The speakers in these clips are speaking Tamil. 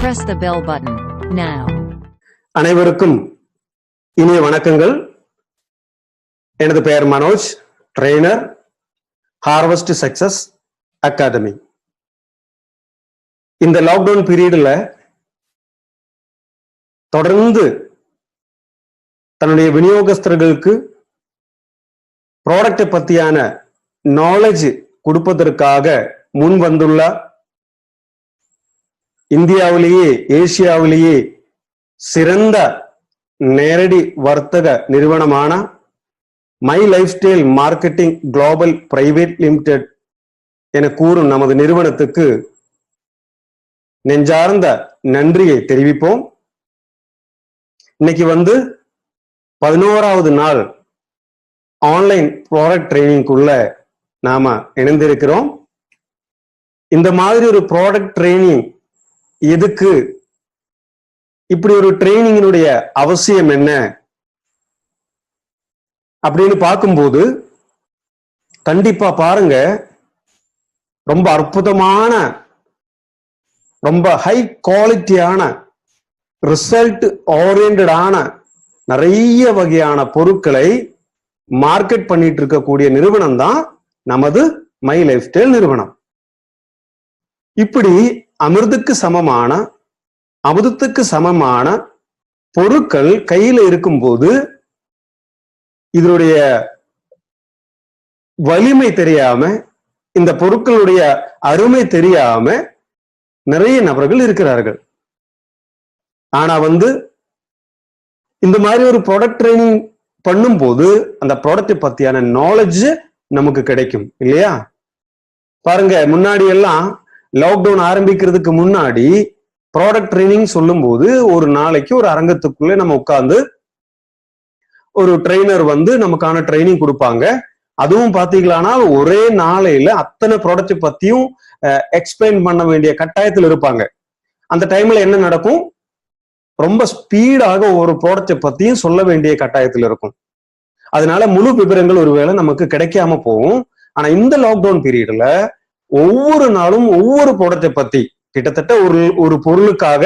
Press the bell button now. அனைவருக்கும் இனிய வணக்கங்கள். எனது பெயர் Manoj, trainer, harvest success academy. இந்த லாக்டவுன் பீரியட்ல தொடர்ந்து தன்னுடைய விநியோகஸ்தர்களுக்கு ப்ராடக்டை பத்தியான நாலேஜ் கொடுப்பதற்காக முன் வந்துள்ள இந்தியாவிலேயே ஏசியாவிலேயே சிறந்த நேரடி வர்த்தக நிறுவனமான my Lifestyle marketing global private limited என கூறும் நமது நிறுவனத்துக்கு நெஞ்சார்ந்த நன்றியை தெரிவிப்போம். இன்னைக்கு 11வது நாள் ஆன்லைன் ப்ராடக்ட் ட்ரைனிங்குள்ள நாம இணைந்திருக்கிறோம். இந்த மாதிரி ஒரு ப்ராடக்ட் ட்ரைனிங் எதுக்கு, இப்படி ஒரு ட்ரைனிங்கினுடைய அவசியம் என்ன அப்படின்னு பார்க்கும்போது கண்டிப்பா பாருங்க, ரொம்ப அற்புதமான, ரொம்ப ஹை குவாலிட்டியான, ரிசல்ட் ஓரியன்டான நிறைய வகையான பொருட்களை மார்க்கெட் பண்ணிட்டு இருக்கக்கூடிய நிறுவனம் தான் நமது மை லைஃப் ஸ்டைல் நிறுவனம். இப்படி அமிர்தத்துக்கு சமமான பொருட்கள் கையில இருக்கும்போது இதனுடைய வலிமை தெரியாம, இந்த பொருட்களுடைய அருமை தெரியாம நிறைய நபர்கள் இருக்கிறார்கள். ஆனா இந்த மாதிரி ஒரு ப்ராடக்ட் ட்ரைனிங் பண்ணும்போது அந்த ப்ராடக்ட் பத்தியான நாலேஜ் நமக்கு கிடைக்கும் இல்லையா? பாருங்க, முன்னாடி எல்லாம் லாக்டவுன் ஆரம்பிக்கிறதுக்கு முன்னாடி ப்ராடக்ட் ட்ரைனிங் சொல்லும் போது ஒரு நாளைக்கு ஒரு அரங்கத்துக்குள்ளே நம்ம உட்கார்ந்து ஒரு ட்ரெய்னர் நமக்கான ட்ரைனிங் கொடுப்பாங்க. அதுவும் பாத்தீங்களானா ஒரே நாளையில அத்தனை ப்ராடக்ட் பத்தியும் எக்ஸ்பிளைன் பண்ண வேண்டிய கட்டாயத்தில் இருப்பாங்க. அந்த டைம்ல என்ன நடக்கும், ரொம்ப ஸ்பீடாக ஒரு ப்ராடக்ட் பத்தியும் சொல்ல வேண்டிய கட்டாயத்தில் இருக்கும். அதனால முழு விவரங்கள் ஒருவேளை நமக்கு கிடைக்காம போகும். ஆனா இந்த லாக்டவுன் பீரியட்ல ஒவ்வொரு நாளும் ஒவ்வொரு ப்ராடக்டை பத்தி கிட்டத்தட்ட ஒரு பொருளுக்காக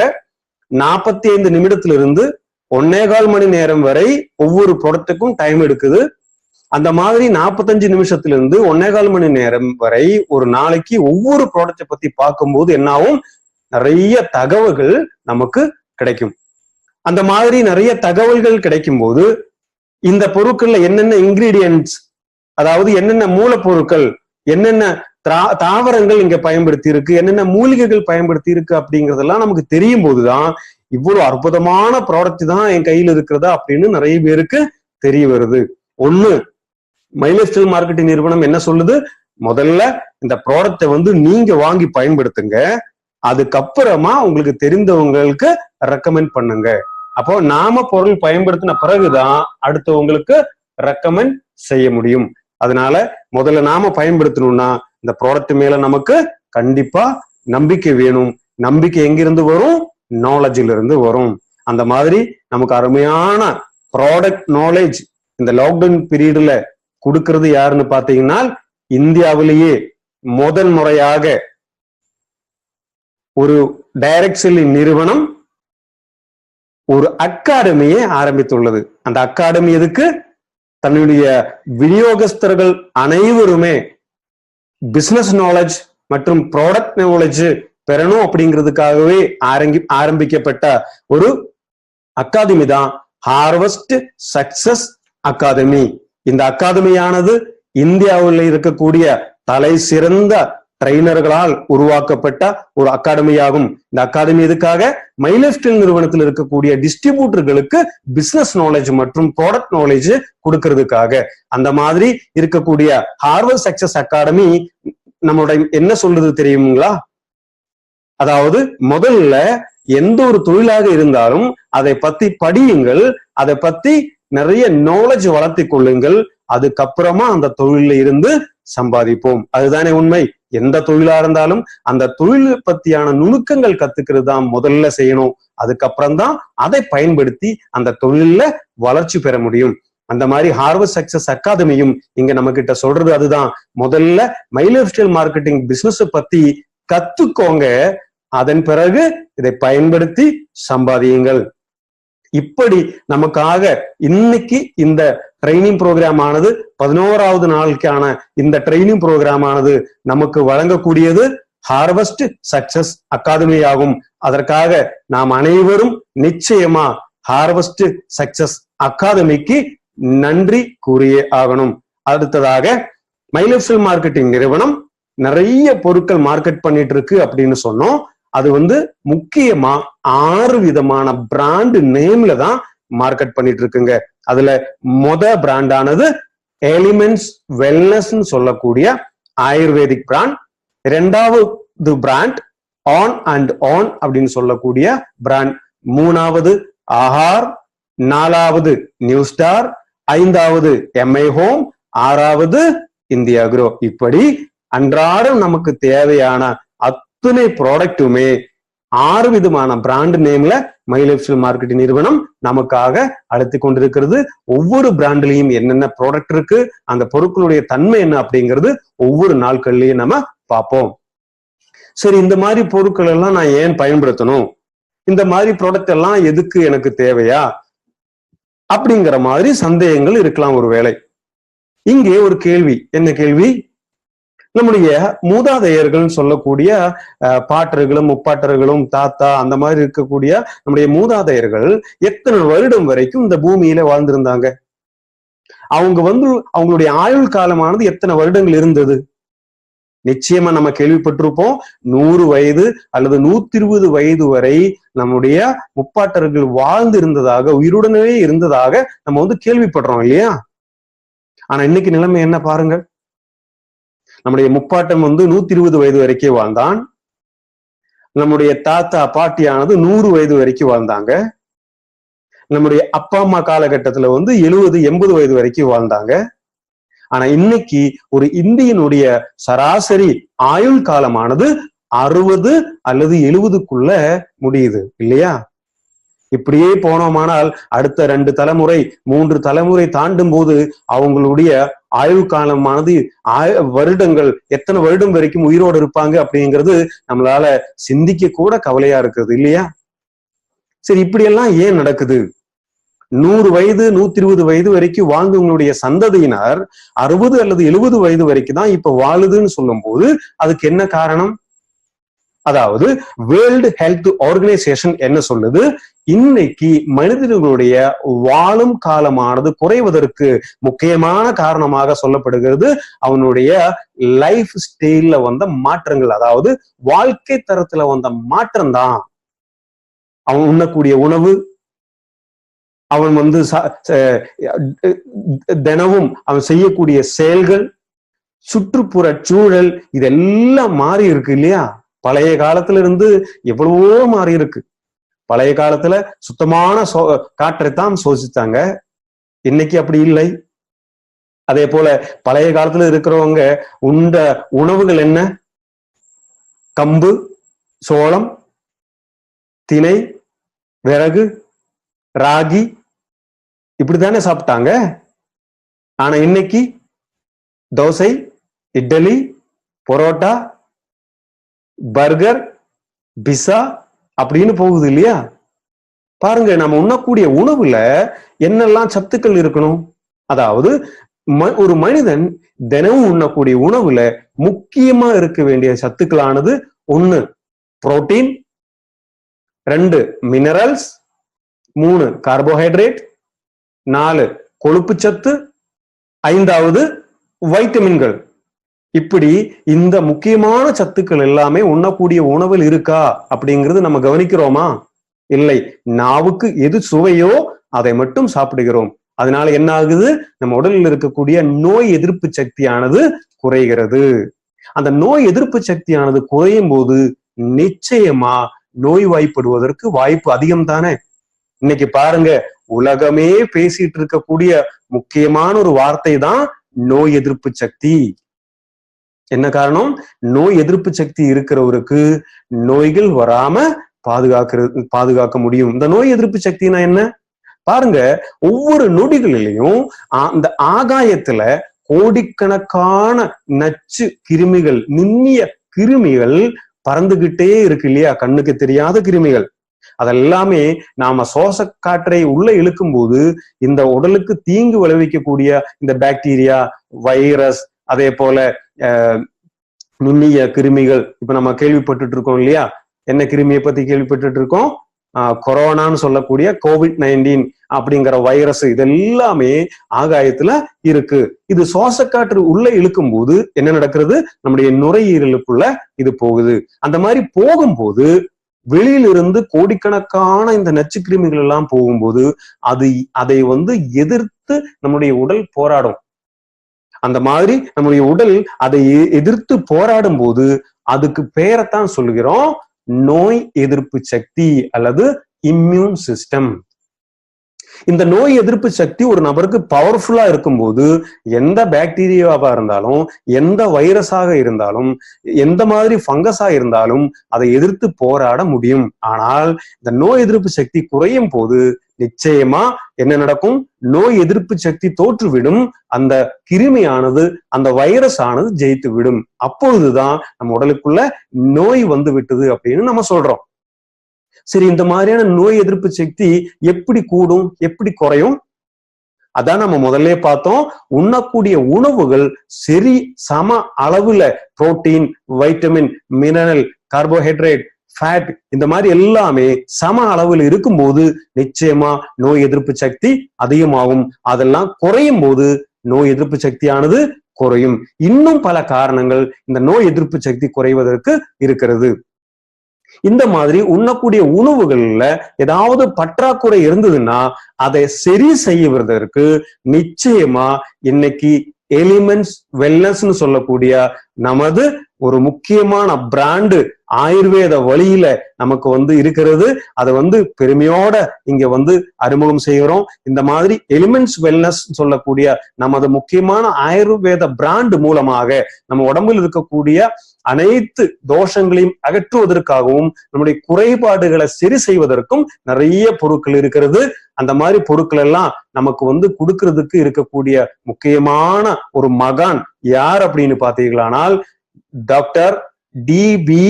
45 நிமிடத்திலிருந்து 1.25 மணி நேரம் வரை ஒவ்வொரு ப்ராடக்ட்டுக்கும் டைம் எடுக்குது. அந்த மாதிரி 45 நிமிஷத்திலிருந்து 1.25 மணி நேரம் வரை ஒரு நாளைக்கு ஒவ்வொரு ப்ராடக்டை பத்தி பார்க்கும்போது என்னாவும் நிறைய தகவல்கள் நமக்கு கிடைக்கும். அந்த மாதிரி நிறைய தகவல்கள் கிடைக்கும் போது இந்த பொருட்கள்ல என்னென்ன இன்கிரீடியன்ட்ஸ், அதாவது என்னென்ன மூலப்பொருட்கள், என்னென்ன தாவரங்கள் இங்க பயன்படுத்தி இருக்கு, என்னென்ன மூலிகைகள் பயன்படுத்தி இருக்கு அப்படிங்கறதெல்லாம் நமக்கு தெரியும் போதுதான் இவ்வளவு அற்புதமான ப்ராடக்ட் தான் என் கையில இருக்கிறதா அப்படின்னு நிறைய பேருக்கு தெரிய வருது. ஒண்ணு, மை லைஃப் ஸ்டைல் மார்க்கெட்டிங் நிறுவனம் என்ன சொல்லுது, முதல்ல இந்த ப்ராடக்டை நீங்க வாங்கி பயன்படுத்துங்க, அதுக்கப்புறமா உங்களுக்கு தெரிந்தவங்களுக்கு ரெக்கமெண்ட் பண்ணுங்க. அப்போ நாம பொருள் பயன்படுத்தின பிறகுதான் அடுத்தவங்களுக்கு ரெக்கமெண்ட் செய்ய முடியும். அதனால முதல்ல நாம பயன்படுத்தணும்னா இந்த ப்ராடக்ட் மேல நமக்கு கண்டிப்பா நம்பிக்கை வேணும். நம்பிக்கை எங்கிருந்து வரும்? நாலேஜில இருந்து வரும். அந்த மாதிரி நமக்கு அருமையான ப்ராடக்ட் நாலேஜ் இந்த லாக்டவுன் பீரியட்ல கொடுக்கறது யாருன்னு பாத்தீங்கன்னா, இந்தியாவிலேயே முதல் முறையாக ஒரு டைரக்ட் செல்லிங் நிறுவனம் ஒரு அகாடமியை ஆரம்பித்துள்ளது. அந்த அகாடமி எதுக்கு? தன்னுடைய விநியோகஸ்தர்கள் அனைவருமே பிசினஸ் நாலேஜ் மற்றும் ப்ராடக்ட் நாலேஜ் பெறணும் அப்படிங்கிறதுக்காகவே ஆரம்பிக்கப்பட்ட ஒரு அகாடமி தான் ஹார்வெஸ்ட் சக்சஸ் அகாடமி. இந்த அகாடமியானது இந்தியாவில் இருக்கக்கூடிய தலை சிறந்த ட்ரெய்னர்களால் உருவாக்கப்பட்ட ஒரு அகாடமியாகும். இந்த அகாடமி எதுக்காக? மை லைஃப் ஸ்டைல் நிறுவனத்தில் இருக்கக்கூடிய டிஸ்ட்ரிபியூட்டர்களுக்கு பிசினஸ் நாலேஜ் மற்றும் ப்ராடக்ட் நாலேஜ் கொடுக்கறதுக்காக. அந்த மாதிரி இருக்கக்கூடிய ஹார்வெஸ்ட் சக்சஸ் அகாடமி நம்மளோட என்ன சொல்றது தெரியுங்களா? அதாவது முதல்ல எந்த ஒரு தொழிலாக இருந்தாலும் அதை பத்தி படியுங்கள், அதை பத்தி நிறைய நாலேஜ் வளர்த்தி கொள்ளுங்கள், அதுக்கப்புறமா அந்த தொழில இருந்து சம்பாதிப்போம். அதுதானே உண்மை. எந்த தொழிலா இருந்தாலும் அந்த தொழில் பத்தியான நுணுக்கங்கள் கத்துக்கிறது தான் முதல்ல செய்யணும். அதுக்கப்புறம் தான் அதை பயன்படுத்தி அந்த தொழில வளர்ச்சி பெற முடியும். அந்த மாதிரி ஹார்வெஸ்ட் சக்சஸ் அகாடமியும் இங்க நம்ம கிட்ட சொல்றது அதுதான். முதல்ல my Lifestyle marketing business பத்தி கத்துக்கோங்க, அதன் பிறகு இதை பயன்படுத்தி சம்பாதியுங்கள். இப்படி நமக்காக இன்னைக்கு இந்த ட்ரைனிங் ப்ரோக்ராம் ஆனது 11வது நாளுக்கான இந்த ட்ரைனிங் ப்ரோக்ராம் ஆனது நமக்கு வழங்கக்கூடியது ஹார்வெஸ்ட் சக்சஸ் அகாடமி ஆகும். அதற்காக நாம் அனைவரும் நிச்சயமா ஹார்வெஸ்ட் சக்சஸ் அகாடமிக்கு நன்றி கூறியே ஆகணும். அடுத்ததாக மை லைஃப் ஸ்டைல் மார்க்கெட்டிங் நிறுவனம் நிறைய பொருட்கள் மார்க்கெட் பண்ணிட்டு இருக்கு அப்படின்னு சொன்னோம். அது முக்கியமா 6 விதமான பிராண்ட் நேம்ல தான் மார்க்கெட் பண்ணிட்டு இருக்குங்க. அதுல பிராண்டானது எலிமெண்ட்ஸ் வெல்னஸ் சொல்லக்கூடிய ஆயுர்வேதிக் பிராண்ட். 2வது பிராண்ட் ஆன் அண்ட் ஆன் அப்படின்னு சொல்லக்கூடிய பிராண்ட். 3வது ஆஹார், 4வது நியூ ஸ்டார், 5வது எம்ஐ ஹோம், 6வது இந்தியா அக்ரோ. இப்படி அன்றாடம் நமக்கு தேவையான அத்தனை ப்ராடக்ட்டுமே 6 விதமான பிராண்ட் நேம்ல மை லைஃப் ஸ்டைல் மார்க்கெட்டிங் நிறுவனம் நமக்காக அழைத்து கொண்டிருக்கிறது. ஒவ்வொரு பிராண்ட்லயும் என்னென்ன ப்ராடக்ட் இருக்கு, அந்த பொருட்களுடைய தன்மை என்ன அப்படிங்கிறது ஒவ்வொரு நாட்கள்லயும் நம்ம பார்ப்போம். சரி, இந்த மாதிரி பொருட்கள் எல்லாம் நான் ஏன் பயன்படுத்தணும், இந்த மாதிரி ப்ராடக்ட் எல்லாம் எதுக்கு எனக்கு தேவையா அப்படிங்கிற மாதிரி சந்தேகங்கள் இருக்கலாம். ஒருவேளை இங்கே ஒரு கேள்வி, என்ன கேள்வி? நம்முடைய மூதாதையர்கள் சொல்லக்கூடிய பாட்டர்களும் முப்பாட்டர்களும் தாத்தா அந்த மாதிரி இருக்கக்கூடிய நம்முடைய மூதாதையர்கள் எத்தனை வருடம் வரைக்கும் இந்த பூமியில வாழ்ந்திருந்தாங்க? அவங்க அவங்களுடைய ஆயுள் காலமானது எத்தனை வருடங்கள் இருந்தது? நிச்சயமா நம்ம கேள்விப்பட்டிருப்போம் 100 வயது அல்லது 120 வயது வரை நம்முடைய முப்பாட்டர்கள் வாழ்ந்து இருந்ததாக, உயிருடனே இருந்ததாக நம்ம கேள்விப்படுறோம் இல்லையா? ஆனா இன்னைக்கு நிலைமை என்ன பாருங்க. நம்முடைய முப்பாட்டன் 120 வயது வரைக்கும் வாழ்ந்தான். நம்முடைய தாத்தா பாட்டியானது 100 வயது வரைக்கும் வாழ்ந்தாங்க. நம்முடைய அப்பா அம்மா காலகட்டத்துல 70-80 வயது வரைக்கும் வாழ்ந்தாங்க. ஆனா இன்னைக்கு ஒரு இந்தியனுடைய சராசரி ஆயுள் காலமானது 60 அல்லது 70க்குள்ள முடியுது இல்லையா? இப்படியே போனோமானால் அடுத்த 2 தலைமுறை 3 தலைமுறை தாண்டும் போது அவங்களுடைய ஆயுள் காலமானது வருடங்கள் எத்தனை வருடம் வரைக்கும் உயிரோடு இருப்பாங்க அப்படிங்கிறது நம்மளால சிந்திக்க கூட கவலையா இருக்குது இல்லையா? சரி, இப்படியெல்லாம் ஏன் நடக்குது? 100 வயது 120 வயது வரைக்கும் வாழ்ந்தவங்களுடைய சந்ததியினர் 60 அல்லது 70 வயது வரைக்கும் தான் இப்ப வாழுதுன்னு சொல்லும் போது அதுக்கு என்ன காரணம்? அதாவது வேர்ல்டு ஹெல்த் ஆர்கனைசேஷன் என்ன சொல்லுது? இன்னைக்கு மனிதர்களுடைய வாழும் காலமானது குறைவதற்கு முக்கியமான காரணமாக சொல்லப்படுகிறது அவனுடைய லைஃப் ஸ்டைல்ல மாற்றங்கள், அதாவது வாழ்க்கை தரத்துல மாற்றம் தான். அவன் உண்ணக்கூடிய உணவு, அவன் தினமும் அவன் செய்யக்கூடிய செயல்கள், சுற்றுப்புற சூழல், இதெல்லாம் மாறி இருக்கு இல்லையா? பழைய காலத்துல இருந்து எவ்வளவோ மாறி இருக்கு. பழைய காலத்துல சுத்தமான காற்றைத்தான் சுவாசித்தாங்க, இன்னைக்கு அப்படி இல்லை. அதே போல பழைய காலத்துல இருக்கிறவங்க உண்ட உணவுகள் என்ன? கம்பு, சோளம், திணை, விறகு, ராகி, இப்படித்தானே சாப்பிட்டாங்க. ஆனா இன்னைக்கு தோசை, இட்லி, பரோட்டா, பர்கர், பிஸா அப்படின்னு போகுது இல்லையா? பாருங்க, நம்ம உண்ணக்கூடிய உணவுல என்னெல்லாம் சத்துக்கள் இருக்கணும். அதாவது ஒரு மனிதன் தினமும் உண்ணக்கூடிய உணவுல முக்கியமா இருக்க வேண்டிய சத்துக்களானது 1 புரோட்டீன், 2 மினரல்ஸ், 3 கார்போஹைட்ரேட், 4 கொழுப்பு சத்து, 5வது வைட்டமின்கள். இப்படி இந்த முக்கியமான சத்துக்கள் எல்லாமே உண்ணக்கூடிய உணவில் இருக்கா அப்படிங்கிறது நம்ம கவனிக்கிறோமா? இல்லை. நாவுக்கு எது சுவையோ அதை மட்டும் சாப்பிடுகிறோம். அதனால என்ன ஆகுது? நம்ம உடலில் இருக்கக்கூடிய நோய் எதிர்ப்பு சக்தியானது குறைகிறது. அந்த நோய் எதிர்ப்பு சக்தியானது குறையும் போது நிச்சயமா நோய்வாய்ப்படுவதற்கு வாய்ப்பு அதிகம் தானே. இன்னைக்கு பாருங்க, உலகமே பேசிட்டு இருக்கக்கூடிய முக்கியமான ஒரு வார்த்தை தான் நோய் எதிர்ப்பு சக்தி. என்ன காரணம்? நோய் எதிர்ப்பு சக்தி இருக்கிறவருக்கு நோய்கள் வராம பாதுகாக்க முடியும். இந்த நோய் எதிர்ப்பு சக்தினா என்ன பாருங்க, ஒவ்வொரு நொடிகளிலையும் அந்த ஆகாயத்துல கோடிக்கணக்கான நச்சு கிருமிகள், நுண்ணிய கிருமிகள் பறந்துகிட்டே இருக்கு இல்லையா, கண்ணுக்கு தெரியாத கிருமிகள். அதெல்லாமே நாம சுவாச காற்றை உள்ள இழுக்கும் போது இந்த உடலுக்கு தீங்கு விளைவிக்கக்கூடிய இந்த பாக்டீரியா, வைரஸ், அதே போல நுண்ணிய கிருமிகள், இப்ப நம்ம கேள்விப்பட்டுட்டு இருக்கோம் இல்லையா, என்ன கிருமியை பத்தி கேள்விப்பட்டுட்டு இருக்கோம்? கொரோனான்னு சொல்லக்கூடிய COVID-19 அப்படிங்கிற வைரஸ், இதெல்லாமே ஆகாயத்துல இருக்கு. இது சுவாச காற்று உள்ள இழுக்கும் போது என்ன நடக்கிறது? நம்முடைய நுரையீரலுக்குள்ள இது போகுது. அந்த மாதிரி போகும்போது வெளியிலிருந்து கோடிக்கணக்கான இந்த நச்சு கிருமிகள் எல்லாம் போகும்போது அதை எதிர்த்து நம்முடைய உடல் போராடும். அந்த மாதிரி நம்முடைய உடல் அதை எதிர்த்து போராடும் போது அதுக்கு பேரைத்தான் சொல்லுகிறோம் நோய் எதிர்ப்பு சக்தி அல்லது இம்யூன் சிஸ்டம். இந்த நோய் எதிர்ப்பு சக்தி ஒரு நபருக்கு பவர்ஃபுல்லா இருக்கும்போது எந்த பாக்டீரியாவா இருந்தாலும், எந்த வைரஸாக இருந்தாலும், எந்த மாதிரி ஃபங்கஸா இருந்தாலும் அதை எதிர்த்து போராட முடியும். ஆனால் இந்த நோய் எதிர்ப்பு சக்தி குறையும் போது நிச்சயமா என்ன நடக்கும்? நோய் எதிர்ப்பு சக்தி தோற்றுவிடும். அந்த கிருமியானது, அந்த வைரஸ் ஆனது ஜெயித்து விடும். அப்பொழுதுதான் நம்ம உடலுக்குள்ள நோய் வந்து விட்டது அப்படின்னு நம்ம சொல்றோம். சரி, இந்த மாதிரியான நோய் எதிர்ப்பு சக்தி எப்படி கூடும், எப்படி குறையும்? அதான் நம்ம முதல்ல பார்த்தோம். உண்ணக்கூடிய உணவுகள் சரி சம அளவுல protein, vitamin, mineral, carbohydrate, fat, இந்த மாதிரி எல்லாமே சம அளவில் இருக்கும்போது நிச்சயமா நோய் எதிர்ப்பு சக்தி அதிகமாகும். அதெல்லாம் குறையும் போது நோய் எதிர்ப்பு சக்தியானது குறையும். இன்னும் பல காரணங்கள் இந்த நோய் எதிர்ப்பு சக்தி குறைவதற்கு இருக்கிறது. இந்த மாதிரி உண்ணக்கூடிய உணவுகள்ல ஏதாவது பற்றாக்குறை இருந்ததுன்னா அதை சரி செய்வதற்கு நிச்சயமா இன்னைக்கு எலிமெண்ட்ஸ் வெல்னஸ்ன்னு சொல்லக்கூடிய நமது ஒரு முக்கியமான பிராண்டு ஆயுர்வேத வழியில நமக்கு இருக்கிறது. அதை பெருமையோட இங்க அறிமுகம் செய்கிறோம். இந்த மாதிரி எலிமெண்ட்ஸ் வெல்னஸ் சொல்லக்கூடிய நமது முக்கியமான ஆயுர்வேத பிராண்டு மூலமாக நம்ம உடம்பில் இருக்கக்கூடிய அனைத்து தோஷங்களையும் அகற்றுவதற்காகவும் நம்முடைய குறைபாடுகளை சரி செய்வதற்கும் நிறைய பொருட்கள் இருக்கிறது. அந்த மாதிரி பொருட்கள் எல்லாம் நமக்கு கொடுக்கறதுக்கு இருக்கக்கூடிய முக்கியமான ஒரு மகான் யார் அப்படின்னு பாத்தீங்களானால் டாக்டர் டிபி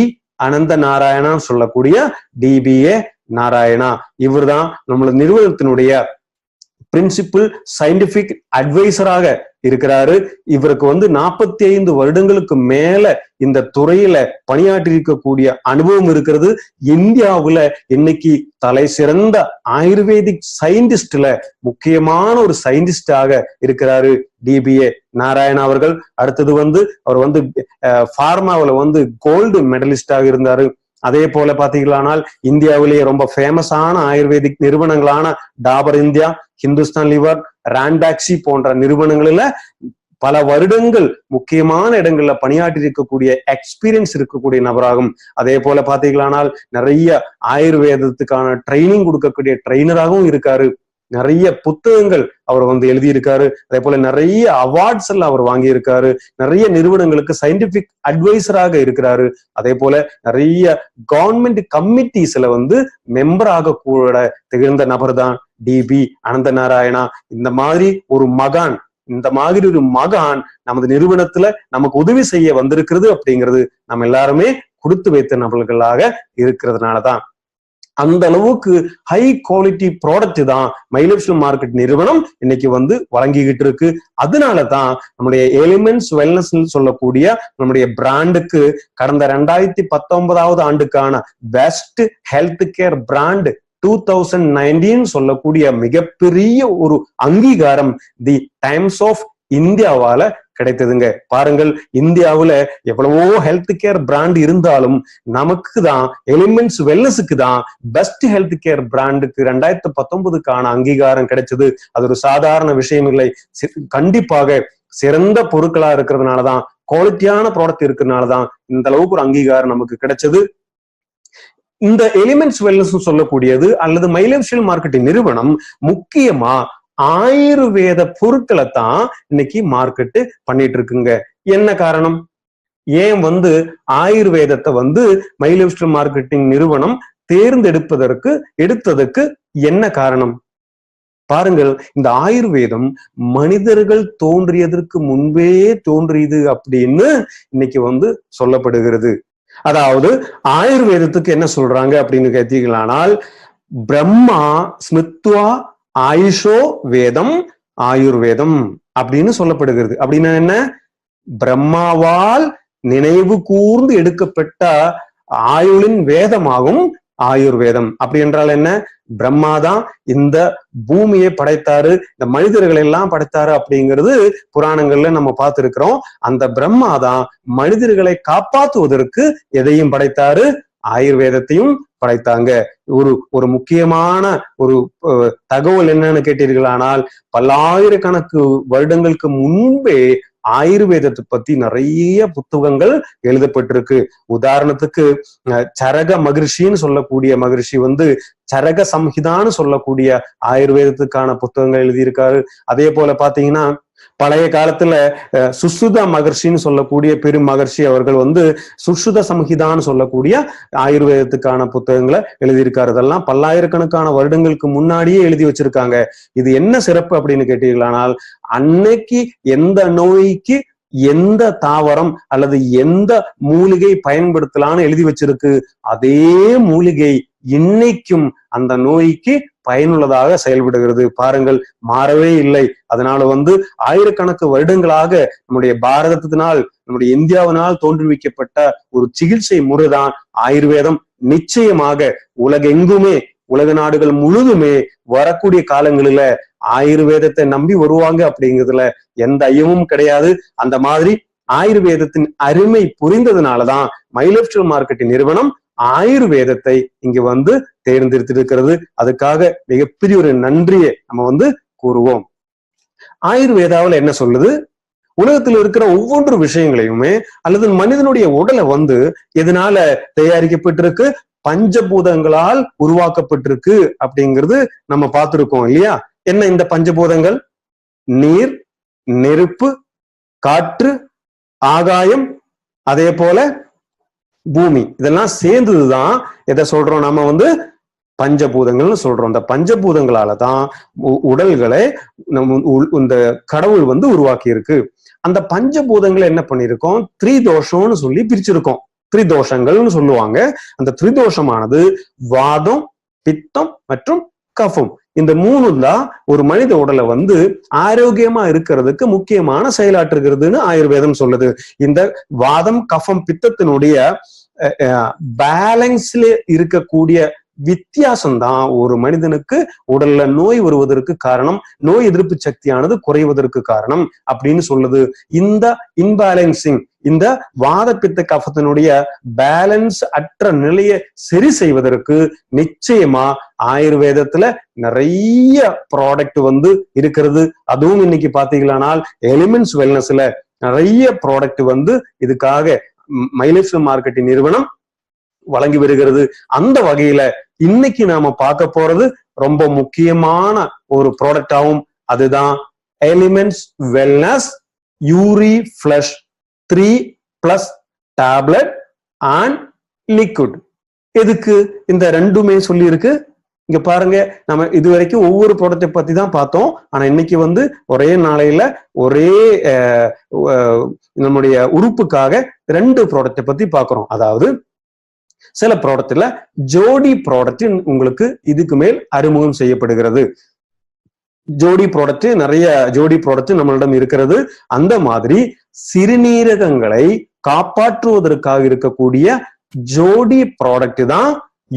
அனந்த நாராயணா சொல்லக்கூடிய டிபிஏ நாராயணா. இவர் தான் நம்மளோட நிறுவனத்தினுடைய பிரின்சிபல் சயின்டிபிக் அட்வைசராக இருக்கிறாரு. இவருக்கு 45 வருடங்களுக்கு மேல இந்த துறையில பணியாற்றி இருக்கக்கூடிய அனுபவம் இருக்கிறது. இந்தியாவுல இன்னைக்கு தலை சிறந்த ஆயுர்வேதிக் சயின்டிஸ்ட்ல முக்கியமான ஒரு சயின்டிஸ்டாக இருக்கிறாரு டிபிஏ நாராயணா அவர்கள். அடுத்தது அவர் ஃபார்மாவில கோல்டு மெடலிஸ்டாக இருந்தாரு. அதே போல பாத்தீங்களானால் இந்தியாவிலேயே ரொம்ப ஃபேமஸான ஆயுர்வேதிக் நிறுவனங்களான டாபர் இந்தியா, ஹிந்துஸ்தான் லிவர், ராண்டாக்சி போன்ற நிறுவனங்களில பல வருடங்கள் முக்கியமான இடங்கள்ல பணியாற்றி இருக்கக்கூடிய எக்ஸ்பீரியன்ஸ் இருக்கக்கூடிய நபராகும். அதே போல பாத்தீங்களானால் நிறைய ஆயுர்வேதத்துக்கான ட்ரைனிங் கொடுக்கக்கூடிய ட்ரைனராகவும் இருக்காரு. நிறைய புத்தகங்கள் அவர் எழுதியிருக்காரு. அதே போல நிறைய அவார்ட்ஸ் எல்லாம் அவர் வாங்கி இருக்காரு. நிறைய நிறுவனங்களுக்கு சயின்டிபிக் அட்வைசராக இருக்கிறாரு. அதே போல நிறைய கவர்மெண்ட் கமிட்டிஸ்ல மெம்பராக கூட திகழ்ந்த நபர் தான் டிபி அனந்த நாராயணா. இந்த மாதிரி ஒரு மகான் நமது நிறுவனத்துல நமக்கு உதவி செய்ய வந்திருக்கிறது அப்படிங்கிறது நம்ம எல்லாருமே கொடுத்து வைத்த நபர்களாக இருக்கிறதுனாலதான். அந்த அளவுக்கு ஹை குவாலிட்டி ப்ராடக்ட் தான் மை லைஃப் ஸ்டைல் மார்க்கெட் நிறுவனம் இன்னைக்கு வழங்கிக்கிட்டு இருக்கு. அதனாலதான் நம்முடைய எலிமெண்ட்ஸ் வெல்னஸ் சொல்லக்கூடிய நம்முடைய பிராண்டுக்கு கடந்த 2019 ஆண்டுக்கான பெஸ்ட் ஹெல்த் கேர் பிராண்ட் 2019 சொல்லக்கூடிய மிகப்பெரிய ஒரு அங்கீகாரம் தி டைம்ஸ் ஆஃப் இந்தியாவால கிடைத்ததுங்க. பாருங்கள், இந்தியாவுல எவ்வளவோ ஹெல்த் கேர் பிராண்ட் இருந்தாலும் நமக்கு தான் எலிமெண்ட்ஸ் வெல்னஸுக்கு தான் பெஸ்ட் ஹெல்த் கேர் பிராண்டுக்கு 2019க்கான அங்கீகாரம் கிடைச்சது. அது ஒரு சாதாரண விஷயம் இல்லை. கண்டிப்பாக சிறந்த பொருட்களா இருக்கிறதுனாலதான், குவாலிட்டியான ப்ராடக்ட் இருக்கிறதுனாலதான் இந்த அளவுக்கு ஒரு அங்கீகாரம் நமக்கு கிடைச்சது. இந்த எலிமெண்ட்ஸ் வெல்னஸ் சொல்லக்கூடியது அல்லது மை லைஃப் ஸ்டைல் மார்க்கெட்டிங் நிறுவனம் முக்கியமா ஆயுர்வேத பொருட்களை தான் இன்னைக்கு மார்க்கெட்டு பண்ணிட்டு இருக்குங்க. என்ன காரணம்? ஏன் ஆயுர்வேதத்தை மை லைஃப் ஸ்டைல் மார்க்கெட்டிங் நிறுவனம் எடுத்ததுக்கு என்ன காரணம்? பாருங்கள், இந்த ஆயுர்வேதம் மனிதர்கள் தோன்றியதற்கு முன்பே தோன்றியது அப்படின்னு இன்னைக்கு சொல்லப்படுகிறது. அதாவது ஆயுர்வேதத்துக்கு என்ன சொல்றாங்க அப்படின்னு கேட்டீங்களானால், பிரம்மா ஸ்மித்வா ஆயுஷோ வேதம் ஆயுர்வேதம் அப்படின்னு சொல்லப்படுகிறது. அப்படின்னா என்ன? பிரம்மாவால் நினைவு கூர்ந்து எடுக்கப்பட்ட ஆயுளின் வேதமாகும் ஆயுர்வேதம். அப்படி என்றால் என்ன? பிரம்மாதான் இந்த பூமியை படைத்தாரு, இந்த மனிதர்களை எல்லாம் படைத்தாரு அப்படிங்கிறது புராணங்கள்ல நம்ம பார்த்திருக்கிறோம். அந்த பிரம்மாதான் மனிதர்களை காப்பாற்றுவதற்கு எதையும் படைத்தாரு? ஆயுர்வேதத்தையும் படைத்தாங்க. ஒரு முக்கியமான ஒரு தகவல் என்னன்னு கேட்டீர்களானால், பல்லாயிரக்கணக்கு வருடங்களுக்கு முன்பே ஆயுர்வேதத்தை பத்தி நிறைய புத்தகங்கள் எழுதப்பட்டிருக்கு. உதாரணத்துக்கு சரக மகிழ்ச்சின்னு சொல்லக்கூடிய மகிழ்ச்சி சரக சம்ஹிதான்னு சொல்லக்கூடிய ஆயுர்வேதத்துக்கான புத்தகங்கள் எழுதியிருக்காரு. அதே போல பாத்தீங்கன்னா பழைய காலத்துல சுஸ்ருத மகர்ஷின்னு சொல்லக்கூடிய பெரும் மகர்ஷி அவர்கள் சுஸ்ருத சம்ஹிதான்னு சொல்லக்கூடிய ஆயுர்வேதத்துக்கான புத்தகங்களை எழுதியிருக்காரு. இதெல்லாம் பல்லாயிரக்கணக்கான வருடங்களுக்கு முன்னாடியே எழுதி வச்சிருக்காங்க. இது என்ன சிறப்பு அப்படின்னு கேட்டீங்களானால், அன்னைக்கு எந்த நோய்க்கு எந்த தாவரம் அல்லது எந்த மூலிகை பயன்படுத்தலான்னு எழுதி வச்சிருக்கு, அதே மூலிகை இன்னைக்கும் அந்த நோய்க்கு பயனுள்ளதாக செயல்படுகிறது. பாருங்கள், மாறவே இல்லை. அதனால ஆயிரக்கணக்கு வருடங்களாக நம்முடைய பாரதத்தினால், நம்முடைய இந்தியாவினால் தோன்றுவிக்கப்பட்ட ஒரு சிகிச்சை முறைதான் ஆயுர்வேதம். நிச்சயமாக உலகெங்குமே, உலக நாடுகள் முழுதுமே வரக்கூடிய காலங்களில ஆயுர்வேதத்தை நம்பி வருவாங்க அப்படிங்கிறதுல எந்த ஐயமும் கிடையாது. அந்த மாதிரி ஆயுர்வேதத்தின் அருமை புரிந்ததுனாலதான் மை லைஃப் ஸ்டைல் மார்க்கெட்டிங் நிறுவனம் ஆயுர்வேதத்தை இங்க தேர்ந்தெடுத்திருக்கிறது. அதுக்காக மிகப்பெரிய ஒரு நன்றியை நம்ம கூறுவோம். ஆயுர்வேதாவில் என்ன சொல்லுது? உலகத்தில் இருக்கிற ஒவ்வொரு விஷயங்களையுமே அல்லது மனிதனுடைய உடலை எதனால தயாரிக்கப்பட்டிருக்கு? பஞ்சபூதங்களால் உருவாக்கப்பட்டிருக்கு அப்படிங்கிறது நம்ம பார்த்திருக்கோம் இல்லையா? என்ன இந்த பஞ்சபூதங்கள்? நீர், நெருப்பு, காற்று, ஆகாயம், அதே போல பூமி. இதெல்லாம் சேர்ந்ததுதான் எதை சொல்றோம்? நம்ம பஞ்சபூதங்கள்னு சொல்றோம். இந்த பஞ்சபூதங்களாலதான் உடல்களை இந்த கடவுள் உருவாக்கி இருக்கு. அந்த பஞ்சபூதங்களை என்ன பண்ணிருக்கோம்? திரிதோஷம்னு சொல்லி பிரிச்சிருக்கோம். திரிதோஷங்கள்னு சொல்லுவாங்க. அந்த திரிதோஷமானது வாதம், பித்தம் மற்றும் கஃபம். இந்த மூணு தான் ஒரு மனித உடலை ஆரோக்கியமா இருக்கிறதுக்கு முக்கியமான செயலாற்றுகிறதுன்னு ஆயுர்வேதம் சொல்லுது. இந்த வாதம், கஃபம், பித்தத்தினுடைய பேலன்ஸ்ல இருக்கக்கூடிய வித்தியாசம் தான் ஒரு மனிதனுக்கு உடல்ல நோய் வருவதற்கு காரணம், நோய் எதிர்ப்பு சக்தியானது குறைவதற்கு காரணம் அப்படின்னு சொல்லுது. இந்த இன்பேலன்சிங், இந்த வாத பித்த கஃபத்தினுடைய பேலன்ஸ் அற்ற நிலையை சரி செய்வதற்கு நிச்சயமா ஆயுர்வேதத்துல நிறைய ப்ராடக்ட் இருக்கிறது. அதுவும் இன்னைக்கு பாத்தீங்களானால் எலிமெண்ட்ஸ் வெல்னஸ்ல நிறைய ப்ராடக்ட் இதுக்காக மை லைஃப் ஸ்டைல் மார்க்கெட்டிங் நிறுவனம் வழங்கி வருகிறது. அந்த வகையில இன்னைக்கு நாம பார்க்க போறது ரொம்ப முக்கியமான ஒரு ப்ராடக்ட் ஆகும். அதுதான் Elements Wellness Uri Flush 3+ tablet and liquid. எதுக்கு இந்த ரெண்டுமே சொல்லி இருக்கு? இங்க பாருங்க, நம்ம இதுவரைக்கும் ஒவ்வொரு ப்ராடக்டை பத்தி தான் பார்த்தோம். ஆனா இன்னைக்கு ஒரே நாளையில ஒரே நம்முடைய உறுப்புக்காக 2 ப்ராடக்டை பத்தி பார்க்கிறோம். அதாவது சில ப்ராடக்ட்ல ஜோடி ப்ராடக்ட் உங்களுக்கு இதுக்கு மேல் அறிமுகம் செய்யப்படுகிறது. ஜோடி ப்ராடக்ட், நிறைய ஜோடி ப்ராடக்ட் நம்மளிடம் இருக்கிறது. அந்த மாதிரி சிறுநீரகங்களை காப்பாற்றுவதற்காக இருக்கக்கூடிய ஜோடி ப்ராடக்ட் தான்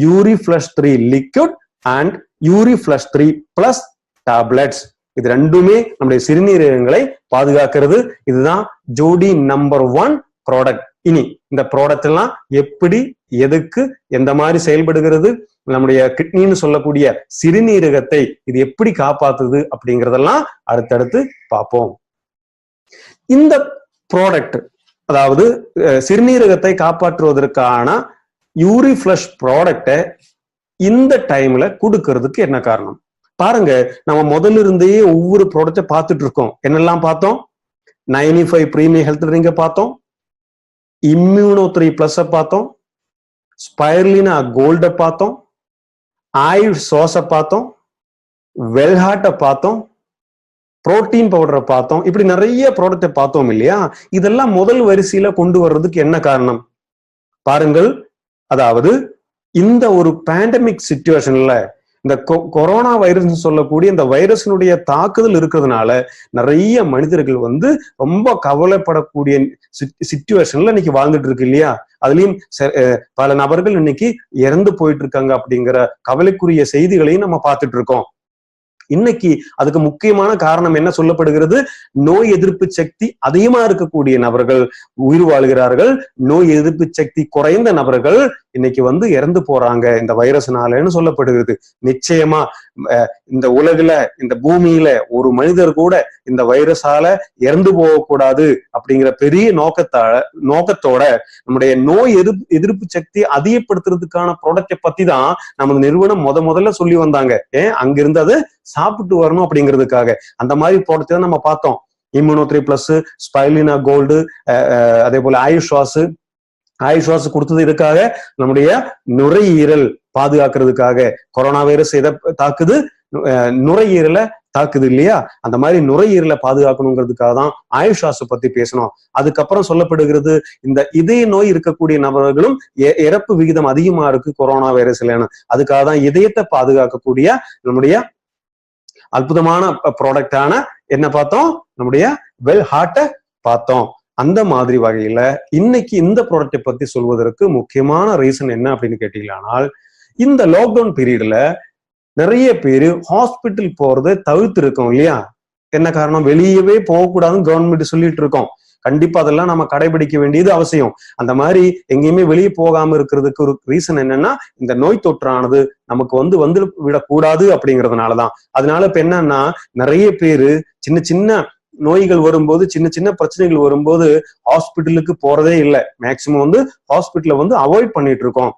Uri Flush 3 liquid and Uri Flush 3+ tablets. இது ரெண்டுமே நம்முடைய சிறுநீரகங்களை பாதுகாக்கிறது. இதுதான் ஜோடி நம்பர் 1 ப்ராடக்ட். இனி இந்த ப்ராடக்ட் எல்லாம் எப்படி, எதுக்கு, எந்த மாதிரி செயல்படுகிறது, நம்முடைய கிட்னின்னு சொல்லக்கூடிய சிறுநீரகத்தை இது எப்படி காப்பாத்துது அப்படிங்கிறதெல்லாம் அடுத்தடுத்து பார்ப்போம். இந்த ப்ராடக்ட், அதாவது சிறுநீரகத்தை காப்பாற்றுவதற்கான யூரி ஃபிளஷ் ப்ராடக்டை இந்த டைம்ல கொடுக்கறதுக்கு என்ன காரணம்? பாருங்க, நம்ம முதல்ல இருந்தே ஒவ்வொரு ப்ராடக்டை பார்த்துட்டு இருக்கோம். என்னெல்லாம் பார்த்தோம்? 95 பிரீமியம் ஹெல்த் ட்ரிங்க பார்த்தோம், இம்யூனோ 3+ பார்த்தோம், ஸ்பைர்லினா கோல்ட பார்த்தோம், ஆயுஷ் சோஸை பார்த்தோம், வெல்ஹார்ட்டை பார்த்தோம், புரோட்டீன் பவுடரை பார்த்தோம். இப்படி நிறைய ப்ராடக்டை பார்த்தோம் இல்லையா? இதெல்லாம் முதல் வரிசையில கொண்டு வர்றதுக்கு என்ன காரணம்? பாருங்கள், அதாவது இந்த ஒரு பேண்டமிக் சிச்சுவேஷன்ல இந்த கொரோனா வைரஸ் சொல்லக்கூடிய இந்த வைரஸினுடைய தாக்குதல் இருக்கிறதுனால நிறைய மனிதர்கள் வந்து ரொம்ப கவலைப்படக்கூடிய சிச்சுவேஷன்ல இன்னைக்கு வாழ்ந்துட்டு இருக்கு இல்லையா? அதுலயும் பல நபர்கள் இன்னைக்கு இறந்து போயிட்டு இருக்காங்க அப்படிங்கிற கவலைக்குரிய செய்திகளையும் நம்ம பார்த்துட்டு இருக்கோம். இன்னைக்கு அதுக்கு முக்கியமான காரணம் என்ன சொல்லப்படுகிறது? நோய் எதிர்ப்பு சக்தி அதிகமா இருக்கக்கூடிய நபர்கள் உயிர் வாழ்கிறார்கள், நோய் எதிர்ப்பு சக்தி குறைந்த நபர்கள் இன்னைக்கு வந்து இறந்து போறாங்க இந்த வைரஸ்னாலன்னு சொல்லப்படுகிறது. நிச்சயமா இந்த உலகுல, இந்த பூமியில ஒரு மனிதர் கூட இந்த வைரஸால இறந்து போகக்கூடாது அப்படிங்கிற பெரிய நோக்கத்தோட நம்முடைய நோய் எதிர்ப்பு சக்தி அதிகப்படுத்துறதுக்கான ப்ராடக்டை பத்தி தான் நமது நிறுவனம் முதல்ல சொல்லி வந்தாங்க. அங்கிருந்து அது சாப்பிட்டு வரணும் அப்படிங்கிறதுக்காக அந்த மாதிரி ப்ராடக்ட் தான் நம்ம பார்த்தோம். இம்யூனோ3 பிளஸ், ஸ்பைலினா கோல்டு, அதே போல ஆயுஷ்வாஸ் கொடுத்தது இதுக்காக, நம்முடைய நுரையீரல் பாதுகாக்கிறதுக்காக. கொரோனா வைரஸ் எதை தாக்குது? நுரையீரலை தாக்குது இல்லையா? அந்த மாதிரி நுரையீரலை பாதுகாக்கணுங்கிறதுக்காக தான் ஆயுஷ்வாஸ் பத்தி பேசணும். அதுக்கப்புறம் சொல்லப்படுகிறது இந்த இதய நோய் இருக்கக்கூடிய நபர்களும் இறப்பு விகிதம் அதிகமா இருக்கு கொரோனா வைரஸ் இல்லைன்னு. அதுக்காக தான் இதயத்தை பாதுகாக்கக்கூடிய நம்முடைய அற்புதமான ப்ராடக்டான என்ன பார்த்தோம்? நம்முடைய வெல் ஹார்ட்டை பார்த்தோம். அந்த மாதிரி வகையில இன்னைக்கு இந்த ப்ராடக்டை பத்தி சொல்வதற்கு முக்கியமான ரீசன் என்ன அப்படின்னு கேட்டீங்களானால், இந்த லாக்டவுன் பீரியட்ல நிறைய பேரு ஹாஸ்பிட்டல் போறதை தவிர்த்து இருக்கோம் இல்லையா? என்ன காரணம்? வெளியவே போகக்கூடாதுன்னு கவர்மெண்ட் சொல்லிட்டு இருக்கோம். கண்டிப்பா அதெல்லாம் நம்ம கடைபிடிக்க வேண்டியது அவசியம். அந்த மாதிரி எங்கேயுமே வெளியே போகாம இருக்கிறதுக்கு ஒரு ரீசன் என்னன்னா, இந்த நோய் தொற்றானது நமக்கு வந்து விடக்கூடாது அப்படிங்கிறதுனாலதான். அதனால இப்ப என்னன்னா, நிறைய பேரு சின்ன சின்ன நோய்கள் வரும்போது, சின்ன சின்ன பிரச்சனைகள் வரும்போது ஹாஸ்பிட்டலுக்கு போறதே இல்லை. மேக்சிமம் வந்து ஹாஸ்பிட்டலை வந்து அவாய்ட் பண்ணிட்டு இருக்கோம்.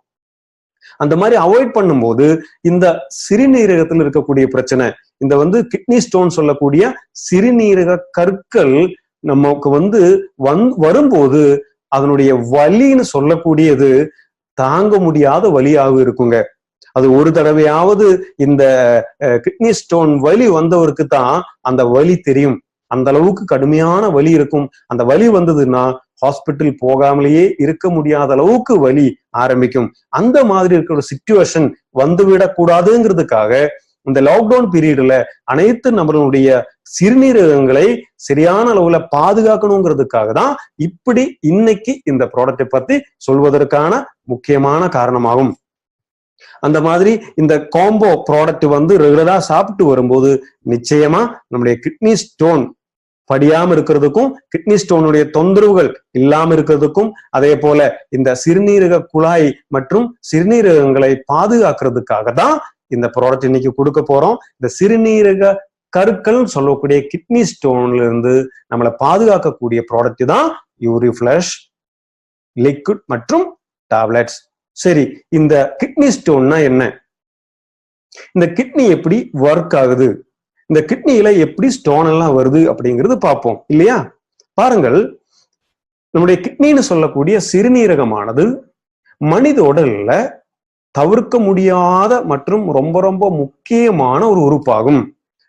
அந்த மாதிரி அவாய்ட் பண்ணும்போது இந்த சிறுநீரகத்தில் இருக்கக்கூடிய பிரச்சனை, இந்த வந்து கிட்னி ஸ்டோன் சொல்லக்கூடிய சிறுநீரக கற்கள் நமக்கு வந்து வரும்போது அதனுடைய வலின்னு சொல்லக்கூடியது தாங்க முடியாத வலியாக இருக்குங்க. அது ஒரு தடவையாவது இந்த கிட்னி ஸ்டோன் வலி வந்தவருக்கு தான் அந்த வலி தெரியும். அந்த அளவுக்கு கடுமையான வலி இருக்கும். அந்த வலி வந்ததுன்னா ஹாஸ்பிட்டல் போகாமலேயே இருக்க முடியாத அளவுக்கு வலி ஆரம்பிக்கும். அந்த மாதிரி இருக்கிற சிச்சுவேஷன் வந்துவிடக் கூடாதுங்கிறதுக்காக இந்த லாக்டவுன் பீரியட்ல அனைத்து நம்மளுடைய சிறுநீரகங்களை சரியான அளவுல பாதுகாக்கணுங்கிறதுக்காக தான் இப்படி இன்னைக்கு இந்த ப்ராடக்டை பத்தி சொல்வதற்கான முக்கியமான காரணமாகும். அந்த மாதிரி இந்த காம்போ ப்ராடக்ட் வந்து ரெகுலரா சாப்பிட்டு வரும்போது நிச்சயமா நம்முடைய கிட்னி ஸ்டோன் படியாம இருக்கிறதுக்கும், கிட்னி ஸ்டோனுடைய தொந்தரவுகள் இல்லாம இருக்கிறதுக்கும், அதே போல இந்த சிறுநீரக குழாய் மற்றும் சிறுநீரகங்களை பாதுகாக்கிறதுக்காக தான் இந்த ப்ராடக்ட் இன்னைக்கு கொடுக்க போறோம். இந்த சிறுநீரக கற்கள் சொல்லக்கூடிய கிட்னி ஸ்டோன்ல இருந்து நம்மளை பாதுகாக்கக்கூடிய ப்ராடக்ட் தான் யூரிஃப்ளஷ் லிக்விட் மற்றும் டேப்லெட்ஸ். சரி, இந்த கிட்னி ஸ்டோன்னா என்ன? இந்த கிட்னி எப்படி ஒர்க் ஆகுது? இந்த கிட்னியில எப்படி ஸ்டோன் எல்லாம் வருது அப்படிங்கிறது பார்ப்போம் இல்லையா? பாருங்கள், நம்முடைய கிட்னின்னு சொல்லக்கூடிய சிறுநீரகமானது மனித உடல்ல தவிர்க்க முடியாத மற்றும் ரொம்ப ரொம்ப முக்கியமான ஒரு உறுப்பாகும்.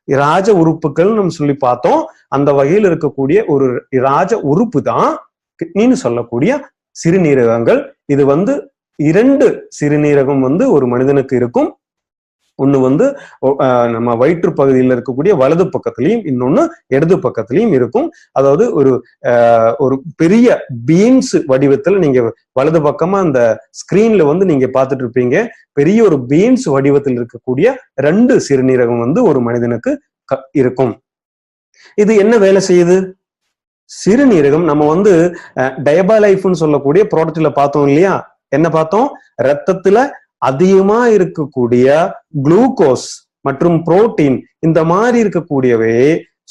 ராஜ உறுப்புகள் நம்ம சொல்லி பார்த்தோம். அந்த வகையில் இருக்கக்கூடிய ஒரு ராஜ உறுப்பு தான் கிட்னின்னு சொல்லக்கூடிய சிறுநீரகங்கள். இது வந்து 2 சிறுநீரகம் வந்து ஒரு மனிதனுக்கு இருக்கும். ஒண்ணு வந்து நம்ம வயிற்று பகுதியில் இருக்கக்கூடிய வலது பக்கத்திலையும், இன்னொன்னு இடது பக்கத்திலையும் இருக்கும். அதாவது ஒரு பெரிய பீன்ஸ் வடிவத்தில் நீங்க வலது பக்கமா அந்த ஸ்கிரீன்ல வந்து நீங்க பார்த்துட்டு இருப்பீங்க. பெரிய ஒரு பீன்ஸ் வடிவத்தில் இருக்கக்கூடிய 2 சிறுநீரகம் வந்து ஒரு மனிதனுக்கு இருக்கும். இது என்ன வேலை செய்யுது? சிறுநீரகம் நம்ம வந்து டயபாலைஃப்னு சொல்லக்கூடிய ப்ராடக்ட்ல பார்த்தோம் இல்லையா? என்ன பார்த்தோம்? ரத்தத்துல அதிகமா இருக்கக்கூடிய குளுக்கோஸ் மற்றும் புரோட்டீன் இந்த மாதிரி இருக்கக்கூடியவை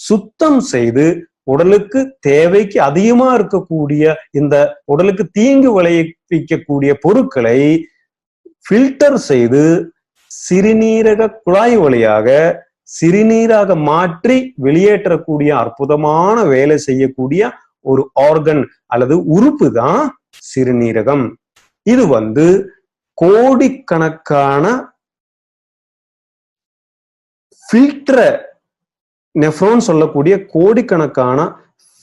சுத்தம் செய்து உடலுக்கு தேவைக்கு அதிகமா இருக்கக்கூடிய இந்த உடலுக்கு தீங்கு விளைவிக்கக்கூடிய பொருட்களை ஃபில்டர் செய்து சிறுநீரக குழாய் வழியாக சிறுநீராக மாற்றி வெளியேற்றக்கூடிய அற்புதமான வேலை செய்யக்கூடிய ஒரு ஆர்கன் அல்லது உறுப்பு தான் சிறுநீரகம். இது வந்து கோடிக்கணக்கான ஃபில்டர் நெஃப்ரான் சொல்லக்கூடிய கோடிக்கணக்கான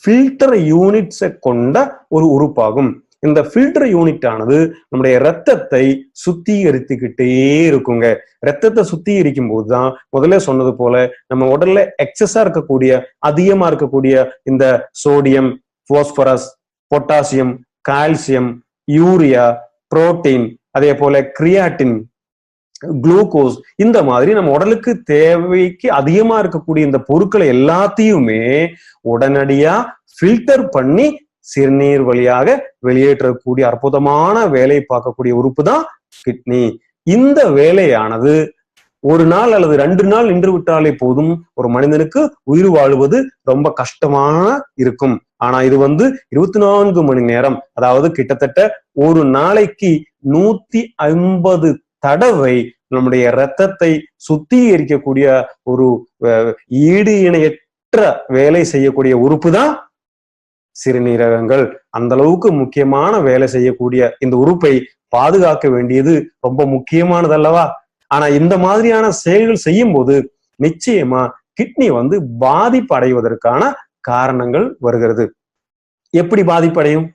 ஃபில்டர் யூனிட்ஸை கொண்ட ஒரு உறுப்பாகும். இந்த ஃபில்டர் யூனிட் ஆனது நம்முடைய ரத்தத்தை சுத்திகரித்துக்கிட்டே இருக்குங்க. ரத்தத்தை சுத்திகரிக்கும் போதுதான் முதல்ல சொன்னது போல நம்ம உடல்ல எக்ஸஸா இருக்கக்கூடிய அதிகமா இருக்கக்கூடிய இந்த sodium, phosphorus, potassium, calcium, urea, protein, அதே போல கிரியாட்டின், குளுக்கோஸ், இந்த மாதிரி நம்ம உடலுக்கு தேவைக்கு அதிகமா இருக்கக்கூடிய இந்த பொருட்களை எல்லாத்தையுமே உடனடியா ஃபில்டர் பண்ணி சிறுநீர் வழியாக வெளியேற்றக்கூடிய அற்புதமான வேலை பார்க்கக்கூடிய உறுப்பு தான் கிட்னி. இந்த வேலையானது ஒரு நாள் அல்லது 2 நாள் நின்று விட்டாலே போதும் ஒரு மனிதனுக்கு உயிர் வாழ்வது ரொம்ப கஷ்டமான இருக்கும். ஆனா இது 24 மணி நேரம், அதாவது கிட்டத்தட்ட ஒரு நாளைக்கு 150 தடவை நம்முடைய ரத்தத்தை சுத்திகரிக்கக்கூடிய ஒரு ஈடு இணையற்ற வேலை செய்யக்கூடிய உறுப்பு தான் சிறுநீரகங்கள். அந்த அளவுக்கு முக்கியமான வேலை செய்யக்கூடிய இந்த உறுப்பை பாதுகாக்க வேண்டியது ரொம்ப முக்கியமானது அல்லவா? ஆனா இந்த மாதிரியான செயல்கள் செய்யும் போது நிச்சயமா கிட்னி பாதிப்பு அடைவதற்கான காரணங்கள் வருகிறது. எப்படி பாதிப்படையும்?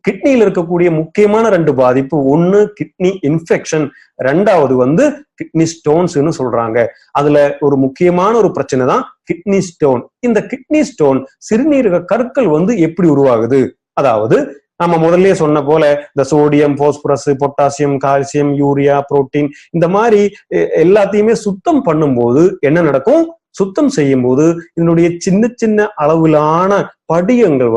கிட்னியில் இருக்கக்கூடிய முக்கியமான 2 பாதிப்பு, ஒண்ணு கிட்னி இன்ஃபெக்ஷன், 2வது கிட்னி ஸ்டோன்ஸ்னு சொல்றாங்க. அதுல ஒரு முக்கியமான ஒரு பிரச்சனை தான் கிட்னி ஸ்டோன். இந்த கிட்னி ஸ்டோன் சிறுநீரக கற்கள் எப்படி உருவாகுது? அதாவது நம்ம முதல்லயே சொன்ன போல இந்த sodium, phosphorus, potassium, calcium, urea, protein, இந்த மாதிரி எல்லாத்தையுமே சுத்தம் பண்ணும்போது என்ன நடக்கும்? சுத்தம் செய்யும் போது இதனுடைய சின்ன சின்ன அளவிலான படியங்கள்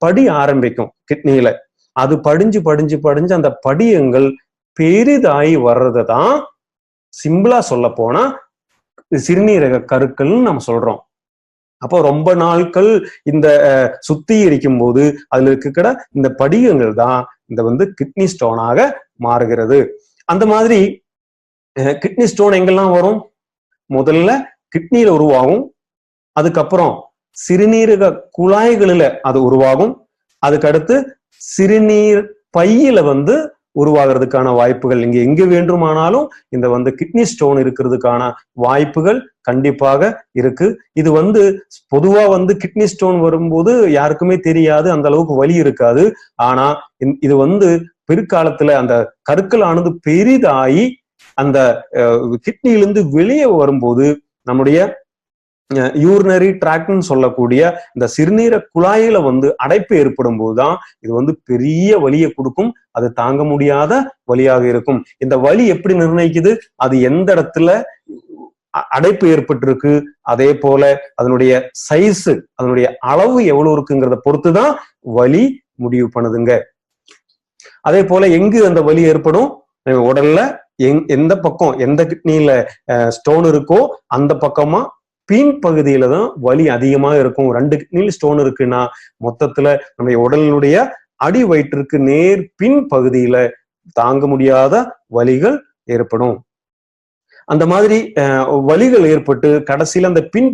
படி ஆரம்பிக்கும் கிட்னியில. அது படிஞ்சு படிஞ்சு படிஞ்சு அந்த படியங்கள் பெரிதாகி வர்றது தான் சிம்பிளா சொல்ல போனா சிறுநீரக கருக்கள்னு நம்ம சொல்றோம். அப்போ ரொம்ப நாட்கள் இந்த சுத்திகரிக்கும் போது அதுல இருக்கிற இந்த படிகங்கள் தான் இந்த கிட்னி ஸ்டோனாக மாறுகிறது. அந்த மாதிரி கிட்னி ஸ்டோன் எங்கெல்லாம் வரும்? முதல்ல கிட்னியில உருவாகும், அதுக்கப்புறம் சிறுநீரக குழாய்களில அது உருவாகும், அதுக்கடுத்து சிறுநீர் பையில உருவாகிறதுக்கான வாய்ப்புகள், இங்க எங்க வேண்டுமானாலும் இந்த கிட்னி ஸ்டோன் இருக்கிறதுக்கான வாய்ப்புகள் கண்டிப்பாக இருக்கு. இது பொதுவா கிட்னி ஸ்டோன் வரும்போது யாருக்குமே தெரியாது, அந்த அளவுக்கு வலி இருக்காது. ஆனா இது பிற்காலத்துல அந்த கருக்களானது பெரிதாகி அந்த கிட்னியிலிருந்து வெளியே வரும்போது நம்முடைய யூரினரி டிராக்ட்னு சொல்லக்கூடிய இந்த சிறுநீர குழாயில அடைப்பு ஏற்படும் போதுதான் இது பெரிய வலியை கொடுக்கும். அது தாங்க முடியாத வலியாக இருக்கும். இந்த வலி எப்படி நிர்ணயிக்குது? அது எந்த இடத்துல அடைப்பு ஏற்பட்டிருக்கு, அதே போல அதனுடைய சைஸ், அதனுடைய அளவு எவ்வளவு இருக்குங்கிறத பொறுத்துதான் வலி முடிவு பண்ணுதுங்க. அதே போல எங்கு அந்த வலி ஏற்படும்? உடல்ல எந்த பக்கம், எந்த கிட்னியில ஸ்டோன் இருக்கோ அந்த பக்கமா பின் பகுதியில தான் வலி அதிகமா இருக்கும். 2 கிட்னில ஸ்டோன் இருக்குன்னா மொத்தத்துல நம்ம உடலினுடைய அடி வயிற்றுக்கு நேர் பின் பகுதியில தாங்க முடியாத வலிகள் ஏற்படும். அந்த மாதிரி வலிகள் ஏற்பட்டு கடைசியில அந்த பின்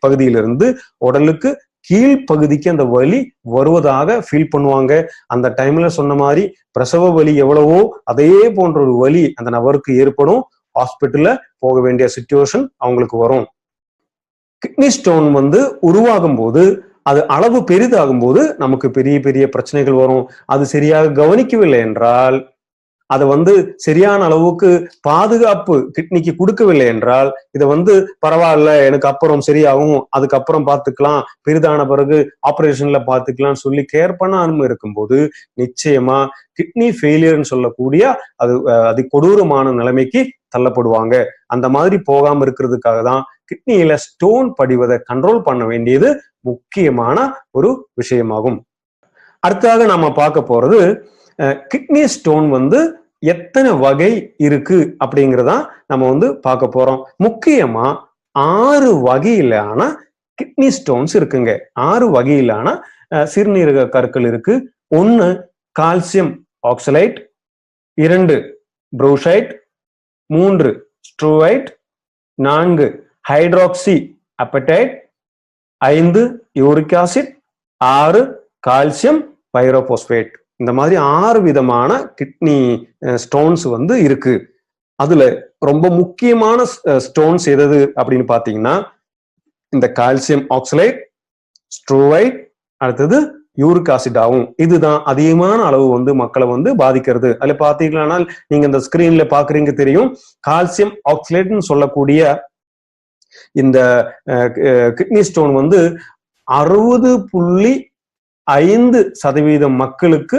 பகுதியிலிருந்து உடலுக்கு கீழ்ப்பகுதிக்கு அந்த வலி வருவதாக ஃபீல் பண்ணுவாங்க. அந்த டைம்ல சொன்ன மாதிரி பிரசவ வலி எவ்வளவோ அதே போன்ற ஒரு வலி அந்த நபருக்கு ஏற்படும். ஹாஸ்பிட்டல்ல போக வேண்டிய சிச்சுவேஷன் அவங்களுக்கு வரும். கிட்னி ஸ்டோன் உருவாகும் போது, அது அளவு பெரிதாகும் போது நமக்கு பெரிய பெரிய பிரச்சனைகள் வரும். அது சரியாக கவனிக்கவில்லை என்றால், அதை சரியான அளவுக்கு பாதுகாப்பு கிட்னிக்கு கொடுக்கவில்லை என்றால், இதை பரவாயில்ல, எனக்கு அப்புறம் சரியாகும், அதுக்கப்புறம் பார்த்துக்கலாம், பெரிதான பிறகு ஆபரேஷன்ல பார்த்துக்கலாம்னு சொல்லி கேர் பண்ணாம இருக்கும்போது நிச்சயமா கிட்னி ஃபெயிலியர்னு சொல்லக்கூடிய அது கொடூரமான நிலைமைக்கு தள்ளப்படுவாங்க. அந்த மாதிரி போகாம இருக்கிறதுக்காக தான் கிட்னியில ஸ்டோன் படிவதை கண்ட்ரோல் பண்ண வேண்டியது முக்கியமான ஒரு விஷயமாகும். அடுத்ததாக நாம பார்க்க போறது கிட்னி ஸ்டோன் எத்தனை வகை இருக்கு அப்படிங்கிறதா நம்ம பார்க்க போறோம். முக்கியமா 6 வகையிலான கிட்னி ஸ்டோன்ஸ் இருக்குங்க. 6 வகையிலான சிறுநீரக கற்கள் இருக்கு. 1 calcium oxalate, 2 ப்ரூஷைட், 3 struvite, 4 hydroxy appetite, 5 uric acid, 6 calcium pyrophosphate. இந்த மாதிரி 6 விதமான கிட்னி ஸ்டோன்ஸ் இருக்கு. அதுல ரொம்ப முக்கியமான ஸ்டோன்ஸ் எது அப்படின்னு பாத்தீங்கன்னா இந்த கால்சியம் ஆக்சலேட், ஸ்ட்ரூவைட், அடுத்தது யூரிக் ஆசிட் ஆகும். இதுதான் அதிகமான அளவு வந்து மக்களை வந்து பாதிக்கிறது. அதுல பாத்தீங்கன்னா நீங்க இந்த ஸ்கிரீன்ல பாக்குறீங்க தெரியும், கால்சியம் ஆக்சலேட்னு சொல்லக்கூடிய இந்த கிட்னி ஸ்டோன் வந்து 60.5% மக்களுக்கு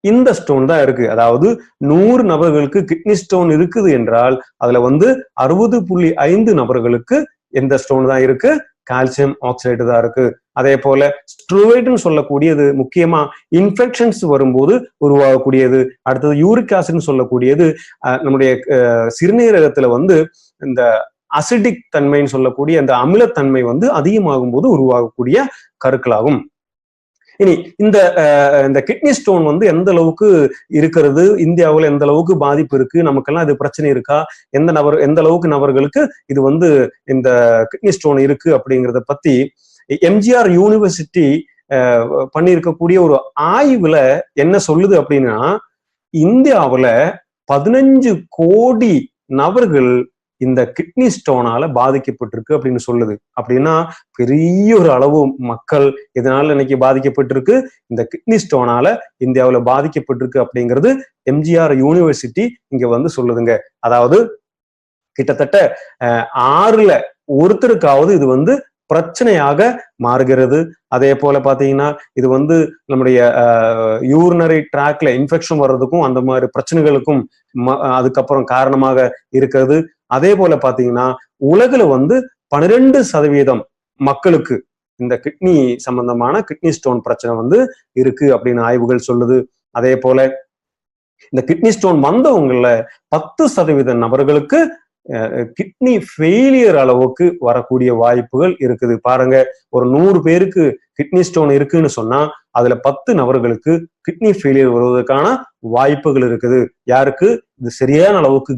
இந்த ஸ்டோன் தான் இருக்கு. அதாவது 100 நபர்களுக்கு கிட்னி ஸ்டோன் இருக்குது என்றால் அதுல வந்து 60.5 நபர்களுக்கு எந்த ஸ்டோன் தான் இருக்கு, கால்சியம் ஆக்சலேட் தான் இருக்கு. அதே போல ஸ்ட்ரூவைட்னு சொல்லக்கூடியது முக்கியமா இன்ஃபெக்ஷன்ஸ் வரும்போது உருவாகக்கூடியது. அடுத்தது யூரிக் ஆசிட்னு சொல்லக்கூடியது நம்முடைய சிறுநீரகத்துல வந்து இந்த அசிடிக் தன்மைன்னு சொல்லக்கூடிய அந்த அமிலத்தன்மை வந்து அதிகமாகும் போது உருவாகக்கூடிய கருக்களாகும். இனி இந்த கிட்னி ஸ்டோன் வந்து எந்த அளவுக்கு இருக்கிறது, இந்தியாவில் எந்த அளவுக்கு பாதிப்பு இருக்கு, நமக்கெல்லாம் இது பிரச்சனை இருக்கா, எந்த அளவுக்கு நபர்களுக்கு இது வந்து இந்த கிட்னி ஸ்டோன் இருக்கு அப்படிங்கிறத பத்தி எம்ஜிஆர் யூனிவர்சிட்டி பண்ணியிருக்கக்கூடிய ஒரு ஆய்வுல என்ன சொல்லுது அப்படின்னா, இந்தியாவுல 15 கோடி நபர்கள் இந்த கிட்னி ஸ்டோனால பாதிக்கப்பட்டிருக்கு அப்படின்னு சொல்லுது. அப்படின்னா பெரிய ஒரு அளவு மக்கள் இதனால இன்னைக்கு பாதிக்கப்பட்டிருக்கு, இந்த கிட்னி ஸ்டோனால இந்தியாவுல பாதிக்கப்பட்டிருக்கு அப்படிங்கிறது எம்ஜிஆர் யூனிவர்சிட்டி இங்க வந்து சொல்லுதுங்க. அதாவது கிட்டத்தட்ட 6ல் ஒருத்தருக்காவது இது வந்து பிரச்சனையாக மாறுகிறது. அதே போல பாத்தீங்கன்னா இது வந்து நம்முடைய யூரினரி ட்ராக்ல இன்ஃபெக்ஷன் வர்றதுக்கும் அந்த மாதிரி பிரச்சனைகளுக்கும் அதுக்கப்புறம் காரணமாக இருக்கிறது. அதே போல பாத்தீங்கன்னா உலகுல வந்து 12% மக்களுக்கு இந்த கிட்னி சம்பந்தமான கிட்னி ஸ்டோன் பிரச்சனை வந்து இருக்கு அப்படின்னு ஆய்வுகள் சொல்லுது. அதே போல இந்த கிட்னி ஸ்டோன் வந்தவங்கள 10% நபர்களுக்கு கிட்னி ஃபெயிலியர் அளவுக்கு வரக்கூடிய வாய்ப்புகள் இருக்குது. பாருங்க, ஒரு 100 பேருக்கு கிட்னி ஸ்டோன் இருக்குன்னு சொன்னா அதுல 10 நபர்களுக்கு கிட்னி ஃபெயிலியர் வருவதற்கான வாய்ப்புகள் இருக்குது. யாருக்கு? இது சரியான அளவுக்கு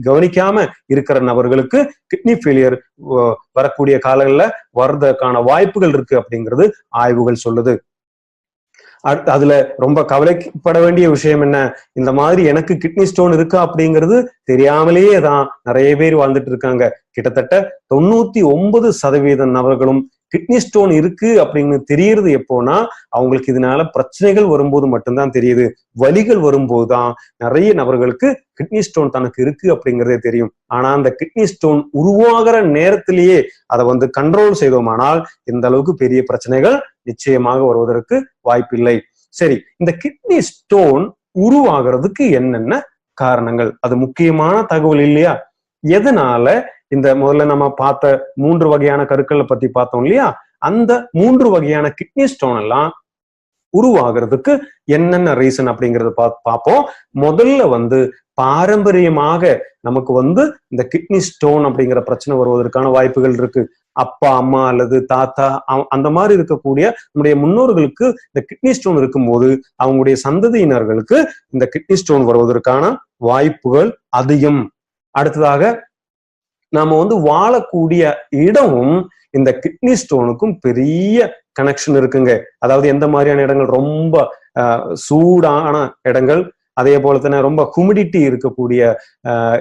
கவனிக்காம இருக்கிற நபர்களுக்கு கிட்னி ஃபெயிலியர் வரக்கூடிய காலங்களில் வர்றதுக்கான வாய்ப்புகள் இருக்கு அப்படிங்கிறது ஆய்வுகள் சொல்லுது. அதுல ரொம்ப கவலைப்பட வேண்டிய விஷயம் என்ன, இந்த மாதிரி எனக்கு கிட்னி ஸ்டோன் இருக்கா அப்படிங்கிறது தெரியாமலேயே தான் நிறைய பேர் வாழ்ந்துட்டு இருக்காங்க. கிட்டத்தட்ட 99% நபர்களும் கிட்னி ஸ்டோன் இருக்கு அப்படின்னு தெரியறது எப்போனா அவங்களுக்கு இதனால பிரச்சனைகள் வரும்போது மட்டும்தான் தெரியுது. வலிகள் வரும்போதுதான் நிறைய நபர்களுக்கு கிட்னி ஸ்டோன் தனக்கு இருக்கு அப்படிங்கிறதே தெரியும். ஆனா அந்த கிட்னி ஸ்டோன் உருவாகிற நேரத்திலேயே அதை வந்து கண்ட்ரோல் செய்தோமானால் இந்த அளவுக்கு பெரிய பிரச்சனைகள் நிச்சயமாக வருவதற்கு வாய்ப்பில்லை. சரி, இந்த கிட்னி ஸ்டோன் உருவாகிறதுக்கு என்னென்ன காரணங்கள், அது முக்கியமான தகவல் இல்லையா? எதனால இந்த முதல்ல நம்ம பார்த்த 3 வகையான கருக்களை பத்தி பார்த்தோம் இல்லையா, அந்த 3 வகையான கிட்னி ஸ்டோன் எல்லாம் உருவாகிறதுக்கு என்னென்ன ரீசன் அப்படிங்கறத பார்ப்போம். முதல்ல வந்து பாரம்பரியமாக நமக்கு வந்து இந்த கிட்னி ஸ்டோன் அப்படிங்கிற பிரச்சனை வருவதற்கான வாய்ப்புகள் இருக்கு. அப்பா அம்மா அல்லது தாத்தா அந்த மாதிரி இருக்கக்கூடிய நம்முடைய முன்னோர்களுக்கு இந்த கிட்னி ஸ்டோன் இருக்கும்போது அவங்களுடைய சந்ததியினர்களுக்கு இந்த கிட்னி ஸ்டோன் வருவதற்கான வாய்ப்புகள் அதிகம். அடுத்ததாக நாம வந்து வாழக்கூடிய இடமும் இந்த கிட்னி ஸ்டோனுக்கும் பெரிய கனெக்ஷன் இருக்குங்க. அதாவது எந்த மாதிரியான இடங்கள், ரொம்ப சூடான இடங்கள், அதே போல தானே ரொம்ப ஹுமிடிட்டி இருக்கக்கூடிய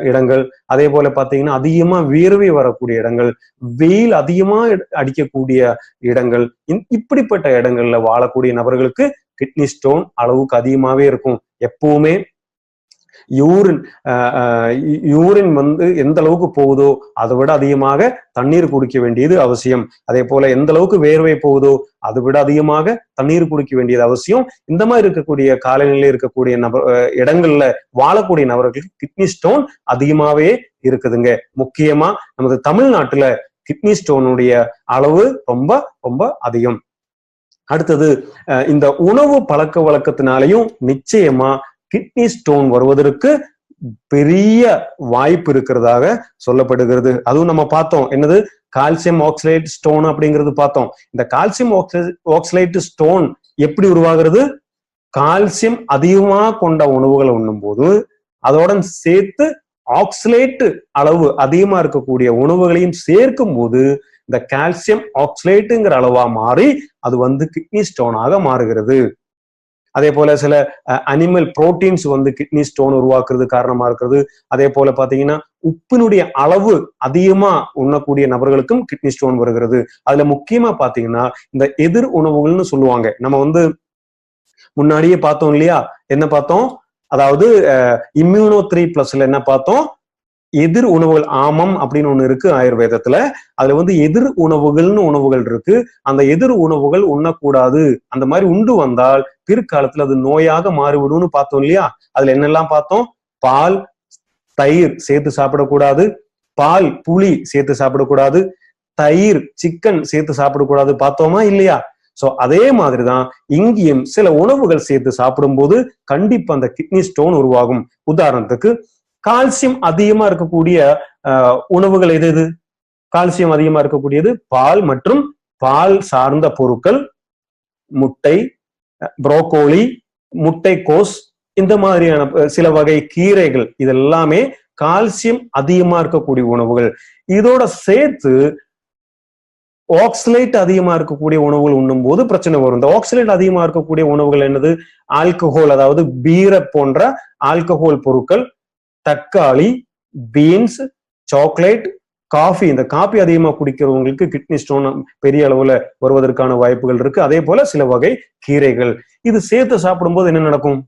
இடங்கள், அதே போல பாத்தீங்கன்னா அதிகமா வியர்வை வரக்கூடிய இடங்கள், வெயில் அதிகமா அடிக்கக்கூடிய இடங்கள், இப்படிப்பட்ட இடங்கள்ல வாழக்கூடிய நபர்களுக்கு கிட்னி ஸ்டோன் அளவுக்கு அதிகமாவே இருக்கும். எப்பவுமே யூரின் வந்து எந்த அளவுக்கு போகுதோ அதை விட அதிகமாக தண்ணீர் குடிக்க வேண்டியது அவசியம். அதே போல எந்த அளவுக்கு வேர்வை போகுதோ அதை விட அதிகமாக தண்ணீர் குடிக்க வேண்டியது அவசியம். இந்த மாதிரி இருக்கக்கூடிய காலநிலையில் இருக்கக்கூடிய இடங்கள்ல வாழக்கூடிய நபர்களுக்கு கிட்னி ஸ்டோன் அதிகமாவே இருக்குதுங்க. முக்கியமா நமது தமிழ்நாட்டுல கிட்னி ஸ்டோனுடைய அளவு ரொம்ப ரொம்ப அதிகம். அடுத்தது இந்த உணவு பழக்க வழக்கத்தினாலையும் நிச்சயமா கிட்னி ஸ்டோன் வருவதற்கு பெரிய வாய்ப்பு இருக்கிறதாக சொல்லப்படுகிறது. அதுவும் நம்ம பார்த்தோம், என்னது கால்சியம் ஆக்சலேட் ஸ்டோன் அப்படிங்கிறது பார்த்தோம். இந்த கால்சியம் ஆக்சலேட் ஸ்டோன் எப்படி உருவாகிறது? கால்சியம் அதிகமா கொண்ட உணவுகளை உண்ணும் போது அதோட சேர்த்து ஆக்சலேட் அளவு அதிகமா இருக்கக்கூடிய உணவுகளையும் சேர்க்கும் போது இந்த கால்சியம் ஆக்சலேட்டுங்கிற அளவா மாறி அது வந்து கிட்னி ஸ்டோனாக மாறுகிறது. அதே போல சில அனிமல் புரோட்டீன்ஸ் வந்து கிட்னி ஸ்டோன் உருவாக்குறது காரணமா இருக்கிறது. அதே போல பாத்தீங்கன்னா உப்பினுடைய அளவு அதிகமா உண்ணக்கூடிய நபர்களுக்கும் கிட்னி ஸ்டோன் வருகிறது. அதுல முக்கியமா பாத்தீங்கன்னா இந்த எதிர் உணவுகள்னு சொல்லுவாங்க. நம்ம வந்து முன்னாடியே பார்த்தோம் இல்லையா, என்ன பார்த்தோம், அதாவது இம்யூனோ 3+ல என்ன பார்த்தோம், எதிர் உணவுகள் ஆமம் அப்படின்னு ஒண்ணு இருக்கு ஆயுர்வேதத்துல. அதுல வந்து எதிர் உணவுகள்னு உணவுகள் இருக்கு. அந்த எதிர் உணவுகள் உண்ணக்கூடாது, அந்த மாதிரி உண்டு வந்தால் பிற்காலத்துல அது நோயாக மாறிவிடும்னு பார்த்தோம் இல்லையா. அதுல என்னெல்லாம் பார்த்தோம், பால் தயிர் சேர்த்து சாப்பிடக்கூடாது, பால் புளி சேர்த்து சாப்பிடக்கூடாது, தயிர் சிக்கன் சேர்த்து சாப்பிடக்கூடாது பார்த்தோமா இல்லையா. சோ அதே மாதிரிதான் இங்கேயும் சில உணவுகள் சேர்த்து சாப்பிடும்போது கண்டிப்பா அந்த கிட்னி ஸ்டோன் உருவாகும். உதாரணத்துக்கு கால்சியம் அதிகமா இருக்கக்கூடிய உணவுகள் எது எது, கால்சியம் அதிகமா இருக்கக்கூடியது பால் மற்றும் பால் சார்ந்த பொருட்கள், முட்டை, புரோக்கோலி, முட்டைக்கோஸ், இந்த மாதிரியான சில வகை கீரைகள், இதெல்லாமே கால்சியம் அதிகமா இருக்கக்கூடிய உணவுகள். இதோட சேர்த்து ஆக்சலேட் அதிகமா இருக்கக்கூடிய உணவுகள் உண்ணும் போது பிரச்சனை வரும். இந்த ஆக்சலேட் அதிகமா இருக்கக்கூடிய உணவுகள் என்னது, ஆல்கஹால், அதாவது பீரை போன்ற ஆல்கஹால் பொருட்கள், தக்காளி, பீன்ஸ், சாக்லேட், காஃபி. இந்த காபி அதிகமா குடிக்கிறவங்களுக்கு கிட்னி ஸ்டோன் பெரிய அளவுல வருவதற்கான வாய்ப்புகள் இருக்கு. அதே போல சில வகை கீரைகள் இது சேர்த்து சாப்பிடும்போது என்ன நடக்கும்,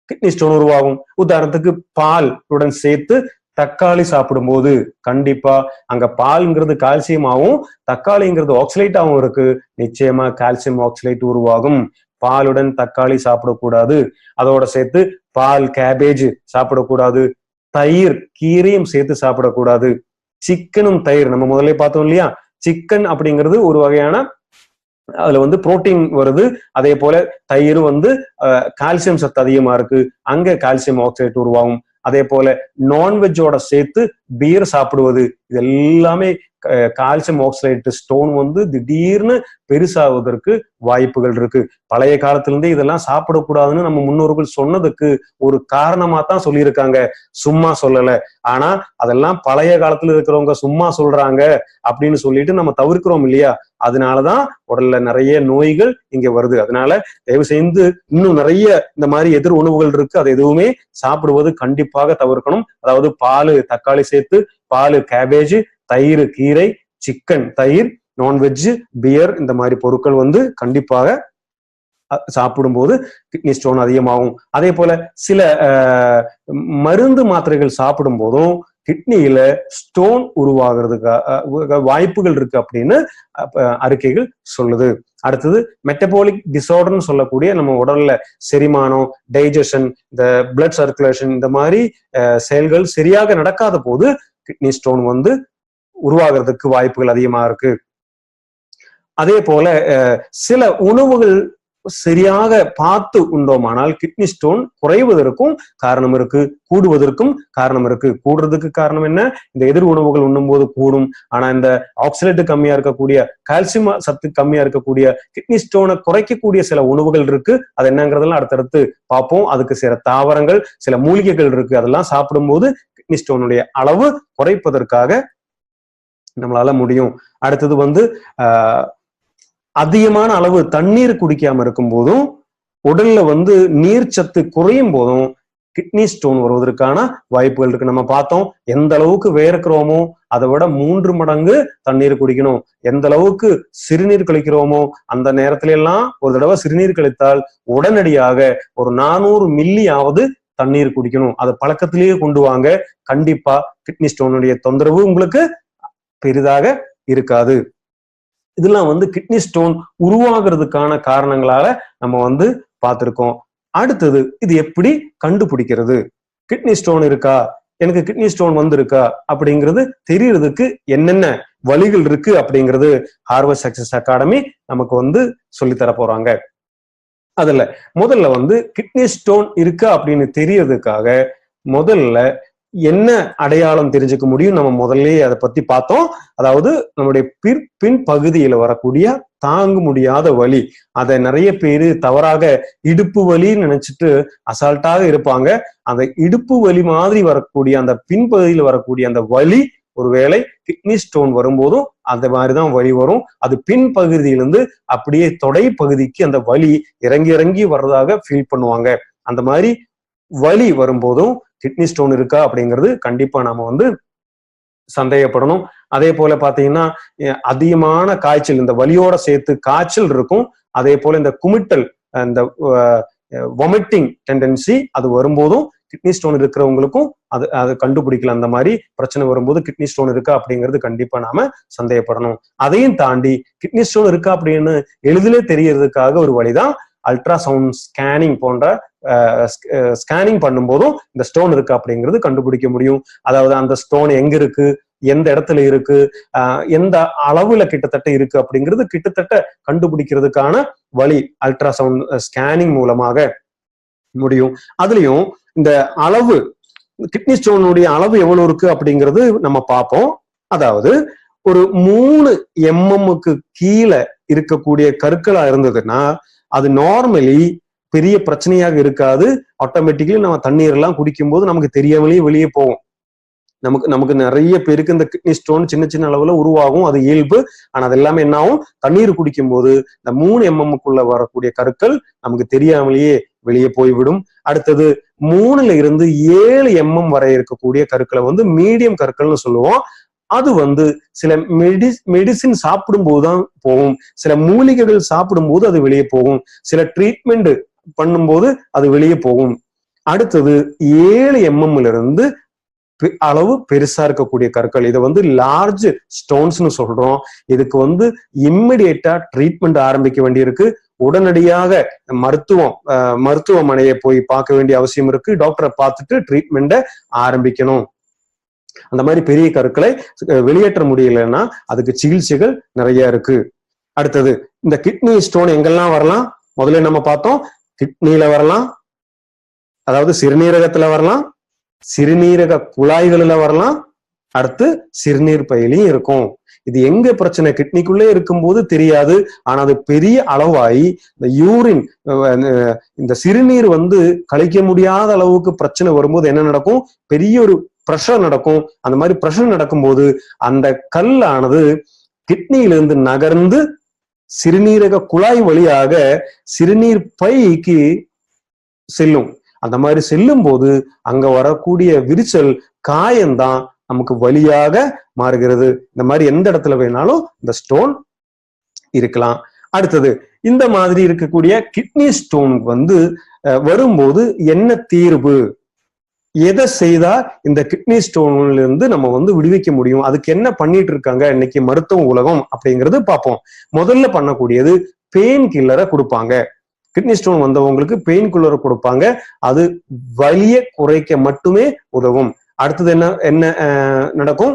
கிட்னி ஸ்டோன் உருவாகும். உதாரணத்துக்கு பால் உடன் சேர்த்து தக்காளி சாப்பிடும்போது கண்டிப்பா அங்க பால்ங்கிறது கால்சியமாகவும் தக்காளிங்கிறது ஆக்சலேட்டாகவும் இருக்கு, நிச்சயமா கால்சியம் ஆக்சலேட் உருவாகும். பாலுடன் தக்காளி சாப்பிடக்கூடாது. அதோட சேர்த்து பால் கேபேஜ் சாப்பிடக்கூடாது, தயிர் கீரையும் சேர்த்து சாப்பிடக்கூடாது, சிக்கனும் தயிர் நம்ம முதல்ல பார்த்தோம் இல்லையா. சிக்கன் அப்படிங்கிறது ஒரு வகையான, அதுல வந்து புரோட்டீன் வருது. அதே போல தயிர் வந்து கால்சியம் சத்து அதிகமா இருக்கு, அங்க கால்சியம் ஆக்சைடு உருவாகும். அதே போல நான்வெஜ்ஜோட சேர்த்து பீர் சாப்பிடுவது, இது எல்லாமே கால்சியம் ஆக்சைடு ஸ்டோன் வந்து திடீர்னு பெருசாவதற்கு வாய்ப்புகள் இருக்கு. பழைய காலத்துல இருந்தே இதெல்லாம் சாப்பிடக்கூடாதுன்னு நம்ம முன்னோர்கள் சொன்னதுக்கு ஒரு காரணமா தான் சொல்லியிருக்காங்க, சும்மா சொல்லல. ஆனா அதெல்லாம் பழைய காலத்துல இருக்கிறவங்க சும்மா சொல்றாங்க அப்படின்னு சொல்லிட்டு நம்ம தவிர்க்கிறோம் இல்லையா. அதனாலதான் உடல்ல நிறைய நோய்கள் இங்க வருது. அதனால தயவு செய்து இன்னும் நிறைய இந்த மாதிரி எதிர் உணவுகள் இருக்கு, அது எதுவுமே சாப்பிடுவது கண்டிப்பாக தவிர்க்கணும். அதாவது பால் தக்காளி சேர்த்து, பால் கேபேஜ், தயிர் கீரை, சிக்கன் தயிர், நான்வெஜ் பியர், இந்த மாதிரி பொருட்கள் வந்து கண்டிப்பாக சாப்பிடும்போது கிட்னி ஸ்டோன் அதிகமாகும். அதே போல சில மருந்து மாத்திரைகள் சாப்பிடும் போதும் கிட்னியில ஸ்டோன் உருவாகிறதுக்கு வாய்ப்புகள் இருக்கு அப்படின்னு அறிக்கைகள் சொல்லுது. அடுத்தது மெட்டபாலிக் டிசார்டர்னு சொல்லக்கூடிய நம்ம உடல்ல செரிமானம், டைஜஷன், இந்த பிளட் சர்க்குலேஷன், இந்த மாதிரி செயல்கள் சரியாக நடக்காத போது கிட்னி ஸ்டோன் வந்து உருவாகிறதுக்கு வாய்ப்புகள் அதிகமா இருக்கு. அதே போல சில உணவுகள் சரியாக பார்த்து உண்டோமானால் கிட்னி ஸ்டோன் குறைவதற்கும் காரணம் இருக்கு, கூடுவதற்கும் காரணம் இருக்கு. கூடுறதுக்கு காரணம் என்ன, இந்த எதிர் உணவுகள் உண்ணும் போது கூடும். ஆனா இந்த ஆக்சலேட்டு கம்மியா இருக்கக்கூடிய, கால்சியம் சத்து கம்மியா இருக்கக்கூடிய, கிட்னி ஸ்டோனை குறைக்கக்கூடிய சில உணவுகள் இருக்கு. அது என்னங்கிறதெல்லாம் அடுத்தடுத்து பார்ப்போம். அதுக்கு சில தாவரங்கள், சில மூலிகைகள் இருக்கு, அதெல்லாம் சாப்பிடும்போது கிட்னி ஸ்டோனுடைய அளவு குறைப்பதற்காக நம்மளால முடியும். அடுத்தது வந்து அதிகமான அளவு தண்ணீர் குடிக்காம இருக்கும் போதும், உடல்ல வந்து நீர் சத்து குறையும் போதும் கிட்னி ஸ்டோன் வருவதற்கான வாய்ப்புகள் இருக்கு. நம்ம பார்த்தோம், எந்த அளவுக்கு வேர்க்கிறோமோ அதை விட 3 மடங்கு தண்ணீர் குடிக்கணும். எந்த அளவுக்கு சிறுநீர் கழிக்கிறோமோ அந்த நேரத்துல எல்லாம் ஒரு தடவை சிறுநீர் கழித்தால் உடனடியாக ஒரு 400 மில்லியாவது தண்ணீர் குடிக்கணும். அதை பழக்கத்திலேயே கொண்டு வாங்க. கண்டிப்பா கிட்னி ஸ்டோனுடைய தொந்தரவு உங்களுக்கு பெரிதாக இருக்காது. இதெல்லாம் வந்து கிட்னி ஸ்டோன் உருவாகிறதுக்கான காரணங்களால நம்ம வந்து பார்த்திருக்கோம். அடுத்தது இது எப்படி கண்டுபிடிக்கிறது, கிட்னி ஸ்டோன் இருக்கா, எனக்கு கிட்னி ஸ்டோன் வந்திருக்கா அப்படிங்கிறது தெரியறதுக்கு என்னென்ன வழிகள் இருக்கு அப்படிங்கிறது ஹார்வர்ட் சக்சஸ் அகாடமி நமக்கு வந்து சொல்லித்தர போறாங்க. அதுல முதல்ல வந்து கிட்னி ஸ்டோன் இருக்கா அப்படின்னு தெரியறதுக்காக முதல்ல என்ன அடையாளம் தெரிஞ்சுக்க முடியும், நம்ம முதல்ல அதை பத்தி பார்த்தோம். அதாவது நம்முடைய பின் பகுதியில வரக்கூடிய தாங்க முடியாத வலி, அதை நிறைய பேரு தவறாக இடுப்பு வலின்னு நினைச்சிட்டு அசால்ட்டாக இருப்பாங்க. அந்த இடுப்பு வலி மாதிரி வரக்கூடிய அந்த பின்பகுதியில் வரக்கூடிய அந்த வலி ஒருவேளை கிட்னி ஸ்டோன் வரும்போதும் அந்த மாதிரிதான் வலி வரும். அது பின் பகுதியிலிருந்து அப்படியே தொடை பகுதிக்கு அந்த வலி இறங்கி இறங்கி வர்றதாக ஃபீல் பண்ணுவாங்க. அந்த மாதிரி வலி வரும்போதும் கிட்னி ஸ்டோன் இருக்கா அப்படிங்கிறது கண்டிப்பா நாம வந்து சந்தேகப்படணும். அதே போல பாத்தீங்கன்னா அதிகமான காய்ச்சல், இந்த வலியோட சேர்த்து காய்ச்சல் இருக்கும். அதே போல இந்த குமிட்டல், இந்த வாமிட்டிங் டெண்டன்சி அது வரும்போதும் கிட்னி ஸ்டோன் இருக்கிறவங்களுக்கும் அது கண்டுபிடிக்கலாம். அந்த மாதிரி பிரச்சனை வரும்போது கிட்னி ஸ்டோன் இருக்கா அப்படிங்கிறது கண்டிப்பா நாம சந்தேகப்படணும். அதையும் தாண்டி கிட்னி ஸ்டோன் இருக்கா அப்படின்னு எளிதிலே தெரியறதுக்காக ஒரு வழிதான் அல்ட்ராசவுண்ட் ஸ்கேனிங் போன்ற ஸ்கேனிங் பண்ணும்போதும் இந்த ஸ்டோன் இருக்கு அப்படிங்கிறது கண்டுபிடிக்க முடியும். அதாவது அந்த ஸ்டோன் எங்க இருக்கு, எந்த இடத்துல இருக்கு, எந்த அளவுல கிட்டத்தட்ட இருக்கு அப்படிங்கிறது கிட்டத்தட்ட கண்டுபிடிக்கிறதுக்கான வழி அல்ட்ராசவுண்ட் ஸ்கேனிங் மூலமாக முடியும். அதுலயும் இந்த அளவு, கிட்னி ஸ்டோனுடைய அளவு எவ்வளவு இருக்கு அப்படிங்கிறது நம்ம பார்ப்போம். அதாவது ஒரு 3 mmக்கு கீழே இருக்கக்கூடிய கற்களா இருந்ததுன்னா அது நார்மலி பெரிய பிரச்சனையாக இருக்காது. ஆட்டோமேட்டிக்கலி நம்ம தண்ணீர் எல்லாம் குடிக்கும் போது நமக்கு தெரியாமலேயே வெளியே போகும். நமக்கு நிறைய பேருக்கு இந்த கிட்னி ஸ்டோன் சின்ன சின்ன அளவுல உருவாகும், அது இயல்பு. ஆனா அது எல்லாமே என்ன ஆகும், தண்ணீர் குடிக்கும் போது இந்த 3 mmக்குள்ள வரக்கூடிய கற்கள் நமக்கு தெரியாமலேயே வெளியே போய்விடும். அடுத்தது 3ல இருந்து 7 mm வரை இருக்கக்கூடிய கற்களை வந்து மீடியம் கற்கள்னு சொல்லுவோம். அது வந்து சில மெடிசின் சாப்பிடும் போதுதான் போகும், சில மூலிகைகள் சாப்பிடும் போது அது வெளியே போகும், சில ட்ரீட்மெண்ட் பண்ணும்போது அது வெளியே போகும். அடுத்தது 7 mmல இருந்து அளவு பெருசா இருக்கக்கூடிய கற்கள், இதை வந்து லார்ஜ் ஸ்டோன்ஸ்னு சொல்றோம். இதுக்கு வந்து இம்மிடியேட்டா ட்ரீட்மெண்ட் ஆரம்பிக்க வேண்டியிருக்கு. உடனடியாக மருத்துவமனையை போய் பார்க்க வேண்டிய அவசியம் இருக்கு. டாக்டரை பார்த்துட்டு ட்ரீட்மெண்ட்டை ஆரம்பிக்கணும். அந்த மாதிரி பெரிய கற்களை வெளியேற்ற முடியலன்னா அதுக்கு சிகிச்சைகள் நிறைய இருக்கு. அடுத்தது இந்த கிட்னி ஸ்டோன் எங்கெல்லாம் வரலாம், முதல்ல நம்ம பார்த்தோம். கிட்னில வரலாம், அதாவது சிறுநீரகத்துல வரலாம், சிறுநீரக குழாய்களில் வரலாம், அடுத்து சிறுநீர் பையிலையும் இருக்கும். இது எங்க பிரச்சனை, கிட்னிக்குள்ளே இருக்கும்போது தெரியாது. ஆனா அது பெரிய அளவாகி இந்த யூரின், இந்த சிறுநீர் வந்து கழிக்க முடியாத அளவுக்கு பிரச்சனை வரும்போது என்ன நடக்கும், பெரிய ஒரு பிரஷர் நடக்கும். அந்த மாதிரி பிரஷர் நடக்கும்போது அந்த கல்லானது கிட்னியிலிருந்து நகர்ந்து சிறுநீரக குழாய் வழியாக சிறுநீர் பைக்கு செல்லும். அந்த மாதிரி செல்லும் போது அங்க வரக்கூடிய விரிசல் காயம்தான் நமக்கு வலியாக மாறுகிறது. இந்த மாதிரி எந்த இடத்துல வேணாலும் இந்த ஸ்டோன் இருக்கலாம். அடுத்தது இந்த மாதிரி இருக்கக்கூடிய கிட்னி ஸ்டோன் வந்து வரும்போது என்ன தீர்வு, எதை செய்தா இந்த கிட்னி ஸ்டோன்ல இருந்து நம்ம வந்து விடுவிக்க முடியும், அதுக்கு என்ன பண்ணிட்டு இருக்காங்க இன்னைக்கு மருத்துவ உலகம் அப்படிங்கிறது பார்ப்போம். முதல்ல பண்ணக்கூடியது பெயின் கில்லரை கொடுப்பாங்க. கிட்னி ஸ்டோன் வந்தவங்களுக்கு பெயின் கில்லரை கொடுப்பாங்க. அது வலியை குறைக்க மட்டுமே உதவும். அடுத்தது என்ன நடக்கும்,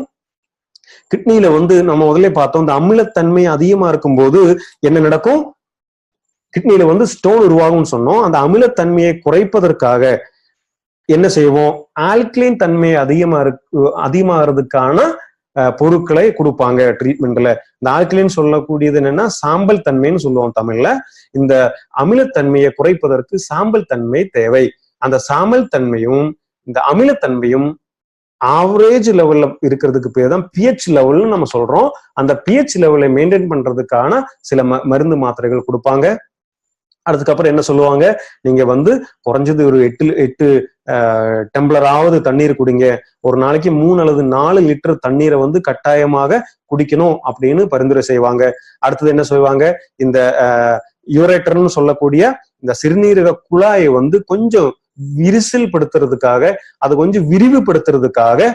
கிட்னியில வந்து நம்ம முதல்ல பார்த்தோம், இந்த அமிலத்தன்மை அதிகமா இருக்கும்போது என்ன நடக்கும், கிட்னியில வந்து ஸ்டோன் உருவாகும்னு சொன்னோம். அந்த குறைப்பதற்காக என்ன செய்வோம், ஆல்கலைன் தன்மை அதிகமாகிறதுக்கான பொருட்களை கொடுப்பாங்க ட்ரீட்மெண்ட்ல. இந்த ஆல்கலைன் சொல்லக்கூடியது என்னன்னா சாம்பல் தன்மைன்னு சொல்லுவோம் தமிழ்ல. இந்த அமிலத்தன்மையை குறைப்பதற்கு சாம்பல் தன்மை தேவை. அந்த சாம்பல் தன்மையும் இந்த அமிலத்தன்மையும் ஆவரேஜ் லெவல்ல இருக்கிறதுக்கு பேர் தான் பிஹெச் லெவல்னு நம்ம சொல்றோம். அந்த பிஹெச் லெவலை மெயின்டைன் பண்றதுக்கான சில மருந்து மாத்திரைகள் கொடுப்பாங்க. அதுக்கப்புறம் என்ன சொல்லுவாங்க, நீங்க வந்து குறைஞ்சது ஒரு 8 டம்ளராவது தண்ணீர் குடிங்க, ஒரு நாளைக்கு 3 அல்லது 4 லிட்டர் தண்ணீரை வந்து கட்டாயமாக குடிக்கணும் அப்படின்னு பரிந்துரை செய்வாங்க. அடுத்தது என்ன செய்வாங்க, இந்த யூரேட்டர்னு சொல்லக்கூடிய இந்த சிறுநீரக குழாயை வந்து கொஞ்சம் விரிசல் படுத்துறதுக்காக, அது கொஞ்சம் விரிவுபடுத்துறதுக்காக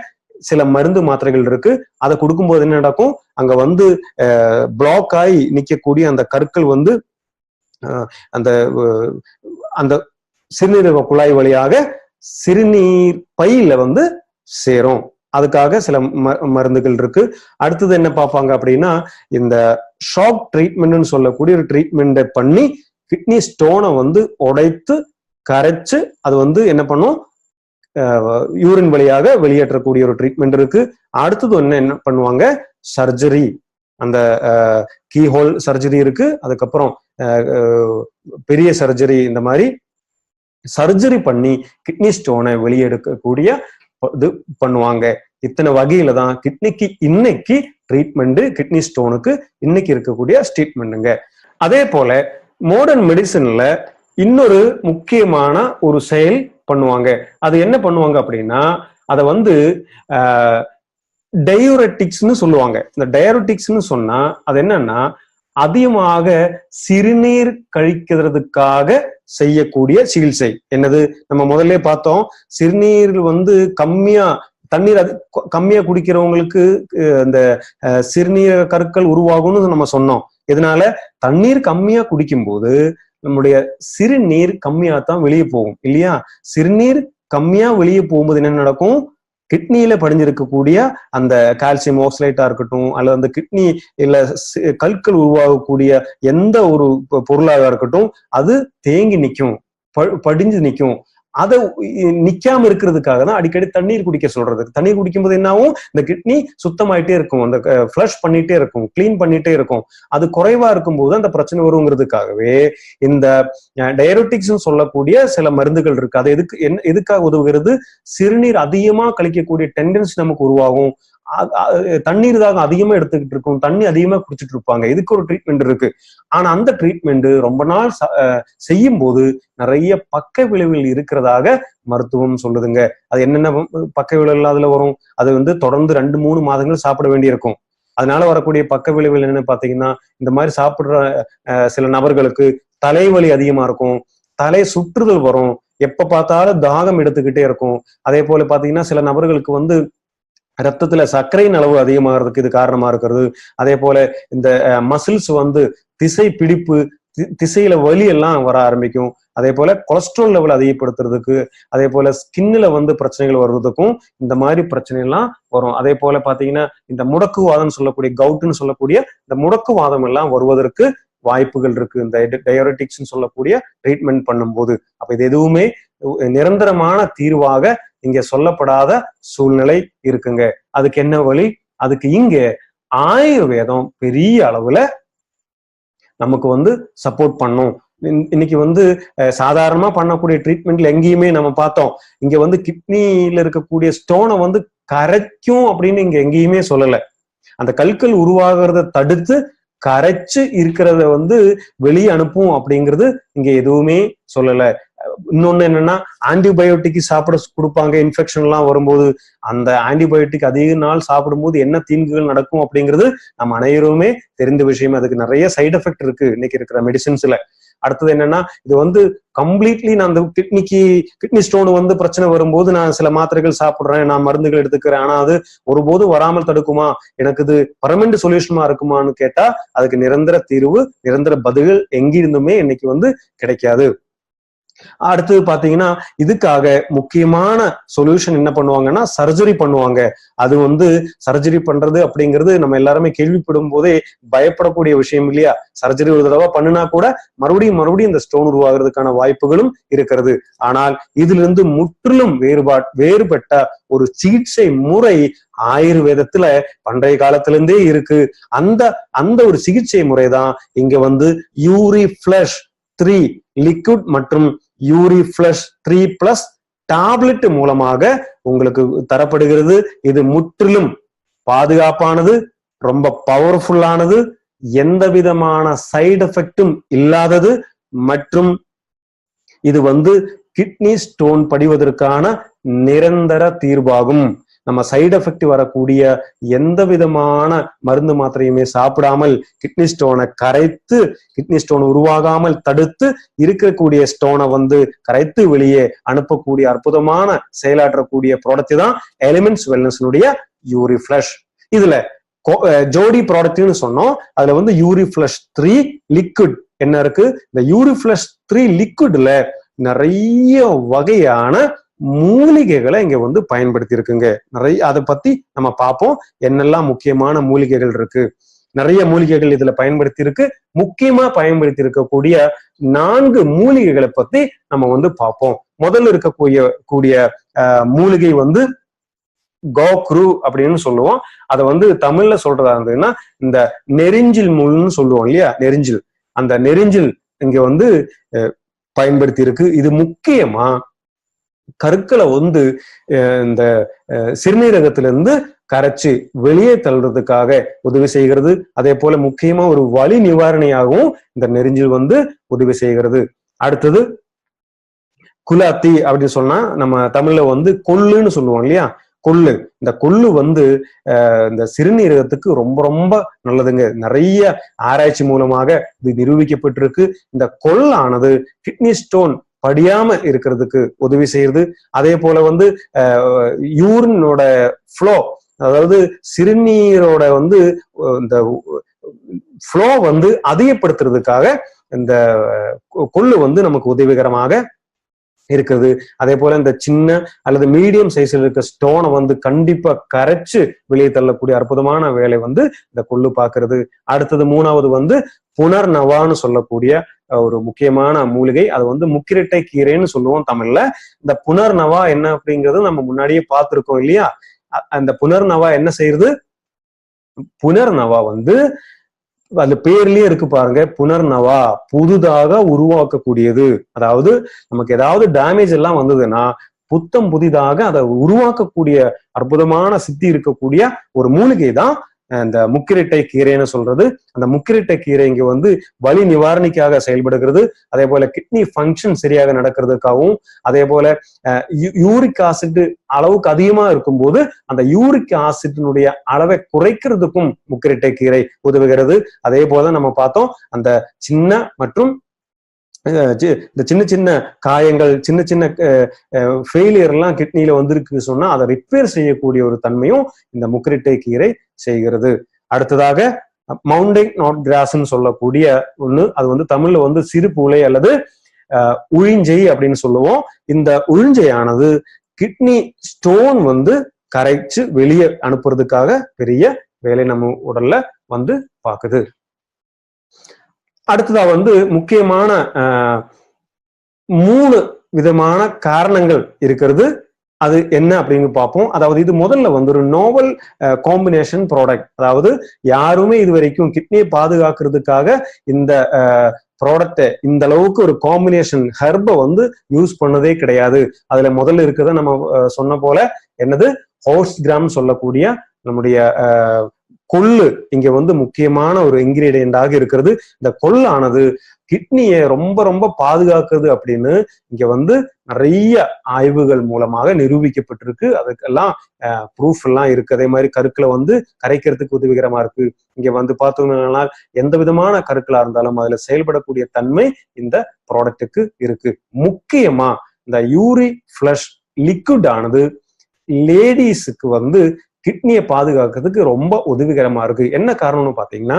சில மருந்து மாத்திரைகள் இருக்கு. அதை கொடுக்கும்போது என்ன நடக்கும், அங்க வந்து பிளாக் ஆகி நிக்கக்கூடிய அந்த கற்கள் வந்து அந்த அந்த சிறுநீரக குழாய் வழியாக சிறுநீர் பையில வந்து சேரும். அதுக்காக சில மருந்துகள் இருக்கு. அடுத்தது என்ன பார்ப்பாங்க அப்படின்னா, இந்த ஷாக் ட்ரீட்மெண்ட்னு சொல்லக்கூடிய ஒரு ட்ரீட்மெண்ட்டை பண்ணி கிட்னி ஸ்டோனை வந்து உடைத்து கரைச்சு அது வந்து என்ன பண்ணும், யூரின் வழியாக வெளியேற்றக்கூடிய ஒரு ட்ரீட்மெண்ட் இருக்கு. அடுத்தது என்ன பண்ணுவாங்க, சர்ஜரி. அந்த கீஹோல் சர்ஜரி இருக்கு, அதுக்கப்புறம் பெரிய சர்ஜரி. இந்த மாதிரி சர்ஜரி பண்ணி கிட்னி ஸ்டோனை வெளியெடுக்கக்கூடிய இது பண்ணுவாங்க. இத்தனை வகையில தான் கிட்னிக்கு இன்னைக்கு ட்ரீட்மெண்ட், கிட்னி ஸ்டோனுக்கு இன்னைக்கு இருக்கக்கூடிய ட்ரீட்மெண்ட்டுங்க. அதே போல மாடர்ன் மெடிசன்ல இன்னொரு முக்கியமான ஒரு செயல் பண்ணுவாங்க. அது என்ன பண்ணுவாங்க அப்படின்னா, அதை வந்து டயூரெட்டிக்ஸ்னு சொல்லுவாங்க. இந்த டயூரெட்டிக்ஸ்னு சொன்னா அது என்னன்னா, அதிகமாக சிறுநீர் கழிக்கிறதுக்காக செய்யக்கூடிய சிகிச்சை. என்னது, நம்ம முதல்ல பார்த்தோம், சிறுநீர் வந்து தண்ணீர் கம்மியா குடிக்கிறவங்களுக்கு இந்த சிறுநீர் கற்கள் உருவாகும்னு நம்ம சொன்னோம். இதனால தண்ணீர் கம்மியா குடிக்கும் போது நம்முடைய சிறுநீர் கம்மியா தான் வெளியே போகும் இல்லையா? சிறுநீர் கம்மியா வெளியே போகும்போது என்ன நடக்கும், கிட்னியில படிஞ்சிருக்கக்கூடிய அந்த கால்சியம் ஆக்சலேட்டா இருக்கட்டும், அல்லது அந்த கிட்னி இல்ல கற்கள் உருவாகக்கூடிய எந்த ஒரு பொருளாக இருக்கட்டும், அது தேங்கி நிற்கும், படிஞ்சு நிற்கும். அதை நிக்காம இருக்கிறதுக்காக தான் அடிக்கடி தண்ணீர் குடிக்க சொல்றது. தண்ணீர் குடிக்கும் போது என்ன ஆகும், இந்த கிட்னி சுத்தமாயிட்டே இருக்கும், அந்த ஃப்ளஷ் பண்ணிட்டே இருக்கும், கிளீன் பண்ணிட்டே இருக்கும். அது குறைவா இருக்கும்போது அந்த பிரச்சனை வருங்கிறதுக்காகவே இந்த டயபெட்டிக்ஸ் சொல்லக்கூடிய சில மருந்துகள் இருக்கு. அது எதுக்காக உதவுகிறது, சிறுநீர் அதிகமா கழிக்கக்கூடிய டெண்டன்சி நமக்கு உருவாகும், தண்ணீர் தாகம் அதிகமா எடுத்துக்கிட்டு இருக்கும், தண்ணி அதிகமா குடிச்சிட்டு இருப்பாங்க. இதுக்கு ஒரு ட்ரீட்மெண்ட் இருக்கு. ஆனா அந்த ட்ரீட்மெண்ட் ரொம்ப நாள் செய்யும் போது நிறைய பக்க விளைவுகள் இருக்கிறதாக மருத்துவம் சொல்லுதுங்க. அது என்னென்ன பக்க விளைவுகள் அதுல வரும், அது வந்து தொடர்ந்து 2-3 மாதங்கள் சாப்பிட வேண்டியிருக்கும். அதனால வரக்கூடிய பக்க விளைவுகள் என்னன்னு பாத்தீங்கன்னா, இந்த மாதிரி சாப்பிடுற சில நபர்களுக்கு தலைவலி அதிகமா இருக்கும், தலை சுற்றுதல் வரும், எப்ப பார்த்தாலும் தாகம் எடுத்துக்கிட்டே இருக்கும். அதே போல பாத்தீங்கன்னா சில நபர்களுக்கு வந்து ரத்தத்துல சர்க்கரையின் அளவு அதிகமாகிறதுக்கு இது காரணமா இருக்கிறது. அதே போல இந்த மசில்ஸ் வந்து திசை பிடிப்பு, திசையில வலி எல்லாம் வர ஆரம்பிக்கும். அதே போல கொலஸ்ட்ரால் லெவல் அதிகப்படுத்துறதுக்கு, அதே போல ஸ்கின்ல வந்து பிரச்சனைகள் வர்றதுக்கும் இந்த மாதிரி பிரச்சனை எல்லாம் வரும். அதே போல பாத்தீங்கன்னா இந்த முடக்குவாதம் சொல்லக்கூடிய, கவுட்னு சொல்லக்கூடிய இந்த முடக்குவாதம் எல்லாம் வருவதற்கு வாய்ப்புகள் இருக்கு இந்த டயபெட்டிக்ஸ் சொல்லக்கூடிய ட்ரீட்மெண்ட் பண்ணும்போது. அப்ப இது எதுவுமே நிரந்தரமான தீர்வாக இங்க சொல்லப்படாத சூழ்நிலை இருக்குங்க. அதுக்கு என்ன வழி, அதுக்கு இங்க ஆயுர்வேதம் பெரிய அளவுல நமக்கு வந்து சப்போர்ட் பண்ணும். இன்னைக்கு வந்து சாதாரணமா பண்ணக்கூடிய ட்ரீட்மெண்ட்ல எங்கேயுமே நம்ம பார்த்தோம், இங்க வந்து கிட்னியில இருக்கக்கூடிய ஸ்டோனை வந்து கரைக்கும் அப்படின்னு இங்க எங்கேயுமே சொல்லல. அந்த கற்கள் உருவாகிறத தடுத்து கரைச்சு இருக்கிறத வந்து வெளியே அனுப்பும் அப்படிங்கிறது இங்க எதுவுமே சொல்லல. இன்னொன்னு என்னன்னா, ஆன்டிபயோட்டிக் சாப்பிட கொடுப்பாங்க இன்ஃபெக்ஷன் எல்லாம் வரும்போது. அந்த ஆன்டிபயோட்டிக் அதிக நாள் சாப்பிடும்போது என்ன தீங்குகள் நடக்கும் அப்படிங்கிறது நம்ம அனைவருமே தெரிந்த விஷயம். அதுக்கு நிறைய சைடு எஃபெக்ட் இருக்கு இன்னைக்கு இருக்கிற மெடிசின்ஸ்ல. அடுத்தது என்னன்னா, இது வந்து கம்ப்ளீட்லி நான் அந்த கிட்னி ஸ்டோன் வந்து பிரச்சனை வரும்போது நான் சில மாத்திரைகள் சாப்பிடுறேன், நான் மருந்துகள் எடுத்துக்கிறேன், ஆனா அது ஒருபோதும் வராமல் தடுக்குமா, எனக்கு இது பர்மனன்ட் சொல்யூஷனா இருக்குமான்னு கேட்டா அதுக்கு நிரந்தர தீர்வு, நிரந்தர பதில்கள் எங்கிருந்துமே இன்னைக்கு வந்து கிடைக்காது. அடுத்தது பாத்தீங்கன்னா, இதுக்காக முக்கியமான சொல்யூஷன் என்ன பண்ணுவாங்கன்னா, சர்ஜரி பண்ணுவாங்க. அது வந்து சர்ஜரி பண்றது அப்படிங்கிறது நம்ம எல்லாருமே கேள்விப்படும் போதே பயப்படக்கூடிய விஷயம் இல்லையா? சர்ஜரி ஒரு தடவை பண்ணுனா கூட மறுபடியும் இந்த ஸ்டோன் உருவாகிறதுக்கான வாய்ப்புகளும் இருக்கிறது. ஆனால் இதிலிருந்து முற்றிலும் வேறுபட்ட ஒரு சிகிச்சை முறை ஆயுர்வேதத்துல பண்டைய காலத்திலிருந்தே இருக்கு. அந்த ஒரு சிகிச்சை முறைதான் இங்க வந்து யூரிஃப்ளஷ் 3 லிக்விட் மற்றும் யூரிஃப்ளஷ் 3+ டேப்லெட் மூலமாக உங்களுக்கு தரப்படுகிறது. இது முற்றிலும் பாதுகாப்பானது, ரொம்ப பவர்ஃபுல்லானது, எந்த விதமான சைடு எஃபெக்டும் இல்லாதது, மற்றும் இது வந்து கிட்னி ஸ்டோன் படிவதற்கான நிரந்தர தீர்வாகும். நம்ம சைடு எஃபெக்ட் வரக்கூடிய எந்த விதமான மருந்து மாத்திரையுமே சாப்பிடாமல் கிட்னி ஸ்டோனை கரைத்து, கிட்னி ஸ்டோன் உருவாகாமல் தடுத்து, இருக்கக்கூடிய ஸ்டோனை வந்து கரைத்து வெளியே அனுப்பக்கூடிய அற்புதமான செயலாற்றக்கூடிய ப்ராடக்ட் தான் எலிமெண்ட்ஸ் வெல்னஸ்னுடைய யூரிஃப்ளஷ். இதுல ஜோடி ப்ராடக்ட்னு சொன்னோம். அதுல வந்து யூரிஃப்ளஷ் 3 லிக்விட் என்ன இருக்கு, இந்த யூரிஃப்ளஷ் 3 லிக்விட்ல நிறைய வகையான மூலிகைகளை இங்க வந்து பயன்படுத்தி இருக்குங்க. நிறைய அதை பத்தி நம்ம பார்ப்போம், என்னெல்லாம் முக்கியமான மூலிகைகள் இருக்கு. நிறைய மூலிகைகள் இதுல பயன்படுத்தி இருக்கு. முக்கியமா பயன்படுத்தி இருக்கக்கூடிய 4 மூலிகைகளை பத்தி நம்ம வந்து பார்ப்போம். முதல்ல இருக்கக்கூடிய மூலிகை வந்து கோக்ரு அப்படின்னு சொல்லுவோம். அதை வந்து தமிழ்ல சொல்றதா இருந்ததுன்னா இந்த நெரிஞ்சில் முள்னு சொல்லுவோம் இல்லையா, நெரிஞ்சில். அந்த நெரிஞ்சில் இங்க வந்து பயன்படுத்தி இருக்கு. இது முக்கியமா கருக்களை வந்து இந்த சிறுநீரகத்திலிருந்து கரைச்சு வெளியே தள்ளுறதுக்காக உதவி செய்கிறது. அதே போல முக்கியமா ஒரு வலி நிவாரணியாகவும் இந்த நெரிஞ்சில் வந்து உதவி செய்கிறது. அடுத்தது குலாத்தி அப்படின்னு சொன்னா நம்ம தமிழ்ல வந்து கொள்ளுன்னு சொல்லுவோம் இல்லையா, கொள்ளு. இந்த கொள்ளு வந்து இந்த சிறுநீரகத்துக்கு ரொம்ப ரொம்ப நல்லதுங்க. நிறைய ஆராய்ச்சி மூலமாக இது நிரூபிக்கப்பட்டிருக்கு. இந்த கொள்ளானது கிட்னி ஸ்டோன் படியாம இருக்கிறதுக்கு உதவி செய்யுது. அதே போல வந்து யூரினோட ஃப்ளோ, அதாவது சிறுநீரோட வந்து இந்த ஃப்ளோ வந்து அதிகப்படுத்துறதுக்காக இந்த கொள்ளு வந்து நமக்கு உதவிகரமாக இருக்குது. அதே போல இந்த சின்ன அல்லது மீடியம் சைஸ்ல இருக்க ஸ்டோனை வந்து கண்டிப்பா கரைச்சு வெளியே தள்ளக்கூடிய அற்புதமான வேலை வந்து இந்த கொள்ளு பாக்குறது. அடுத்தது மூணாவது வந்து புனர்நவான்னு சொல்லக்கூடிய ஒரு முக்கியமான மூலிகை. அது வந்து முக்கிரட்டை கீரைன்னு சொல்லுவோம் தமிழ்ல. இந்த புனர்நவா என்ன அப்படிங்கிறது நம்ம முன்னாடியே பார்த்திருக்கோம் இல்லையா. அந்த புனர்நவா என்ன செய்யுது? புனர்நவா வந்து அந்த பேர்லயே இருக்கு பாருங்க, புனர்நவா, புதுதாக உருவாக்கக்கூடியது. அதாவது நமக்கு ஏதாவது டேமேஜ் எல்லாம் வந்ததுன்னா புத்தம் புதிதாக அதை உருவாக்கக்கூடிய அற்புதமான சித்தி இருக்கக்கூடிய ஒரு மூலிகை தான் இந்த முக்கிரட்டை கீரைன்னு சொல்றது. அந்த முக்கிரட்டை கீரை இங்க வந்து வலி நிவாரணிக்காக செயல்படுகிறது. அதே போல கிட்னி ஃபங்க்ஷன் சரியாக நடக்கிறதுக்காகவும், அதே போல யூரிக் ஆசிட் அளவுக்கு அதிகமா இருக்கும்போது அந்த யூரிக் ஆசிட்டினுடைய அளவை குறைக்கிறதுக்கும் முக்கிரட்டை கீரை உதவுகிறது. அதே போல நம்ம பார்த்தோம், அந்த சின்ன மற்றும் இந்த சின்ன சின்ன காயங்கள், சின்ன சின்ன ஃபெயிலியர் எல்லாம் கிட்னியில வந்திருக்கு சொன்னா அதை ரிப்பேர் செய்யக்கூடிய ஒரு தன்மையும் இந்த முக்கிரட்டை கீரை செய்கிறது. அடுத்ததாக மவுண்டிங் நாட் கிராஸ்ன்னு சொல்லக்கூடிய ஒண்ணு, அது வந்து தமிழ்ல வந்து சிறு பூளை அல்லது உழிஞ்சை அப்படின்னு சொல்லுவோம். இந்த உழிஞ்சையானது கிட்னி ஸ்டோன் வந்து கரைச்சு வெளியே அனுப்புறதுக்காக பெரிய வேலை நம்ம உடல்ல வந்து பாக்குது. அடுத்ததா வந்து முக்கியமான 3 விதமான காரணங்கள் இருக்கிறது. அது என்ன அப்படின்னு பார்ப்போம். அதாவது இது முதல்ல வந்து ஒரு நோவல் காம்பினேஷன் ப்ராடக்ட். அதாவது யாருமே இது வரைக்கும் கிட்னியை பாதுகாக்கிறதுக்காக இந்த ப்ராடக்டை இந்த அளவுக்கு ஒரு காம்பினேஷன் ஹெர்பை வந்து யூஸ் பண்ணதே கிடையாது. அதுல முதல்ல இருக்கிறத நம்ம சொன்ன போல என்னது, ஹோர்ஸ் கிராம் சொல்லக்கூடிய நம்முடைய கொள்ளு இங்க வந்து முக்கியமான ஒரு இன்கிரீடியண்டாக இருக்கிறது. இந்த கொள்ளானது கிட்னியை ரொம்ப ரொம்ப பாதுகாக்குது அப்படின்னு இங்க வந்து நிறைய ஆய்வுகள் மூலமாக நிரூபிக்கப்பட்டிருக்கு. அதுக்கெல்லாம் ப்ரூஃப் எல்லாம் இருக்கு. அதே மாதிரி கருக்களை வந்து கரைக்கிறதுக்கு உதவிகரமா இருக்கு. இங்க வந்து பார்த்தோம்னா எந்த விதமான கருக்களா இருந்தாலும் அதுல செயல்படக்கூடிய தன்மை இந்த ப்ராடக்ட்டுக்கு இருக்கு. முக்கியமா இந்த யூரி ஃப்ளஷ் லிக்விட் ஆனது லேடிஸுக்கு வந்து கிட்னியை பாதுகாக்கிறதுக்கு ரொம்ப உதவிகரமா இருக்கு. என்ன காரணம்னு பாத்தீங்கன்னா,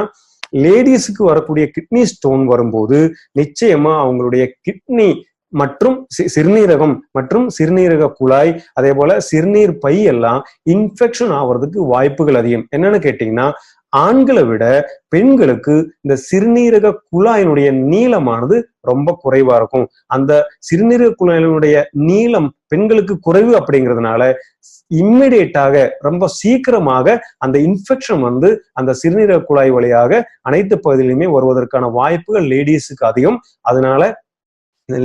லேடிஸுக்கு வரக்கூடிய கிட்னி ஸ்டோன் வரும்போது நிச்சயமா அவங்களுடைய கிட்னி மற்றும் சிறுநீரகம் மற்றும் சிறுநீரக குழாய், அதே போல சிறுநீர் பை எல்லாம் இன்ஃபெக்ஷன் ஆகிறதுக்கு வாய்ப்புகள் அதிகம். என்னன்னு கேட்டீங்கன்னா, ஆண்களை விட பெண்களுக்கு இந்த சிறுநீரக குழாயினுடைய நீளமானது ரொம்ப குறைவா இருக்கும். அந்த சிறுநீரக குழாயினுடைய நீளம் பெண்களுக்கு குறைவு அப்படிங்கிறதுனால இம்மிடியேட்டாக ரொம்ப சீக்கிரமாக அந்த இன்ஃபெக்ஷன் வந்து அந்த சிறுநீரக குழாய் வழியாக அனைத்து பகுதியிலுமே வருவதற்கான வாய்ப்புகள் லேடிஸுக்கு அதிகம். அதனால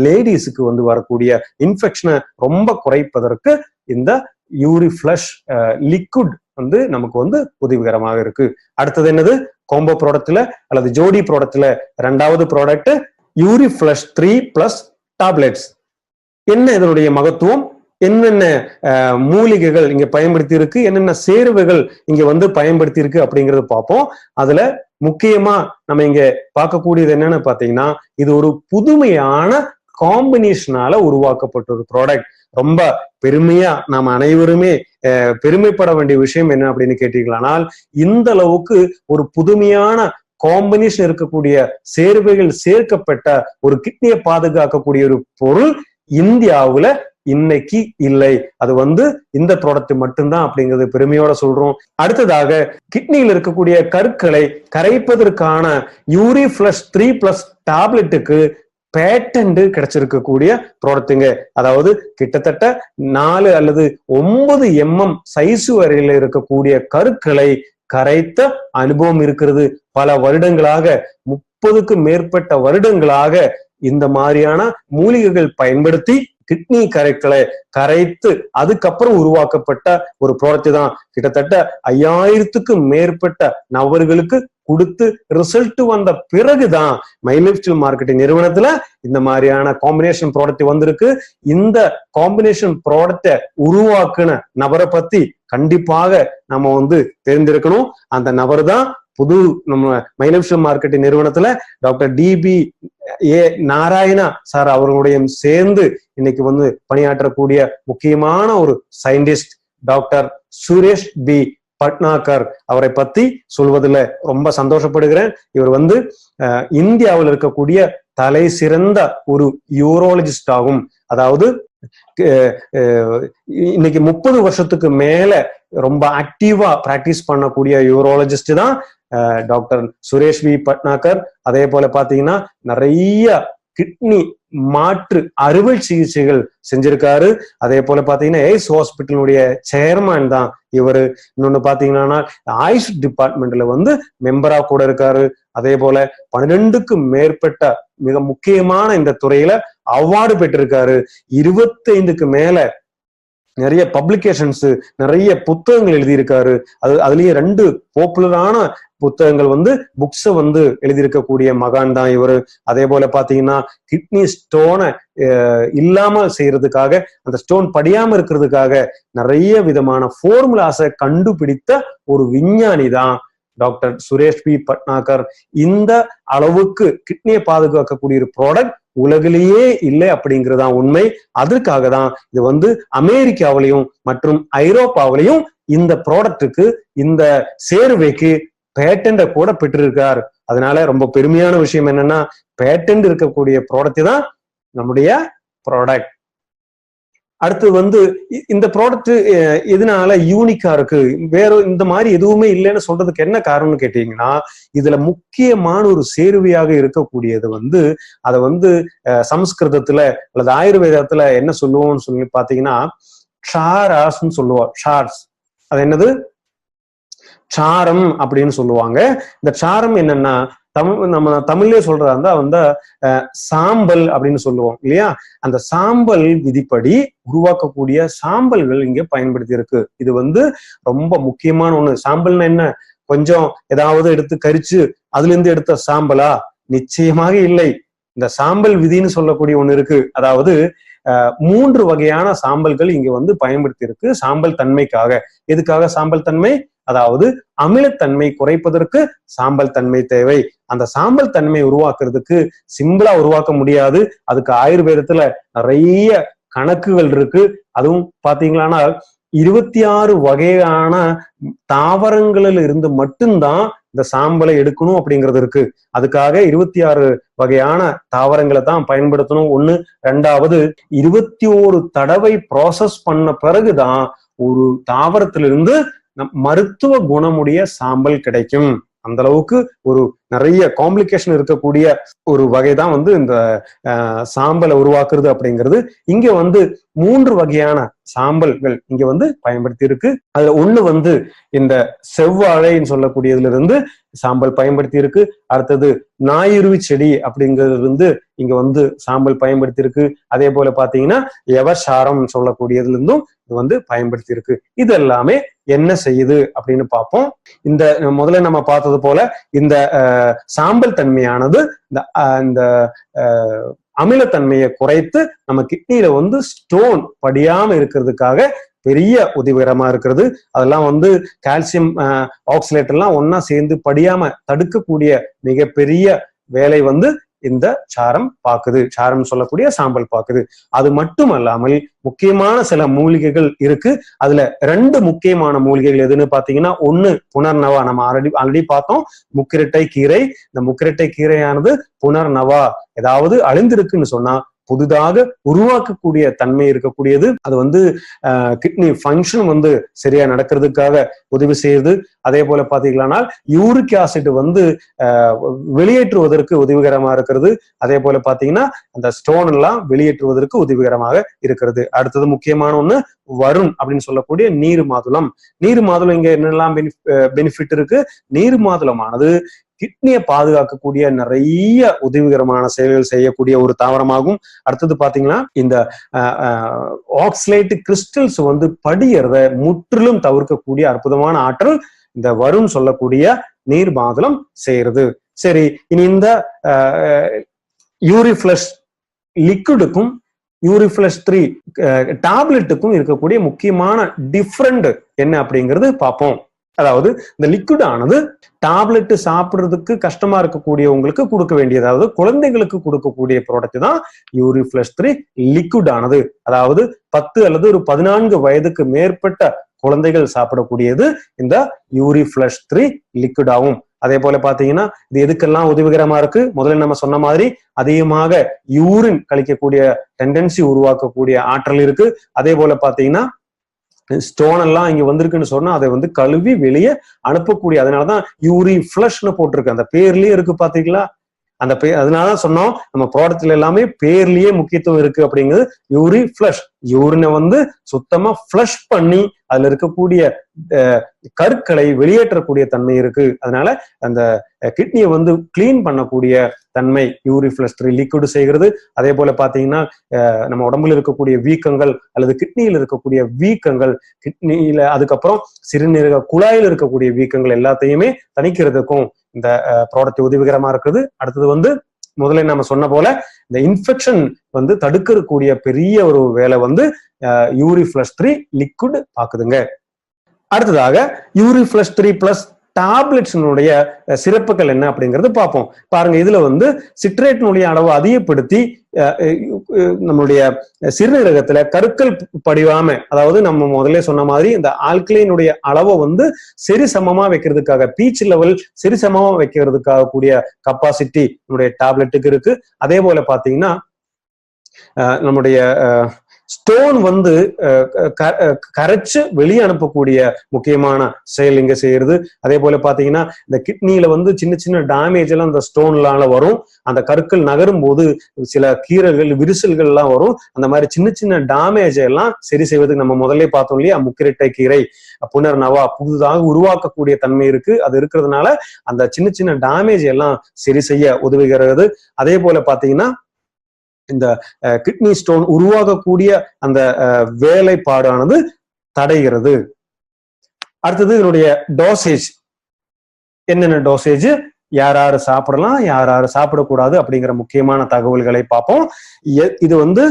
லேடிஸுக்கு வந்து வரக்கூடிய இன்ஃபெக்ஷனை ரொம்ப குறைப்பதற்கு இந்த யூரி ஃப்ளஷ் லிக்விட் வந்து நமக்கு வந்து உதவிகரமாக இருக்கு. அடுத்தது என்னது, காம்போ ப்ராடக்ட்ல அல்லது ஜோடி ப்ராடக்ட்ல 2வது ப்ராடக்ட் யூரி ஃப்ளஷ் 3+ டாப்லெட்ஸ். என்ன இதனுடைய மகத்துவம், என்னென்ன மூலிகைகள் இங்க பயன்படுத்தி இருக்கு, என்னென்ன சேர்வுகள் இங்க வந்து பயன்படுத்தி இருக்கு அப்படிங்கறது பார்ப்போம். அதுல முக்கியமா நம்ம இங்க பார்க்கக்கூடியது என்னன்னு பாத்தீங்கன்னா, இது ஒரு புதுமையான காம்பினேஷனால உருவாக்கப்பட்ட ஒரு ப்ராடக்ட். ரொம்ப பெருமையா நாம அனைவருமே பெருமைப்பட வேண்டிய விஷயம் என்ன அப்படின்னு கேட்டீங்களானால், இந்த அளவுக்கு ஒரு புதுமையான காம்பினேஷன் இருக்கக்கூடிய சேர்வைகள் சேர்க்கப்பட்ட ஒரு கிட்னியை பாதுகாக்கக்கூடிய ஒரு பொருள் இந்தியாவுல இன்னைக்கு இல்லை. அது வந்து இந்த ப்ராடக்ட் மட்டும்தான் அப்படிங்கிறது பெருமையோட சொல்றோம். அடுத்ததாக கிட்னியில் இருக்கக்கூடிய கருக்களை கரைப்பதற்கான யூரி ஃப்ளஷ் 3+ டாப்லெட்டுக்கு பேட்டன்ட் கிடைச்சிருக்கக்கூடிய ப்ராடக்ட்டுங்க. அதாவது கிட்டத்தட்ட 4 அல்லது 9 mm சைஸ் வரையில இருக்கக்கூடிய கருக்களை கரைத்த அனுபவம் இருக்கிறது. பல வருடங்களாக 30க்கும் மேற்பட்ட வருடங்களாக இந்த மாதிரியான மூலிகைகள் பயன்படுத்தி கிட்னி கரைகளை கரைத்து அதுக்கப்புறம் உருவாக்கப்பட்ட ஒரு ப்ராடக்ட் தான். கிட்டத்தட்ட 5000க்கும் மேற்பட்ட நபர்களுக்கு கொடுத்து ரிசல்ட் வந்த பிறகுதான் மை லைஃப் ஸ்டைல் மார்க்கெட்டிங் நிறுவனத்துல இந்த மாதிரியான காம்பினேஷன் ப்ராடக்ட் வந்திருக்கு. இந்த காம்பினேஷன் ப்ராடக்ட உருவாக்குன நபரை பத்தி கண்டிப்பாக நம்ம தெரிந்திருக்கணும். அந்த நபர் தான் புது நம்ம மை லைஃப் ஸ்டைல் மார்க்கெட்டிங் நிறுவனத்துல டாக்டர் DBA நாராயணா சார் அவர்களுடைய சேர்ந்து இன்னைக்கு பணியாற்றக்கூடிய முக்கியமான ஒரு scientist doctor Suresh B Bhatnagar. அவரை பத்தி சொல்வதில் ரொம்ப சந்தோஷப்படுகிறேன். இவர் இந்தியாவில் இருக்கக்கூடிய தலை சிறந்த ஒரு யூரோலஜிஸ்ட் ஆகும். அதாவது இன்னைக்கு 30 வருஷத்துக்கு மேல ரொம்ப ஆக்டிவா பிராக்டிஸ் பண்ணக்கூடிய யூரோலஜிஸ்ட் தான் டாக்டர் சுரேஷ் பி பட்னாகர். அதே போல பாத்தீங்கன்னா நிறைய கிட்னி மாற்று அறுவை சிகிச்சைகள் செஞ்சிருக்காரு. அதே போல பாத்தீங்கன்னா எய்ஸ் ஹாஸ்பிட்டலுடைய சேர்மன் தான் இவரு. இன்னொன்னு பாத்தீங்கன்னா ஆயுஷ் டிபார்ட்மெண்ட்ல மெம்பரா கூட இருக்காரு. அதே போல 12க்கும் மேற்பட்ட மிக முக்கியமான இந்த துறையில அவார்டு பெற்றிருக்காரு. 25க்கு மேல நிறைய பப்ளிகேஷன்ஸ், நிறைய புத்தகங்கள் எழுதியிருக்காரு. அதுலயும் 2 பாப்புலரான புத்தகங்கள் புக்ஸ எழுதியிருக்கக்கூடிய மகான் தான் இவரு. அதே போல பாத்தீங்கன்னா கிட்னி ஸ்டோனை இல்லாம செய்யறதுக்காக, அந்த ஸ்டோன் படியாம இருக்கிறதுக்காக நிறைய விதமான ஃபார்முலாஸை கண்டுபிடித்த ஒரு விஞ்ஞானி தான் டாக்டர் சுரேஷ் பி பட்னாகர். இந்த அளவுக்கு கிட்னியை பாதுகாக்கக்கூடிய ஒரு ப்ராடக்ட் உலகிலேயே இல்லை அப்படிங்கிறதான் உண்மை. அதற்காக தான் இது அமெரிக்காவிலையும் மற்றும் ஐரோப்பாவிலையும் இந்த ப்ராடக்ட்டுக்கு, இந்த சேர்வைக்கு பேட்டன்ட கூட பெற்றிருக்கார். அதனால ரொம்ப பெருமையான விஷயம் என்னன்னா, பேட்டன்ட் இருக்கக்கூடிய ப்ராடக்ட் தான் நம்முடைய ப்ராடக்ட். அடுத்து இந்த ப்ராடக்ட் எதனால யூனிக்கா இருக்கு, வேற இந்த மாதிரி எதுவுமே இல்லைன்னு சொல்றதுக்கு என்ன காரணம்னு கேட்டீங்கன்னா, இதுல முக்கியமான ஒரு சேர்வையாக இருக்கக்கூடியது அதை சமஸ்கிருதத்துல அல்லது ஆயுர்வேதத்துல என்ன சொல்லுவோம்னு சொல்லி பாத்தீங்கன்னா க்ஷாராஸ்ன்னு சொல்லுவோம். ஷார்ஸ், அது என்னது, சாரம் அப்படின்னு சொல்லுவாங்க. இந்த சாரம் என்னன்னா நம்ம தமிழ்லயே சொல்றதா இருந்தா சாம்பல் அப்படின்னு சொல்லுவோம் இல்லையா. அந்த சாம்பல் விதிப்படி உருவாக்கக்கூடிய சாம்பல்கள் இங்க பயன்படுத்தி இருக்கு. இது ரொம்ப முக்கியமான ஒண்ணு. சாம்பல்னா என்ன, கொஞ்சம் ஏதாவது எடுத்து கரிச்சு அதுல இருந்து எடுத்த சாம்பலா? நிச்சயமாக இல்லை. இந்த சாம்பல் விதின்னு சொல்லக்கூடிய ஒண்ணு இருக்கு. அதாவது 3 வகையான சாம்பல்கள் இங்க பயன்படுத்தி இருக்கு சாம்பல் தன்மைக்காக. எதுக்காக சாம்பல் தன்மை? அதாவது அமிலத்தன்மை குறைப்பதற்கு சாம்பல் தன்மை தேவை. அந்த சாம்பல் தன்மை உருவாக்குறதுக்கு சிம்பிளா உருவாக்க முடியாது. அதுக்கு ஆயுர்வேதத்துல நிறைய கணக்குகள் இருக்கு. அதுவும் பாத்தீங்கன்னா 26 வகையான தாவரங்களில் இருந்து மட்டும்தான் இந்த சாம்பலை எடுக்கணும் அப்படிங்கிறது இருக்கு. அதுக்காக 26 வகையான தாவரங்களை தான் பயன்படுத்தணும். 1. 2வது 21 தடவை ப்ராசஸ் பண்ண பிறகுதான் ஒரு தாவரத்திலிருந்து மருத்துவ குணமுடைய சாம்பல் கிடைக்கும். அந்த அளவுக்கு ஒரு நிறைய காம்ப்ளிகேஷன் இருக்கக்கூடிய ஒரு வகைதான் இந்த சாம்பலை உருவாக்குறது அப்படிங்கிறது. இங்க 3 வகையான சாம்பல்கள் இங்க பயன்படுத்தி இருக்கு. அதுல ஒண்ணு இந்த செவ்வாழைன்னு சொல்லக்கூடியதுல இருந்து சாம்பல் பயன்படுத்தி இருக்கு. அடுத்தது ஞாயிறு செடி அப்படிங்கிறது இங்க சாம்பல் பயன்படுத்தி இருக்கு. அதே போல பாத்தீங்கன்னா எவசாரம் சொல்லக்கூடியதுல இருந்தும் இது பயன்படுத்தி இருக்கு. இது எல்லாமே என்ன செய்யுது அப்படின்னு பார்ப்போம். இந்த முதல்ல நம்ம பார்த்தது போல இந்த சாம்பல் தன்மையானது இந்த அமிலத்தன்மையை குறைத்து நம்ம கிட்னியில ஸ்டோன் படியாம இருக்கிறதுக்காக பெரிய உதவிகரமா இருக்கிறது. அதெல்லாம் கால்சியம் ஆக்சிலேட் எல்லாம் ஒன்னா சேர்ந்து படியாம தடுக்கக்கூடிய மிகப்பெரிய வேலை இந்த சாரம் பாக்குது. சாரம் சொல்லக்கூடிய சாம்பல் பாக்குது. அது மட்டும் அல்லாமல் முக்கியமான சில மூலிகைகள் இருக்கு. அதுல 2 முக்கியமான மூலிகைகள் எதுன்னு பாத்தீங்கன்னா, 1 புனர்நவா. நம்ம ஆல்ரெடி பார்த்தோம், முக்கிரட்டை கீரை. இந்த முக்கிரட்டை கீரையானது புனர்நவா, ஏதாவது அழிந்திருக்குன்னு சொன்னா புதிதாக உருவாக்கக்கூடிய தன்மை இருக்கக்கூடியது. அது கிட்னி ஃபங்க்ஷன் சரியா நடக்கிறதுக்காக உதவி செய்யுது. அதே போல பாத்தீங்கன்னா யூரிக் ஆசிட் வந்து வெளியேற்றுவதற்கு உதவிகரமா இருக்கிறது. அதே போல பாத்தீங்கன்னா அந்த ஸ்டோன் எல்லாம் வெளியேற்றுவதற்கு உதவிகரமாக இருக்கிறது. அடுத்தது முக்கியமான ஒண்ணு வருண் அப்படின்னு சொல்லக்கூடிய நீர் மாதுளம். நீர் மாதுளம் இங்க என்னெல்லாம் பெனிஃபிட் இருக்கு? நீர் மாதுளமானது கிட்னியை பாதுகாக்கக்கூடிய நிறைய உதவிகரமான செயல்கள் செய்யக்கூடிய ஒரு தாவரமாகும். அடுத்தது பாத்தீங்கன்னா இந்த ஆக்சலேட் கிறிஸ்டல்ஸ் வந்து படியறத முற்றிலும் தவிர்க்கக்கூடிய அற்புதமான ஆற்றல் இந்த வருண் சொல்லக்கூடிய நீர் மாதுளம் செய்யறது. சரி, இனி இந்த யூரிஃப்ளஷ் லிக்விடுக்கும் யூரிஃப்ளஷ் 3 டேப்லெட்டுக்கும் இருக்கக்கூடிய முக்கியமான டிஃபரண்ட் என்ன அப்படிங்கிறது பார்ப்போம். அதாவது இந்த லிக்விட் ஆனது டேப்லெட் சாப்பிடுறதுக்கு கஷ்டமா இருக்கக்கூடியவங்களுக்கு கொடுக்க வேண்டியது, அதாவது குழந்தைகளுக்கு கொடுக்கக்கூடிய ப்ராடக்ட் தான் யூரிஃப்ளஷ் 3 லிக்விட் ஆனது. அதாவது 10 அல்லது ஒரு 14 வயதுக்கு மேற்பட்ட குழந்தைகள் சாப்பிடக்கூடியது இந்த யூரிஃப்ளஷ் 3 லிக்விட் ஆகும். அதே போல பாத்தீங்கன்னா இது எதுக்கெல்லாம் உதவிகரமா இருக்கு? முதல்ல நம்ம சொன்ன மாதிரி அதிகமாக யூரின் கழிக்கக்கூடிய டெண்டன்சி உருவாக்கக்கூடிய ஆற்றல் இருக்கு. அதே போல பாத்தீங்கன்னா ஸ்டோன் எல்லாம் இங்க வந்திருக்குன்னு சொன்னா அதை வந்து கழுவி வெளியே அனுப்பக்கூடிய, அதனாலதான் யூரிஃப்ளஷ்னு போட்டிருக்கு, அந்த பேர்லயே இருக்கு பாத்தீங்களா? அந்த அதனாலதான் சொன்னோம் நம்ம ப்ராடக்ட்ல எல்லாமே பேர்லயே முக்கியத்துவம் இருக்கு அப்படிங்கிறது. யூரிஃப்ளஷ், யூரினை வந்து சுத்தமா ஃப்ளஷ் பண்ணி அதுல இருக்கக்கூடிய கற்களை வெளியேற்றக்கூடிய தன்மை இருக்கு. அதனால அந்த கிட்னியை வந்து கிளீன் பண்ணக்கூடிய தன்மை யூரிஃப்ளஷ் 3 லிக்விட் செய்கிறது. அதே போல பாத்தீங்கன்னா நம்ம உடம்புல இருக்கக்கூடிய வீக்கங்கள் அல்லது கிட்னியில் இருக்கக்கூடிய வீக்கங்கள், கிட்னியில அதுக்கப்புறம் சிறுநீரக குழாயில் இருக்கக்கூடிய வீக்கங்கள் எல்லாத்தையுமே தணிக்கிறதுக்கும் இந்த ப்ராடக்ட் உதவிகரமா இருக்குது. அடுத்தது வந்து முதல்ல நம்ம சொன்ன போல இந்த இன்ஃபெக்ஷன் வந்து தடுக்கக்கூடிய பெரிய ஒரு வேலை வந்து யூரிஃப்ளஷ் 3 லிக்விட் பாக்குதுங்க. அடுத்ததாக யூரிஃப்ளஷ் 3 பிளஸ் டேப்லெட்ஸினுடைய சிறப்புகள் என்ன அப்படிங்கிறது பார்ப்போம். பாருங்க, இதுல வந்து சிட்ரேட்டினுடைய அளவை அதிகப்படுத்தி நம்மளுடைய சிறுநீரகத்துல கருக்கள் படிவாம, அதாவது நம்ம முதல்ல சொன்ன மாதிரி இந்த ஆல்கலைனுடைய அளவை வந்து சரிசமமா வைக்கிறதுக்காக, பீச் லெவல் சரிசமமா வைக்கிறதுக்காக கூடிய கப்பாசிட்டி நம்முடைய டேப்லெட்டுக்கு இருக்கு. அதே போல பாத்தீங்கன்னா நம்முடைய ஸ்டோன் வந்து கரைச்சு வெளியே அனுப்பக்கூடிய முக்கியமான செயல் இங்க செய்யறது. அதே போல பாத்தீங்கன்னா இந்த கிட்னியில வந்து சின்ன சின்ன டேமேஜ் எல்லாம் இந்த ஸ்டோன்லால வரும். அந்த கற்கள் நகரும் போது சில கீறல்கள் விரிசல்கள் எல்லாம் வரும். அந்த மாதிரி சின்ன சின்ன டேமேஜ் எல்லாம் சரி செய்வதுக்கு நம்ம முதல்ல பார்த்தோம் இல்லையா, முக்கிரட்டை கீரை புனர்நவா புதுதாக உருவாக்கக்கூடிய தன்மை இருக்கு. அது இருக்கிறதுனால அந்த சின்ன சின்ன டேமேஜ் எல்லாம் சரி செய்ய உதவுகிறது. அதே போல பாத்தீங்கன்னா இந்த கிட்னி ஸ்டோன் உருவாகக்கூடிய அந்த வேலைப்பாடானது தடைகிறது. அடுத்தது இதனுடைய டோசேஜ், என்னென்ன டோசேஜ், யார் சாப்பிடலாம் யார் சாப்பிடக்கூடாது அப்படிங்கிற முக்கியமான தகவல்களை பார்ப்போம். இது வந்து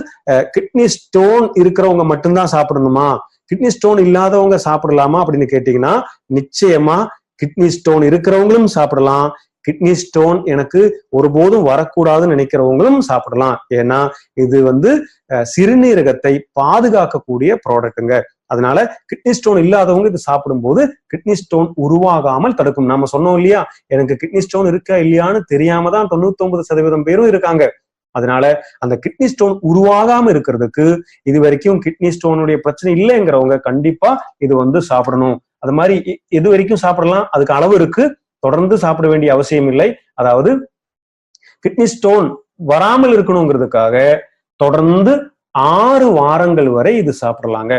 கிட்னி ஸ்டோன் இருக்கிறவங்க மட்டும்தான் சாப்பிடணுமா, கிட்னி ஸ்டோன் இல்லாதவங்க சாப்பிடலாமா அப்படின்னு கேட்டீங்கன்னா நிச்சயமா கிட்னி ஸ்டோன் இருக்கிறவங்களும் சாப்பிடலாம், கிட்னி ஸ்டோன் எனக்கு ஒருபோதும் வரக்கூடாதுன்னு நினைக்கிறவங்களும் சாப்பிடலாம். ஏன்னா இது வந்து சிறுநீரகத்தை பாதுகாக்கக்கூடிய ப்ராடக்ட்டுங்க. அதனால கிட்னி ஸ்டோன் இல்லாதவங்க இது சாப்பிடும்போது கிட்னி ஸ்டோன் உருவாகாமல் தடுக்கும். நாம சொன்னோம் இல்லையா, எனக்கு கிட்னி ஸ்டோன் இருக்கா இல்லையான்னு தெரியாம தான் 99% பேரும் இருக்காங்க. அதனால அந்த கிட்னி ஸ்டோன் உருவாகாம இருக்கிறதுக்கு, இது வரைக்கும் கிட்னி ஸ்டோனுடைய பிரச்சனை இல்லைங்கிறவங்க கண்டிப்பா இது வந்து சாப்பிடணும். அது மாதிரி எது வரைக்கும் சாப்பிடலாம், அதுக்கு அளவு இருக்கு, தொடர்ந்து சாப்பிட வேண்டிய அவசியம் இல்லை. அதாவது கிட்னி ஸ்டோன் வராமல் இருக்கணுங்கிறதுக்காக தொடர்ந்து 6 வாரங்கள் வரை இது சாப்பிடலாங்க.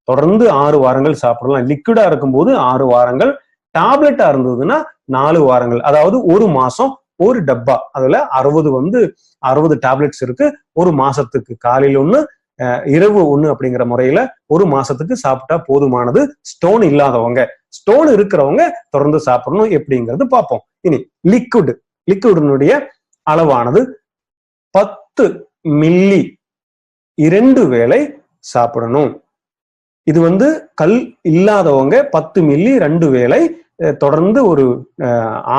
தொடர்ந்து 6 வாரங்கள் சாப்பிடலாம். லிக்விடா இருக்கும்போது 6 வாரங்கள், டேப்லெட்டா இருந்ததுன்னா 4 வாரங்கள். அதாவது ஒரு மாசம் ஒரு டப்பா, அதுல 60 டேப்லெட்ஸ் இருக்கு. ஒரு மாசத்துக்கு காலையில் 1 இரவு 1 அப்படிங்கிற முறையில ஒரு மாசத்துக்கு சாப்பிட்டா போதுமானது. ஸ்டோன் இல்லாதவங்க, ஸ்டோன் இருக்கிறவங்க தொடர்ந்து சாப்பிடணும் எப்படிங்கிறது பார்ப்போம். இனி லிக்விடினுடைய அளவானது 10 மில்லி 2 வேளை சாப்பிடணும். இது வந்து கல் இல்லாதவங்க 10 மில்லி 2 வேளை தொடர்ந்து ஒரு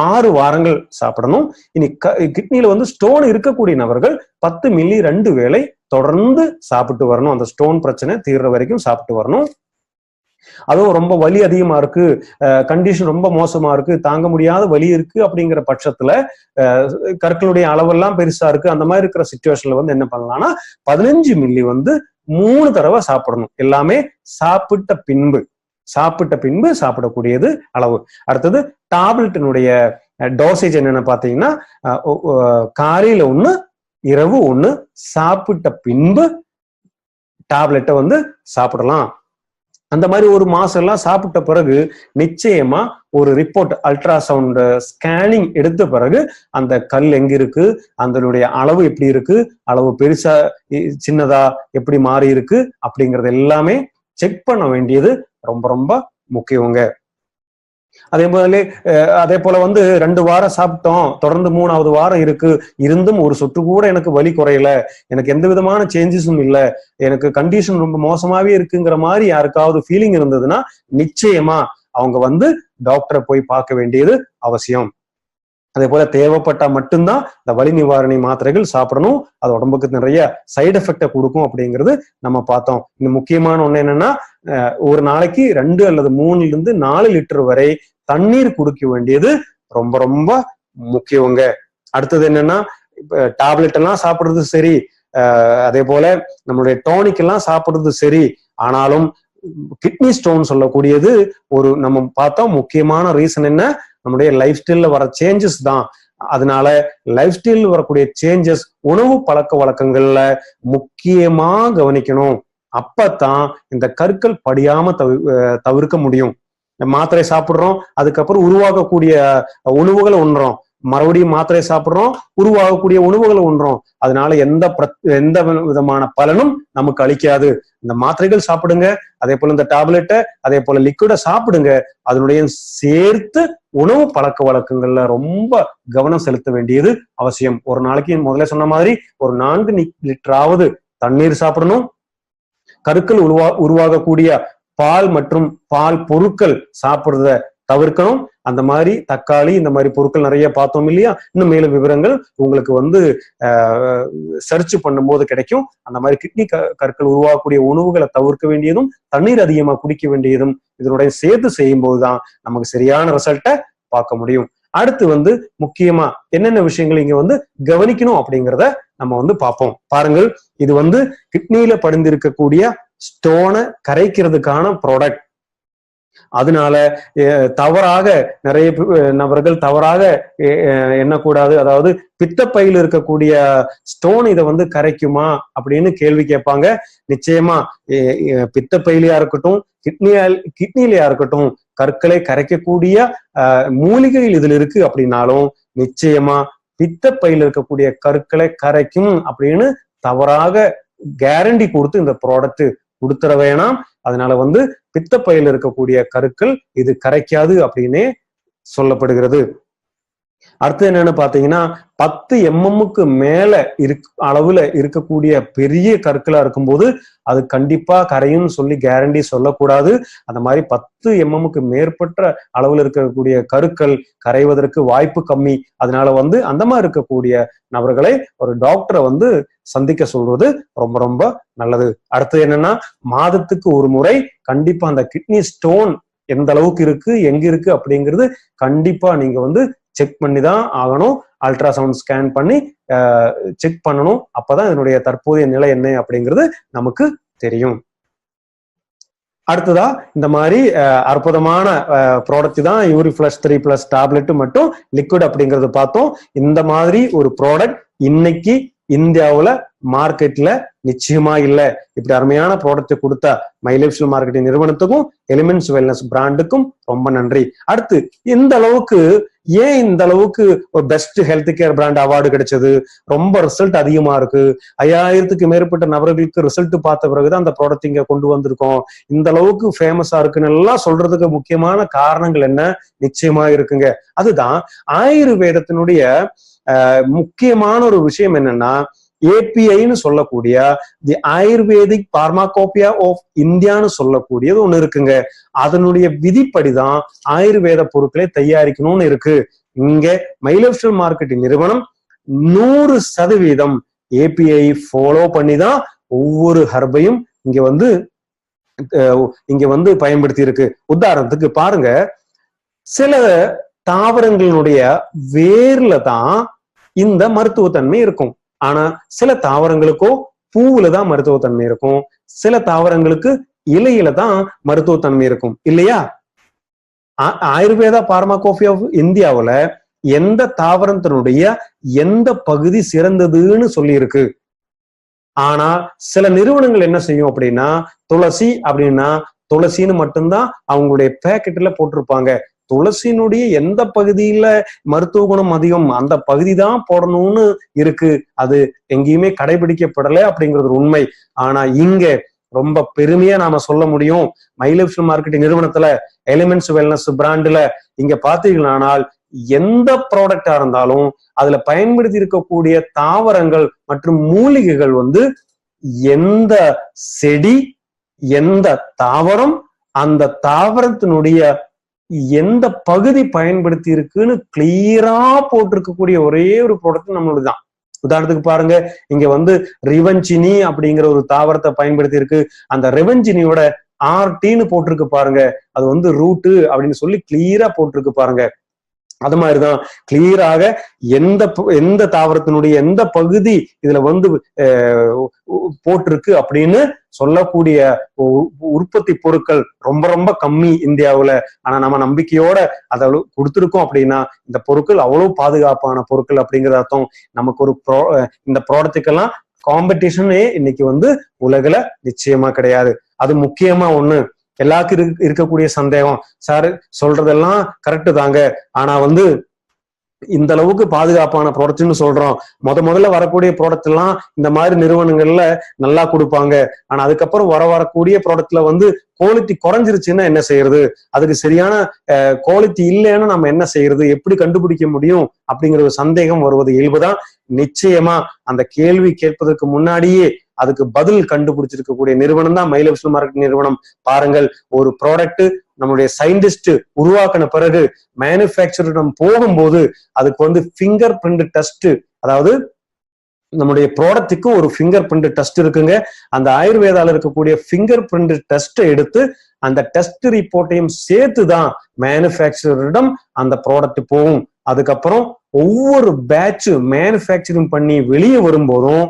6 வாரங்கள் சாப்பிடணும். இனி கிட்னியில வந்து ஸ்டோன் இருக்கக்கூடிய நபர்கள் 10 மில்லி 2 வேளை தொடர்ந்து சாப்பிட்டு வரணும். அந்த ஸ்டோன் பிரச்சனை தீர்ற வரைக்கும் சாப்பிட்டு வரணும். அதுவும் ரொம்ப வலி அதிகமா இருக்கு, கண்டிஷன் ரொம்ப மோசமா இருக்கு, தாங்க முடியாத வலி இருக்கு அப்படிங்கிற பட்சத்துல, கற்களுடைய அளவெல்லாம் பெருசா இருக்கு, அந்த மாதிரி இருக்கிற சிச்சுவேஷன்ல வந்து என்ன பண்ணலாம்னா 15 மில்லி வந்து 3 தடவை சாப்பிடணும். எல்லாமே சாப்பிட்ட பின்பு சாப்பிட்ட பின்பு சாப்பிடக்கூடியது அளவு. அடுத்தது டாப்லெட்டினுடைய டோசேஜ் என்னன்னு பாத்தீங்கன்னா காலையில 1, இரவு 1, சாப்பிட்ட பின்பு டாப்லெட்டை வந்து சாப்பிடலாம். அந்த மாதிரி ஒரு மாசம் எல்லாம் சாப்பிட்ட பிறகு நிச்சயமா ஒரு ரிப்போர்ட், அல்ட்ராசவுண்ட் ஸ்கேனிங் எடுத்த பிறகு அந்த கல் எங்க இருக்கு, அதனுடைய அளவு எப்படி இருக்கு, அளவு பெருசா சின்னதா எப்படி மாறி இருக்கு அப்படிங்கறது எல்லாமே செக் பண்ண வேண்டியது ரொம்ப ரொம்ப முக்கியங்க. அதே போல வந்து 2 வாரம் சாப்பிட்டோம், தொடர்ந்து 3வது வாரம் இருக்கு, இருந்தும் ஒரு சொட்டு கூட எனக்கு வலி குறையல, எனக்கு எந்த விதமான சேஞ்சஸும் இல்ல, எனக்கு கண்டிஷன் ரொம்ப மோசமாவே இருக்குங்கிற மாதிரி யாருக்காவது ஃபீலிங் இருந்ததுன்னா நிச்சயமா அவங்க வந்து டாக்டரை போய் பார்க்க வேண்டியது அவசியம். அதே போல தேவைப்பட்டா மட்டும்தான் இந்த வலி நிவாரணி மாத்திரைகள் சாப்பிடணும். அது உடம்புக்கு நிறைய சைடு எஃபெக்டை கொடுக்கும் அப்படிங்கிறது நம்ம பார்த்தோம். இன்னும் முக்கியமான ஒண்ணு என்னன்னா, ஒரு நாளைக்கு 2 அல்லது 3 லிட்டர் வரை தண்ணீர் குடிக்க வேண்டியது ரொம்ப ரொம்ப முக்கியங்க. அடுத்தது என்னன்னா, டேப்லெட் எல்லாம் சாப்பிடுறது சரி, அதே போல நம்மளுடைய டானிக் எல்லாம் சாப்பிடுறது சரி, ஆனாலும் கிட்னி ஸ்டோன் சொல்லக்கூடியது ஒரு நம்ம பார்த்தோம் முக்கியமான ரீசன் என்ன, நம்முடைய லைஃப் ஸ்டைல்ல வர சேஞ்சஸ் தான். அதனால லைஃப் ஸ்டைல் வரக்கூடிய சேஞ்சஸ் உணவு பழக்க வழக்கங்கள்ல முக்கியமா கவனிக்கணும். அப்பதான் இந்த கற்கள் படியாம தவிர்க்க முடியும். மாத்திரை சாப்பிடுறோம், அதுக்கப்புறம் உருவாகக்கூடிய உணவுகளை உண்றோம், மறுபடியும் மாத்திரை சாப்பிடுறோம், உருவாகக்கூடிய உணவுகளை உண்றோம். அதனால எந்த விதமான பலனும் நமக்கு அளிக்காது. இந்த மாத்திரைகள் சாப்பிடுங்க, அதே போல இந்த டேப்லெட்டை, அதே போல லிக்விட சாப்பிடுங்க. அதனுடைய சேர்த்து உணவு பழக்க வழக்கங்கள்ல ரொம்ப கவனம் செலுத்த வேண்டியது அவசியம். ஒரு நாளைக்கு முதல்ல சொன்ன மாதிரி ஒரு 4 லிட்டராவது தண்ணீர் சாப்பிடணும். கருக்கள் உருவாகக்கூடிய பால் மற்றும் பால் பொருட்கள் சாப்பிடுறத தவிர்க்கணும். அந்த மாதிரி தக்காளி, இந்த மாதிரி பொருட்கள் நிறைய பார்த்தோம் இல்லையா. இன்னும் மேலும் விவரங்கள் உங்களுக்கு வந்து சர்ச் பண்ணும்போது கிடைக்கும். அந்த மாதிரி கிட்னி கற்கள் உருவாகக்கூடிய உணவுகளை தவிர்க்க வேண்டியதும், தண்ணீர் அதிகமா குடிக்க வேண்டியதும் இதனுடைய சேர்த்து செய்யும் போதுதான் நமக்கு சரியான ரிசல்ட்டை பார்க்க முடியும். அடுத்து வந்து முக்கியமா என்னென்ன விஷயங்கள் இங்க வந்து கவனிக்கணும் அப்படிங்கிறத நம்ம வந்து பார்ப்போம். பாருங்கள், இது வந்து கிட்னியில படிந்திருக்கக்கூடிய ஸ்டோனை கரைக்கிறதுக்கான ப்ராடக்ட். அதனால தவறாக நிறைய நபர்கள் தவறாக எண்ணக்கூடாது. அதாவது பித்தப்பையில் இருக்கக்கூடிய ஸ்டோன் இதை வந்து கரைக்குமா அப்படின்னு கேள்வி கேட்பாங்க. நிச்சயமா பித்தப்பையிலையா இருக்கட்டும், கிட்னிலையா இருக்கட்டும், கற்களை கரைக்கக்கூடிய மூலிகைகள் இதுல இருக்கு அப்படின்னாலும் நிச்சயமா பித்தப்பையில் இருக்கக்கூடிய கற்களை கரைக்கும் அப்படின்னு தவறாக கேரண்டி கொடுத்து இந்த ப்ராடக்ட் கொடுத்துட வேணாம். அதனால வந்து பித்தப்பையில் இருக்கக்கூடிய கருக்கள் இது கரைக்காது அப்படின்னே சொல்லப்படுகிறது. அடுத்து என்னன்னு பாத்தீங்கன்னா, 10 mmக்கு மேல அளவுல இருக்கக்கூடிய பெரிய கற்களா இருக்கும்போது அது கண்டிப்பா கரையும் சொல்லி கேரண்டி சொல்லக்கூடாது. அந்த மாதிரி 10 mmக்கு மேற்பட்ட அளவுல இருக்கக்கூடிய கருக்கள் கரைவதற்கு வாய்ப்பு கம்மி. அதனால வந்து அந்த மாதிரி இருக்கக்கூடிய நபர்களை ஒரு டாக்டரை வந்து சந்திக்க சொல்றது ரொம்ப ரொம்ப நல்லது. அடுத்தது என்னன்னா, மாதத்துக்கு ஒரு முறை கண்டிப்பா அந்த கிட்னி ஸ்டோன் எந்த அளவுக்கு இருக்கு, எங்க இருக்கு அப்படிங்கிறது கண்டிப்பா நீங்க வந்து செக் பண்ணி தான் ஆகணும். அல்ட்ராசவுண்ட் ஸ்கேன் பண்ணி செக் பண்ணணும். அப்பதான் இதனுடைய தற்போதைய நிலை என்ன அப்படிங்கிறது நமக்கு தெரியும். அடுத்ததா இந்த மாதிரி அற்புதமான ப்ராடக்ட் தான் யூரிஃப்ளஷ் 3+ டேப்லெட் மட்டும் லிக்விட் அப்படிங்கறது பார்த்தோம். இந்த மாதிரி ஒரு ப்ராடக்ட் இன்னைக்கு இந்தியாவுல மார்க்கெட்ல நிச்சயமா இல்ல. இப்படி அருமையான ப்ராடக்ட் கொடுத்த மை லைஃப் ஸ்டைல் மார்க்கெட்டிங் நிறுவனத்துக்கும் எலிமெண்ட்ஸ் வெல்னஸ் பிராண்டுக்கும் ரொம்ப நன்றி. அடுத்து இந்த அளவுக்கு ஏன் இந்த அளவுக்கு ஒரு best health care brand award கிடைச்சது, ரொம்ப ரிசல்ட் அதிகமா இருக்கு, 5000க்கு மேற்பட்ட நபர்களுக்கு ரிசல்ட் பார்த்த பிறகுதான் அந்த ப்ராடக்ட் இங்க கொண்டு வந்திருக்கோம், இந்த அளவுக்கு ஃபேமஸா இருக்குன்னு எல்லாம் சொல்றதுக்கு முக்கியமான காரணங்கள் என்ன நிச்சயமா இருக்குங்க. அதுதான் ஆயுர்வேதத்தினுடைய முக்கியமான ஒரு விஷயம் என்னன்னா, ஏபிஐன்னு சொல்லக்கூடிய தி ஆயுர்வேதிக் பார்மாகோபியா ஆஃப் இந்தியான்னு சொல்லக்கூடியது ஒண்ணு இருக்குங்க. அதனுடைய விதிப்படிதான் ஆயுர்வேத பொருட்களை தயாரிக்கணும்னு இருக்கு. இங்க மை லைஃப் ஸ்டைல் மார்க்கெட்டிங் நிறுவனம் 100% ஏபிஐ ஃபாலோ பண்ணிதான் ஒவ்வொரு ஹர்பையும் இங்க வந்து பயன்படுத்தி இருக்கு. உதாரணத்துக்கு பாருங்க, சில தாவரங்களுடைய வேர்ல தான் இந்த மருத்துவத்தன்மை இருக்கும். ஆனா சில தாவரங்களுக்கோ பூவுல தான் மருத்துவத்தன்மை இருக்கும், சில தாவரங்களுக்கு இலையில தான் மருத்துவத்தன்மை இருக்கும் இல்லையா? ஆயுர்வேதா பார்மாகோபி ஆஃப் இந்தியாவுல எந்த தாவரத்தினுடைய எந்த பகுதி சிறந்ததுன்னு சொல்லி இருக்கு. ஆனா சில நிறுவனங்கள் என்ன செய்யும் அப்படின்னா, துளசி அப்படின்னா துளசின்னு மட்டும்தான் அவங்களுடைய பேக்கெட்ல போட்டிருப்பாங்க. துளசியினுடைய எந்த பகுதியில மருத்துவ குணம் அதிகம் அந்த பகுதி தான் போடணும்னு இருக்கு. அது எங்கேயுமே கடைபிடிக்கப்படலை அப்படிங்கிறது உண்மை. ஆனா இங்க ரொம்ப பெருமையா நாம சொல்ல முடியும், மைலப்ஸ் மார்க்கெட்டிங் நிறுவனத்துல எலிமெண்ட்ஸ் வெல்னஸ் பிராண்ட்ல இங்க பாத்தீங்களானால் எந்த ப்ராடக்டா இருந்தாலும் அதுல பயன்படுத்தி இருக்கக்கூடிய தாவரங்கள் மற்றும் மூலிகைகள் எந்த செடி எந்த தாவரம் அந்த தாவரத்தினுடைய எந்த பகுதி பயன்படுத்தி இருக்குன்னு கிளியரா போட்டிருக்கக்கூடிய ஒரே ஒரு ப்ராடக்ட் நம்மளுதான். உதாரணத்துக்கு பாருங்க, இங்க ரிவெஞ்சினி அப்படிங்கிற ஒரு தாவரத்தை பயன்படுத்தி இருக்கு. அந்த ரிவெஞ்சினியோட ஆர்டின்னு போட்டிருக்கு பாருங்க, அது ரூட்டு அப்படின்னு சொல்லி கிளியரா போட்டிருக்கு பாருங்க. அது மாதிரிதான் கிளியராக எந்த தாவரத்தினுடைய எந்த பகுதி இதுல போட்டிருக்கு அப்படின்னு சொல்லக்கூடிய உற்பத்தி பொருட்கள் ரொம்ப ரொம்ப கம்மி இந்தியாவுல. ஆனா நம்ம நம்பிக்கையோட அதை கொடுத்துருக்கோம் அப்படின்னா இந்த பொருட்கள் அவ்வளவு பாதுகாப்பான பொருட்கள் அப்படிங்கிற அர்த்தம். நமக்கு இந்த ப்ராடக்ட்டுக்கெல்லாம் காம்படிஷனே இன்னைக்கு உலகுல நிச்சயமா கிடையாது. அது முக்கியமா ஒண்ணு. எல்லாருக்கும் இருக்கக்கூடிய சந்தேகம், சார் சொல்றதெல்லாம் கரெக்டு தாங்க, ஆனா இந்த அளவுக்கு பாதுகாப்பான ப்ராடக்ட்னு சொல்றோம், முதல்ல வரக்கூடிய ப்ராடக்ட் எல்லாம் இந்த மாதிரி நிறுவனங்கள்ல நல்லா கொடுப்பாங்க, ஆனா அதுக்கப்புறம் வரக்கூடிய ப்ராடக்ட்ல குவாலிட்டி குறைஞ்சிருச்சுன்னா என்ன செய்யறது, அதுக்கு சரியான குவாலிட்டி இல்லைன்னு நம்ம என்ன செய்யறது, எப்படி கண்டுபிடிக்க முடியும் அப்படிங்கிற ஒரு சந்தேகம் வருவது இயல்புதான். நிச்சயமா அந்த கேள்வி கேட்பதற்கு முன்னாடியே அதுக்கு பதில் கண்டுபிடிச்சிருக்கக்கூடிய நிறுவனம் தான் மைலப்ஸ் மார்க்கெட்டிங் நிறுவனம். பாருங்கள், ஒரு ப்ராடக்ட் நம்மளுடைய சயின்டிஸ்ட் உருவாக்கின பிறகு மேனுஃபேக்சரிடம் போகும்போது அதுக்கு ஃபிங்கர் பிரிண்ட் டெஸ்ட், அதாவது நம்முடைய ப்ராடக்ட்டுக்கு ஒரு ஃபிங்கர் பிரிண்ட் டெஸ்ட் இருக்குங்க. அந்த ஆயுர்வேதால இருக்கக்கூடிய ஃபிங்கர் பிரிண்ட் டெஸ்ட்டை எடுத்து அந்த டெஸ்ட் ரிப்போர்ட்டையும் சேர்த்து தான் மேனுஃபேக்சரிடம் அந்த ப்ராடக்ட் போகும். அதுக்கப்புறம் ஒவ்வொரு பேட்ச் மேனுஃபேக்சரிங் பண்ணி வெளியே வரும்போதும்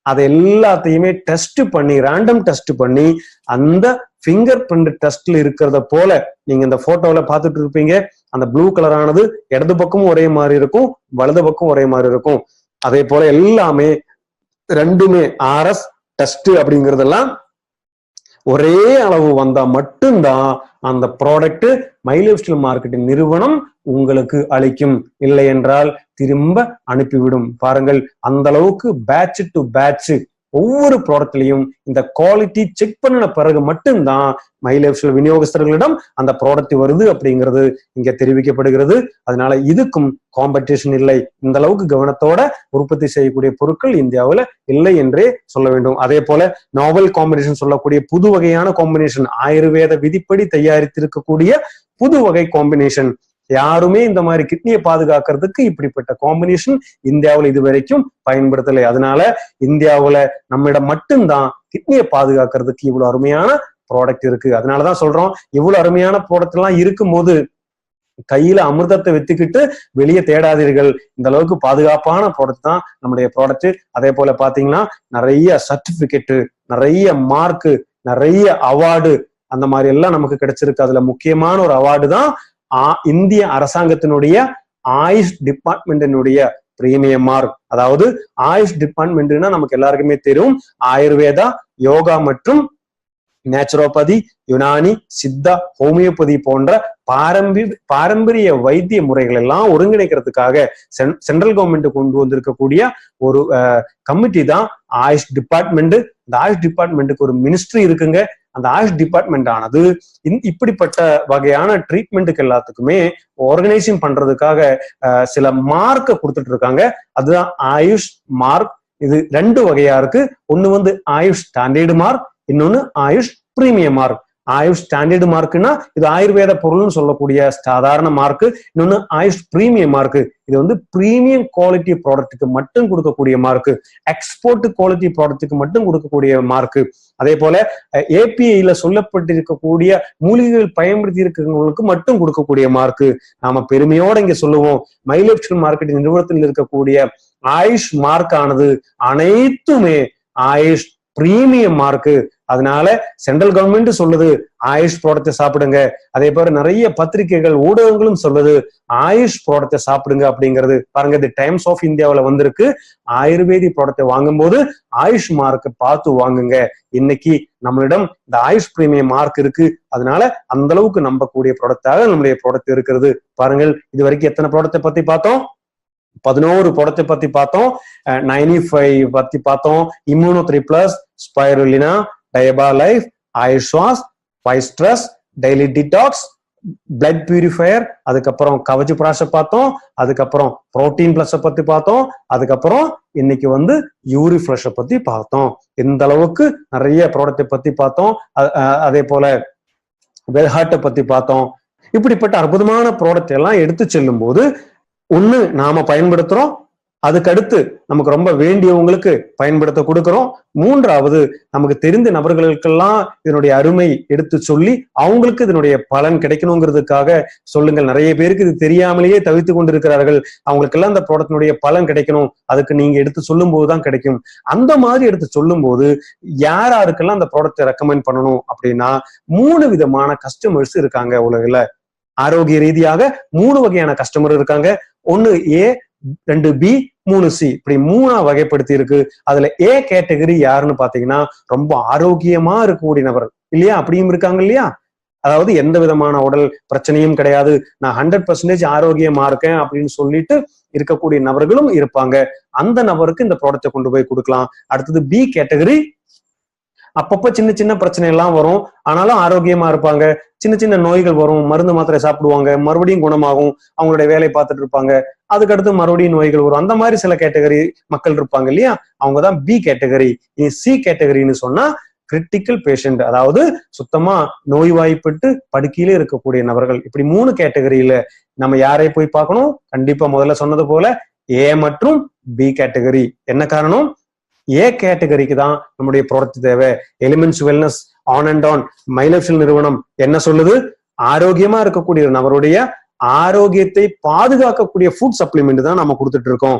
அதை எல்லாத்தையுமே டெஸ்ட் பண்ணி ரேண்டம் டெஸ்ட் பண்ணி அந்த ஃபிங்கர் பிரிண்ட் டெஸ்ட்ல இருக்கிறத போல நீங்க இந்த போட்டோல பாத்துட்டு இருப்பீங்க. அந்த ப்ளூ கலரானது இடது பக்கமும் ஒரே மாதிரி இருக்கும், வலது பக்கம் ஒரே மாதிரி இருக்கும். அதே போல எல்லாமே ரெண்டுமே RS டெஸ்ட் அப்படிங்கறதெல்லாம் ஒரே அளவு வந்தா மட்டும்தான் அந்த ப்ராடக்ட் மைலப்ஸ் மார்க்கெட்டிங் நிறுவனம் உங்களுக்கு அளிக்கும். இல்லை என்றால் திரும்ப அனுப்பிவிடும். பாருங்கள், அந்த அளவுக்கு பேட்ச் டு பேட்ச் ஒவ்வொரு ப்ராடக்ட்லையும் இந்த குவாலிட்டி செக் பண்ணின பிறகு மட்டும்தான் மைலப்ஸ் விநியோகஸ்தர்களிடம் அந்த ப்ராடக்ட் வருது அப்படிங்கிறது இங்க தெரிவிக்கப்படுகிறது. அதனால இதுக்கும் காம்படிஷன் இல்லை. இந்த அளவுக்கு கவனத்தோட உற்பத்தி செய்யக்கூடிய பொருட்கள் இந்தியாவில் இல்லை என்றே சொல்ல வேண்டும். அதே போல நாவல் காம்பினேஷன் சொல்லக்கூடிய புது வகையான காம்பினேஷன், ஆயுர்வேத விதிப்படி தயாரித்திருக்கக்கூடிய புது வகை காம்பினேஷன். யாருமே இந்த மாதிரி கிட்னியை பாதுகாக்கிறதுக்கு இப்படிப்பட்ட காம்பினேஷன் இந்தியாவில் இதுவரைக்கும் பயன்படுத்தலை. அதனால இந்தியாவுல நம்மிடம் மட்டும்தான் கிட்னியை பாதுகாக்கிறதுக்கு இவ்வளவு அருமையான ப்ராடக்ட் இருக்கு. அதனாலதான் சொல்றோம், இவ்வளவு அருமையான ப்ராடக்ட் எல்லாம் இருக்கும் போது கையில அமிர்தத்தை வித்துக்கிட்டு வெளியே தேடாதீர்கள். இந்த அளவுக்கு பாதுகாப்பான ப்ராடக்ட் தான் நம்முடைய ப்ராடக்ட். அதே போல பாத்தீங்கன்னா நிறைய சர்டிபிகேட், நிறைய மார்க்கு, நிறைய அவார்டு அந்த மாதிரி எல்லாம் நமக்கு கிடைச்சிருக்கு. அதுல முக்கியமான ஒரு அவார்டு தான் இந்திய அரசாங்கத்தினுடைய ஆயுஷ் டிபார்ட்மெண்டினுடைய பிரீமியம் மார்க். அதாவது ஆயுஷ் டிபார்ட்மெண்ட்னா நமக்கு எல்லாருக்குமே தெரியும், ஆயுர்வேதா, யோகா மற்றும் நேச்சுரோபதி, யுனானி, சித்தா, ஹோமியோபதி போன்ற பாரம்பரிய வைத்திய முறைகள் எல்லாம் ஒருங்கிணைக்கிறதுக்காக சென்ட்ரல் கவர்மெண்ட் கொண்டு வந்திருக்கக்கூடிய ஒரு கமிட்டி தான் ஆயுஷ் டிபார்ட்மெண்ட். இந்த ஆயுஷ் டிபார்ட்மெண்ட்டுக்கு ஒரு மினிஸ்ட்ரி இருக்குங்க. அந்த ஆயுஷ் டிபார்ட்மெண்ட் ஆனது இப்படிப்பட்ட வகையான ட்ரீட்மெண்ட்டுக்கு எல்லாத்துக்குமே ஆர்கனைசிங் பண்றதுக்காக சில மார்க்கை கொடுத்துட்டு இருக்காங்க. அதுதான் ஆயுஷ் மார்க். இது ரெண்டு வகையா இருக்கு. ஒண்ணு ஆயுஷ் ஸ்டாண்டர்டு மார்க், இன்னொன்னு Ayush premium mark. Ayush standard மார்க்னா இது ஆயுர்வேத பொருள்னு சொல்லக்கூடிய சாதாரண மார்க். இன்னொன்னு ஆயுஷ் பிரீமியம் மார்க். இது பிரீமியம் குவாலிட்டி ப்ராடக்ட்டுக்கு மட்டும் கொடுக்கக்கூடிய மார்க், எக்ஸ்போர்ட் குவாலிட்டி ப்ராடக்ட்டுக்கு மட்டும் கொடுக்கக்கூடிய மார்க். அதே போல APIல சொல்லப்பட்டிருக்கக்கூடிய மூலிகைகள் பயன்படுத்தி இருக்கிறவங்களுக்கு மட்டும் கொடுக்கக்கூடிய மார்க். நாம பெருமையோட இங்க சொல்லுவோம், மைலப்ஸ் மார்க்கெட்டிங் நிறுவனத்தில் இருக்கக்கூடிய ஆயுஷ் மார்க் ஆனது அனைத்துமே ஆயுஷ் பிரீமியம் மார்க்கு. அதனால சென்ட்ரல் கவர்மெண்ட் சொல்லுது ஆயுஷ் ப்ராடக்டை சாப்பிடுங்க. அதே போல நிறைய பத்திரிகைகள் ஊடகங்களும் சொல்லுது ஆயுஷ் ப்ராடக்டை சாப்பிடுங்க அப்படிங்கிறது. பாருங்க, இது டைம்ஸ் ஆஃப் இந்தியாவில் வந்திருக்கு. ஆயுர்வேதிக் ப்ராடக்டை வாங்கும்போது ஆயுஷ் மார்க் பார்த்து வாங்குங்க. இன்னைக்கு நம்மளிடம் இந்த ஆயுஷ் பிரீமியம் மார்க் இருக்கு. அதனால அந்த அளவுக்கு நம்பக்கூடிய ப்ராடக்டாக நம்முடைய ப்ராடக்ட் இருக்கிறது. பாருங்கள், இது வரைக்கும் எத்தனை ப்ராடக்டை பத்தி பார்த்தோம்? 11 ப்ராடக்டை பத்தி பார்த்தோம். 95 பத்தி பார்த்தோம். Immuno3+, spirulina, Diaba life, Ayushvas, பைஸ்ட்ரஸ், டெய்லி டிடாக்ஸ், பிளட் பியூரிஃபயர், அதுக்கப்புறம் கவச் பிராஷ பார்த்தோம். அதுக்கப்புறம் புரோட்டீன் பிளஸ் பத்தி பார்த்தோம். அதுக்கப்புறம் இன்னைக்கு யூரி ஃபிளஷ பத்தி பார்த்தோம். இந்த அளவுக்கு நிறைய ப்ராடக்டை பத்தி பார்த்தோம். அதே போல வெல்ஹார்ட்டை பத்தி பார்த்தோம். இப்படிப்பட்ட அற்புதமான ப்ராடக்ட் எல்லாம் எடுத்து செல்லும் போது ஒண்ணு நாம பயன்படுத்துறோம், அதுக்கடுத்து நமக்கு ரொம்ப வேண்டியவங்களுக்கு பயன்படுத்த கொடுக்கிறோம். மூன்றாவது நமக்கு தெரிந்த நபர்களுக்கெல்லாம் இதனுடைய அருமை எடுத்து சொல்லி அவங்களுக்கு இதனுடைய பலன் கிடைக்கணுங்கிறதுக்காக சொல்லுங்கள். நிறைய பேருக்கு இது தெரியாமலேயே தவித்து கொண்டிருக்கிறார்கள். அவங்களுக்கெல்லாம் இந்த ப்ராடக்டினுடைய பலன் கிடைக்கணும், அதுக்கு நீங்க எடுத்து சொல்லும் போதுதான் கிடைக்கும். அந்த மாதிரி எடுத்து சொல்லும் போது யாருக்கெல்லாம் அந்த ப்ராடக்டை ரெக்கமெண்ட் பண்ணணும் அப்படின்னா 3 விதமான கஸ்டமர்ஸ் இருக்காங்க உலகில. ஆரோக்கிய ரீதியாக 3 வகையான கஸ்டமர் இருக்காங்க. 1 A, 2 B, 3 C, இப்படி 3 வகைப்படுத்தி இருக்கு. அதுல A கேட்டகரி யாருன்னு பாத்தீங்கன்னா ரொம்ப ஆரோக்கியமா இருக்கக்கூடிய நபர் இல்லையா, அப்படியும் இருக்காங்க இல்லையா. அதாவது எந்த விதமான உடல் பிரச்சனையும் கிடையாது, நான் 100% ஆரோக்கியமா இருக்கேன் அப்படின்னு சொல்லிட்டு இருக்கக்கூடிய நபர்களும் இருப்பாங்க. அந்த நபருக்கு இந்த ப்ராடக்டை கொண்டு போய் கொடுக்கலாம். அடுத்தது B கேட்டகரி, அப்பப்ப சின்ன சின்ன பிரச்சனை எல்லாம் வரும், ஆனாலும் ஆரோக்கியமா இருப்பாங்க. சின்ன சின்ன நோய்கள் வரும், மருந்து மாத்திரை சாப்பிடுவாங்க, மறுபடியும் குணமாகும், அவங்களுடைய வேலை பார்த்துட்டு இருப்பாங்க. அதுக்கடுத்து மறுபடியும் நோய்கள் வரும். அந்த மாதிரி சில கேட்டகரி மக்கள் இருப்பாங்க இல்லையா, அவங்கதான் B கேட்டகரி. C கேட்டகரின்னு சொன்னா கிரிட்டிக்கல் பேஷண்ட், அதாவது சுத்தமா நோய்வாய்ப்பட்டு படுக்கையிலே இருக்கக்கூடிய நபர்கள். இப்படி 3 கேட்டகரியில நம்ம யாரை போய் பார்க்கணும்? கண்டிப்பா முதல்ல சொன்னது போல A மற்றும் B கேட்டகரி. என்ன காரணம்? A கேட்டகரிக்கு தான் நம்முடைய ப்ராடக்ட் தேவை. Elements wellness on and on மைலப்ஷில் நிறுவனம் என்ன சொல்லுது? ஆரோக்கியமா இருக்கக்கூடிய நபருடைய ஆரோக்கியத்தை பாதுகாக்கக்கூடிய ஃபுட் சப்ளிமெண்ட் தான் நம்ம கொடுத்துட்டு இருக்கோம்.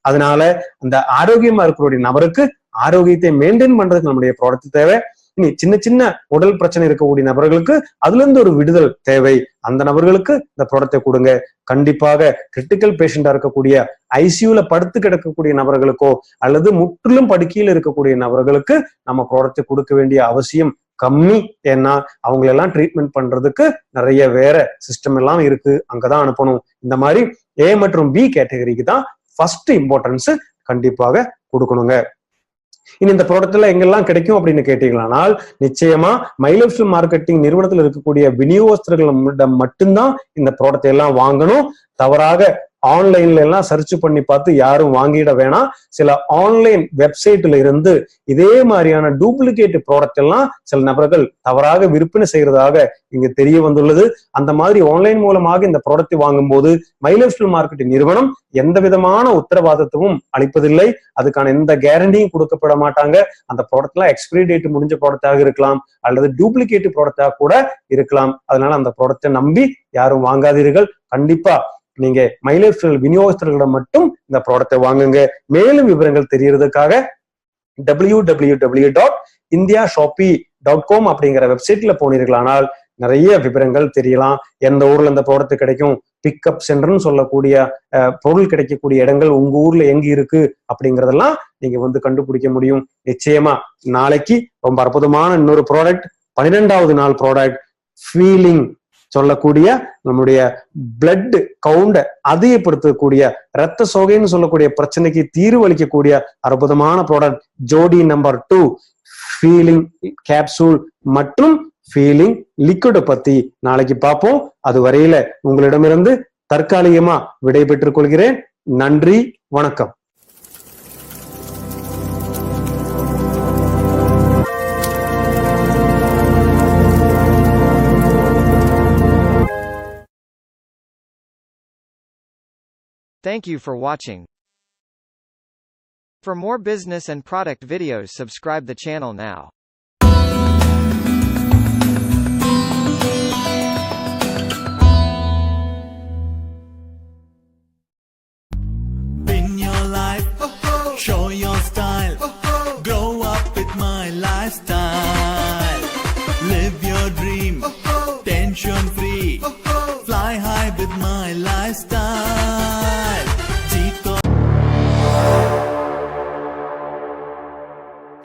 அதனால அந்த ஆரோக்கியமா இருக்கக்கூடிய நபருக்கு ஆரோக்கியத்தை மெயின்டைன் பண்றதுக்கு நம்முடைய ப்ராடக்ட் தேவை. இனி சின்ன சின்ன உடல் பிரச்சனை இருக்கக்கூடிய நபர்களுக்கு அதுல இருந்து ஒரு விடுதல் தேவை. அந்த நபர்களுக்கு இந்த ப்ராடக்டை கொடுங்க. கண்டிப்பாக கிரிட்டிக்கல் பேஷண்டா இருக்கக்கூடிய ஐசியூல படுத்து கிடக்கக்கூடிய நபர்களுக்கோ அல்லது முற்றிலும் படுக்கையில் இருக்கக்கூடிய நபர்களுக்கு நம்ம ப்ராடக்டை கொடுக்க வேண்டிய அவசியம் கம்மி. ஏன்னா அவங்களெல்லாம் ட்ரீட்மெண்ட் பண்றதுக்கு நிறைய வேற சிஸ்டம் எல்லாம் இருக்கு, அங்கதான் அனுப்பணும். இந்த மாதிரி A மற்றும் B கேட்டகரிக்கு தான் ஃபர்ஸ்ட் இம்பார்ட்டன்ஸ் கண்டிப்பாக கொடுக்கணுங்க. இனி இந்த ப்ராடக்ட்ல எங்கெல்லாம் கிடைக்கும் அப்படின்னு கேட்டீங்களானால் நிச்சயமா மைலப்ஷில் மார்க்கெட்டிங் நிறுவனத்தில் இருக்கக்கூடிய விநியோகஸ்தர்களிடம் மட்டும்தான் இந்த ப்ராடக்ட் எல்லாம் வாங்கணும். தவறாக ஆன்லைன்ல எல்லாம் சர்ச் பண்ணி பார்த்து யாரும் வாங்கிட வேணாம். சில ஆன்லைன் வெப்சைட்ல இருந்து இதே மாதிரியான டூப்ளிகேட் ப்ராடக்ட் எல்லாம் சில நபர்கள் தவறாக விற்பனை செய்யறதாக இங்க தெரிய வந்துள்ளது. அந்த மாதிரி ஆன்லைன் மூலமாக இந்த ப்ராடக்ட் வாங்கும் போது மைலப்ஷில் மார்க்கெட்டிங் நிறுவனம் எந்த விதமான உத்தரவாதத்துவம் அளிப்பதில்லை, அதுக்கான எந்த கேரண்டியும் கொடுக்கப்பட மாட்டாங்க. அந்த ப்ராடக்ட்லாம் எக்ஸ்பைரி டேட் முடிஞ்ச ப்ராடக்டாக இருக்கலாம் அல்லது டூப்ளிகேட் ப்ராடக்டாக கூட இருக்கலாம். அதனால அந்த ப்ராடக்டை நம்பி யாரும் வாங்காதீர்கள். கண்டிப்பா நீங்க மைலப்ஷில் விநியோகஸ்தர்களிடம் மட்டும் இந்த ப்ராடக்டை வாங்குங்க. மேலும் விவரங்கள் தெரியறதுக்காக www.indiashopee.com அப்படிங்கிற வெப்சைட்ல போனீர்களானால் நிறைய விவரங்கள் தெரியலாம். எந்த ஊர்ல இந்த ப்ராடக்ட் கிடைக்கும், பிக்கப் சென்டர்னு சொல்லக்கூடிய பொருள் கிடைக்கக்கூடிய இடங்கள் உங்க ஊர்ல எங்க இருக்கு அப்படிங்கறதெல்லாம் நீங்க கண்டுபிடிக்க முடியும். நிச்சயமா நாளைக்கு ரொம்ப அற்புதமான இன்னொரு ப்ராடக்ட், 12வது நாள் ப்ராடக்ட், ஃபீலிங் சொல்லக்கூடிய நம்முடைய பிளட் கவுண்ட அதிகப்படுத்தக்கூடிய இரத்த சோகைன்னு சொல்லக்கூடிய பிரச்சனைக்கு தீர்வு அளிக்கக்கூடிய அற்புதமான ப்ராடக்ட் ஜோடி நம்பர் 2 ஃபீலிங் கேப்சூல் மற்றும் ஃபீலிங் லிக்விட பத்தி நாளைக்கு பார்ப்போம். அது வரையில உங்களிடமிருந்து தற்காலிகமா விடை பெற்றுக் கொள்கிறேன். நன்றி, வணக்கம். Thank you for watching. For more business and product videos, subscribe the channel now. Win your life, show your style, grow up with mine. lifestyle.